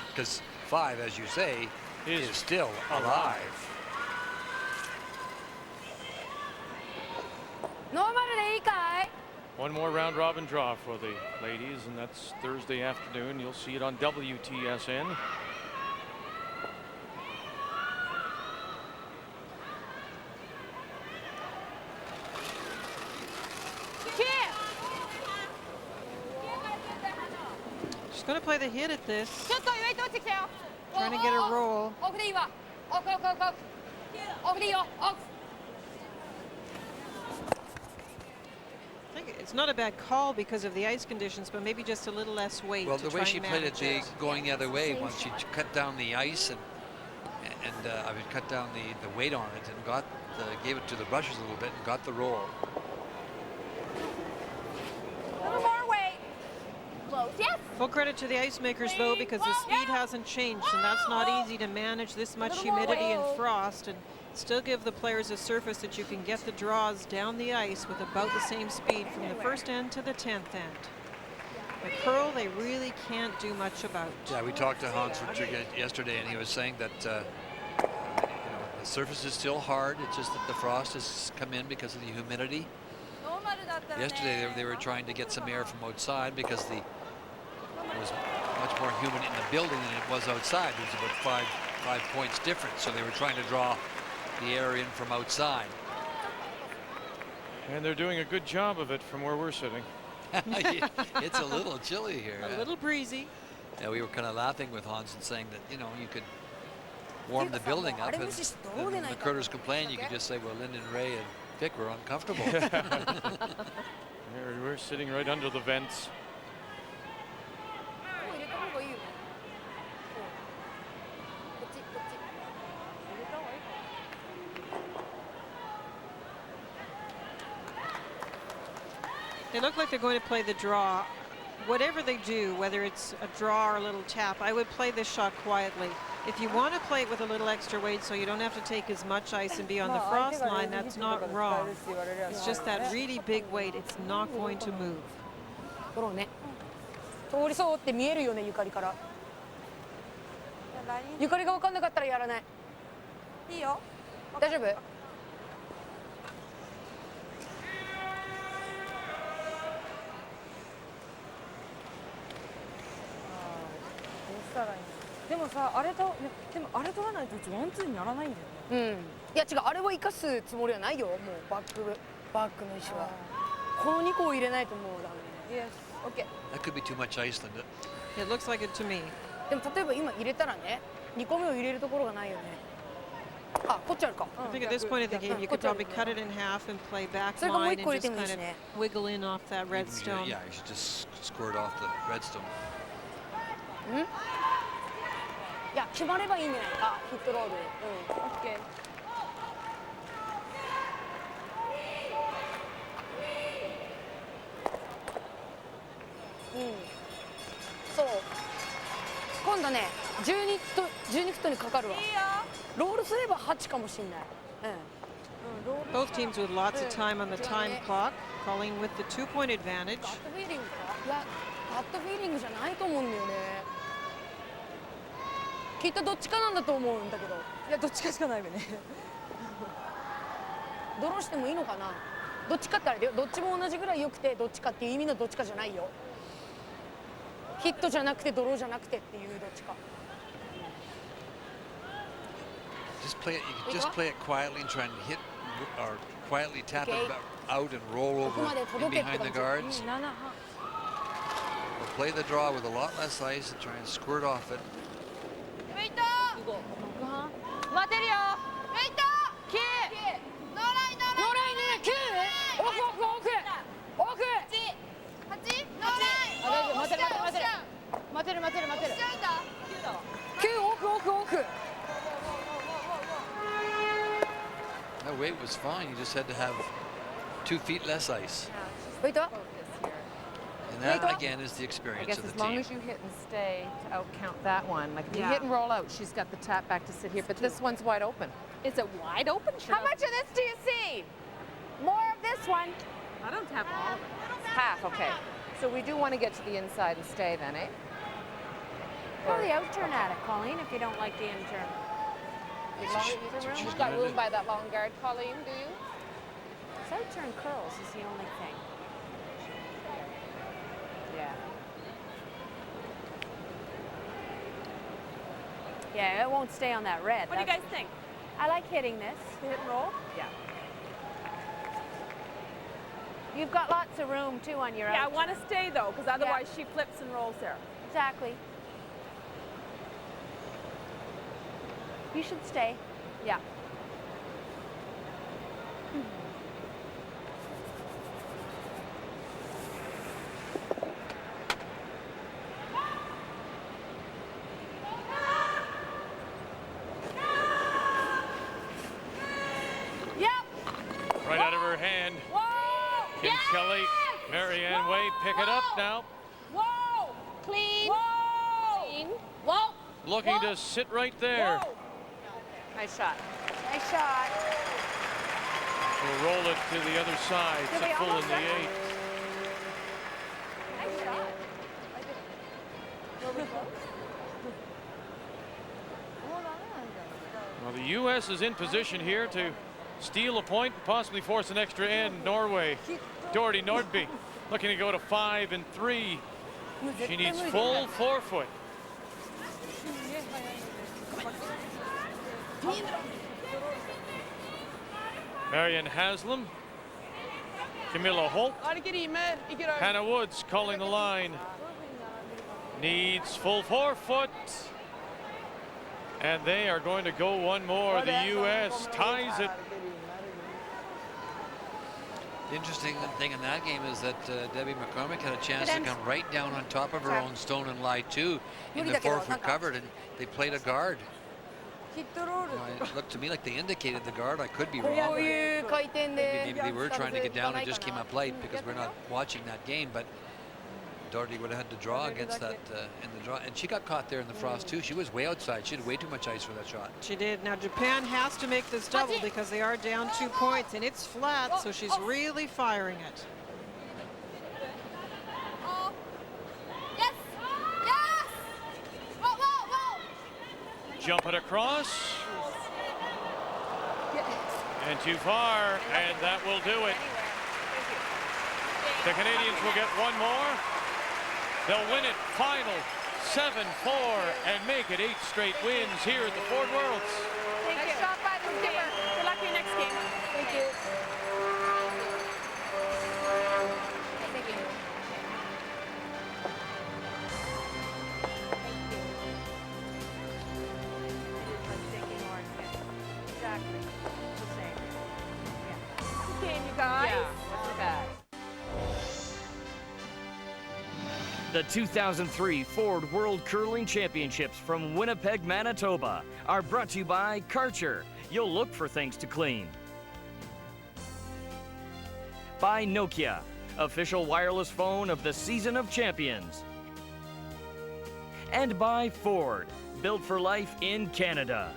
Because 5, as you say, is still alive. ノーマルでいいかい One more round robin draw for the ladies, and that's Thursday afternoon. You'll see it on WTSN. She's going to play the hit at this. ちょっとウェイト落ちてきたよ Trying to get a roll. オフでいいわオフオフオフオフオフでいいよオフ I think it's not a bad call because of the ice conditions, but maybe just a little less weight. Well, to the try way she and played it, manage going the other way, once she cut down the ice and I mean, cut down the weight on it and got gave it to the brushes a little bit and got the roll. A little more weight. Close, yes Full credit to the ice makers, though, because the speed hasn't changed, and that's not easy to manage this much humidity and frost and still give the players a surface that you can get the draws down the ice with about the same speed from the first end to the 10th end. The curl, they really can't do much about. Yeah, we talked to Hans Richard yesterday, and he was saying that you know, the surface is still hard. It's just that the frost has come in because of the humidity. Yesterday, they were trying to get some air from outside because it was much more humid in the building than it was outside. It was about five points different, so they were trying to draw the air in from outside. And they're doing a good job of it from where we're sitting. It's a little chilly here. A little breezy. Yeah, we were kind of laughing with Hans and saying that, you know, you could warm the building up, and when the critters complain, you could just say, well, Lyndon, Ray, and Vic were uncomfortable. We're sitting right under the vents. They look like they're going to play the draw. Whatever they do, whether it's a draw or a little tap, I would play this shot quietly. If you want to play it with a little extra weight so you don't have to take as much ice and be on the frost line, that's not wrong. It's just that really big weight, it's not going to move. 通りそうって見えるよねゆかりからゆかりが分かんなかったらやらないいいよ大丈夫でもさ、あれと取らないとうちワンツーにならないんだよね。いや違うあれを生かすつもりはないよもうバックの石はこの2個を入れないともうダメ。Yes, OK. That could be too much ice, Linda. It looks like it to me. でも例えば今入れたらね2個目を入れるところがないよね。あ、こっちあるか。I think at this point of the game you could probably cut it in half and play back line and just kind of wiggle in off that redstone. Yeah, you should just squirt off the redstone. いや決まればいいんじゃないかヒットロール。OK。そう今度ね12フットにかかるわ。いいよ。ロールすれば8かもしんない。Both teams with lots of time on the time clock, calling with the 2-point advantage. ガットフィーリングか。いやガットフィーリングじゃないと思うんだよね。きっとどっちかなんだと思うんだけど。いやどっちかしかないよね。ドローしてもいいのかな。どっちかってあれだよ。どっちも同じぐらい良くてどっちかっていう意味のどっちかじゃないよ。ヒットじゃなくてドローじゃなくてっていうどっちか。Just play it. You can just play it quietly and try and hit or quietly tap it out and roll over in behind the guards. Or play the draw with a lot less ice and try and squirt off it. ウェイト。待てるよ。ウェイト。9。ノーラインノーライン。ノーラインね9。奥。8。ノーライン。待てる。9奥。That weight was fine. You just had to have 2 feet less ice. ウェイト。 And that again is the I experience guess of as the long team. as you hit and stay to outcount that one. Like if you hit and roll out, she's got the tap back to sit here. But this one's wide open. Is it wide open? How much of this do you see? More of this one. I don't have all of it. Half, okay. So we do want to get to the inside and stay then, eh? Throw the out turn at it, Colleen, if you don't like the in turn. You've got room by that long guard, Colleen, do you? Out turn curls is the only thing. Yeah. Yeah, it won't stay on that red. What do you guys think? I like hitting this. Hit and roll? Yeah. You've got lots of room too on your Yeah, I out want to turn. stay though, because otherwise she flips and rolls there. Exactly. You should stay. Yeah. Right out of her hand. Whoa! Kim Kelly, Marianne Way, pick it up now. Whoa! Clean. Whoa! Clean. Whoa! Looking to sit right there. Whoa! Nice shot. Nice shot. We'll roll it to the other side. Did they It's full in almost the have it? 8. Nice shot. Well, the U.S. is in position here to steal a point and possibly force an extra end. Norway, Doherty Nordby looking to go to 5 and 3. She needs full 4-foot. Marianne Haslam, Camilla Holt, Hannah Woods calling the line. Needs full 4-foot. And they are going to go one more. The U.S. ties it. The interesting thing in that game is that Debbie McCormick had a chance to come right down on top of her own stone and lie too in the 4-foot covered, and they played a guard. It looked to me like they indicated the guard. I could be wrong. Maybe they were trying to get down and just came up late because we're not watching that game. But Doherty would have had to draw against that in the draw, and she got caught there in the frost too. She was way outside. She had way too much ice for that shot. She did. Now Japan has to make this double because they are down 2 points, and it's flat, so she's really firing it. Yes! Yes! Whoa, whoa, whoa! Jump it across. And too far, and that will do it. The Canadians will get one more. They'll win it final 7-4 and make it 8 straight wins here at the Ford Worlds. Nice shot by the skipper. Good luck in your next game. Thank you. Exactly. The same. Good game, you guys. Yeah, what's your bad? The 2003 Ford World Curling Championships from Winnipeg, Manitoba are brought to you by Karcher. You'll look for things to clean. By Nokia, official wireless phone of the Season of Champions. And by Ford, built for life in Canada.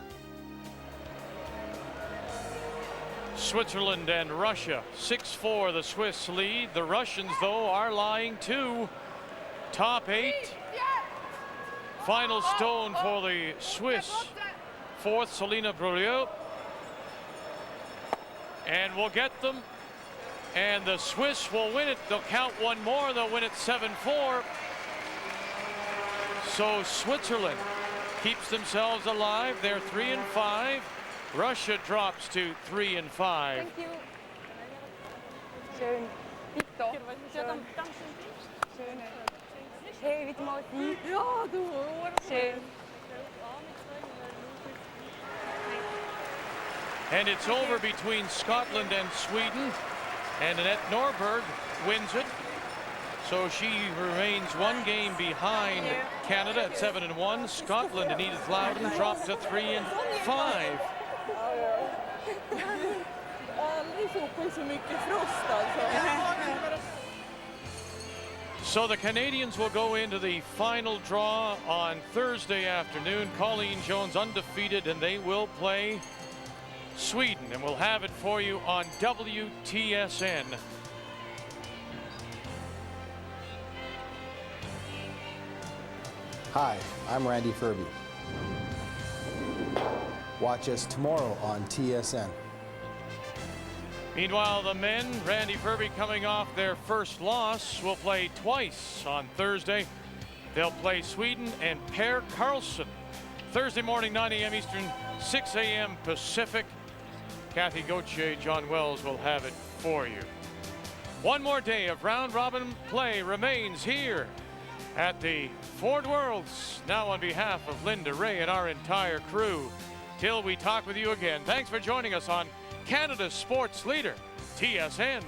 Switzerland and Russia, 6-4 the Swiss lead. The Russians, though, are lying too. Top 8. Final stone for the Swiss. Fourth, Selena Brulio. And we'll get them. And the Swiss will win it. They'll count one more. They'll win it 7-4. So Switzerland keeps themselves alive. They're 3-5. Russia drops to 3-5. Thank you. Schön. Victor. Schön. Schön. Hey, wie macht die? Ja, du. Schön. And it's over between Scotland and Sweden. And Annette Norberg wins it. So she remains one game behind Canada at 7-1. Scotland and Edith Loudon dropped to 3-5. So the Canadians will go into the final draw on Thursday afternoon. Colleen Jones undefeated, and they will play Sweden, and we'll have it for you on WTSN. Hi, I'm Randy Furby. Watch us tomorrow on TSN. Meanwhile, the men, Randy Furby coming off their first loss, will play twice on Thursday. They'll play Sweden and Per Carlson. Thursday morning, 9 a.m. Eastern, 6 a.m. Pacific. Kathy Gauthier, John Wells will have it for you. One more day of round-robin play remains here at the Ford Worlds. Now on behalf of Linda Ray and our entire crew, till we talk with you again, thanks for joining us on Canada's sports leader, TSN.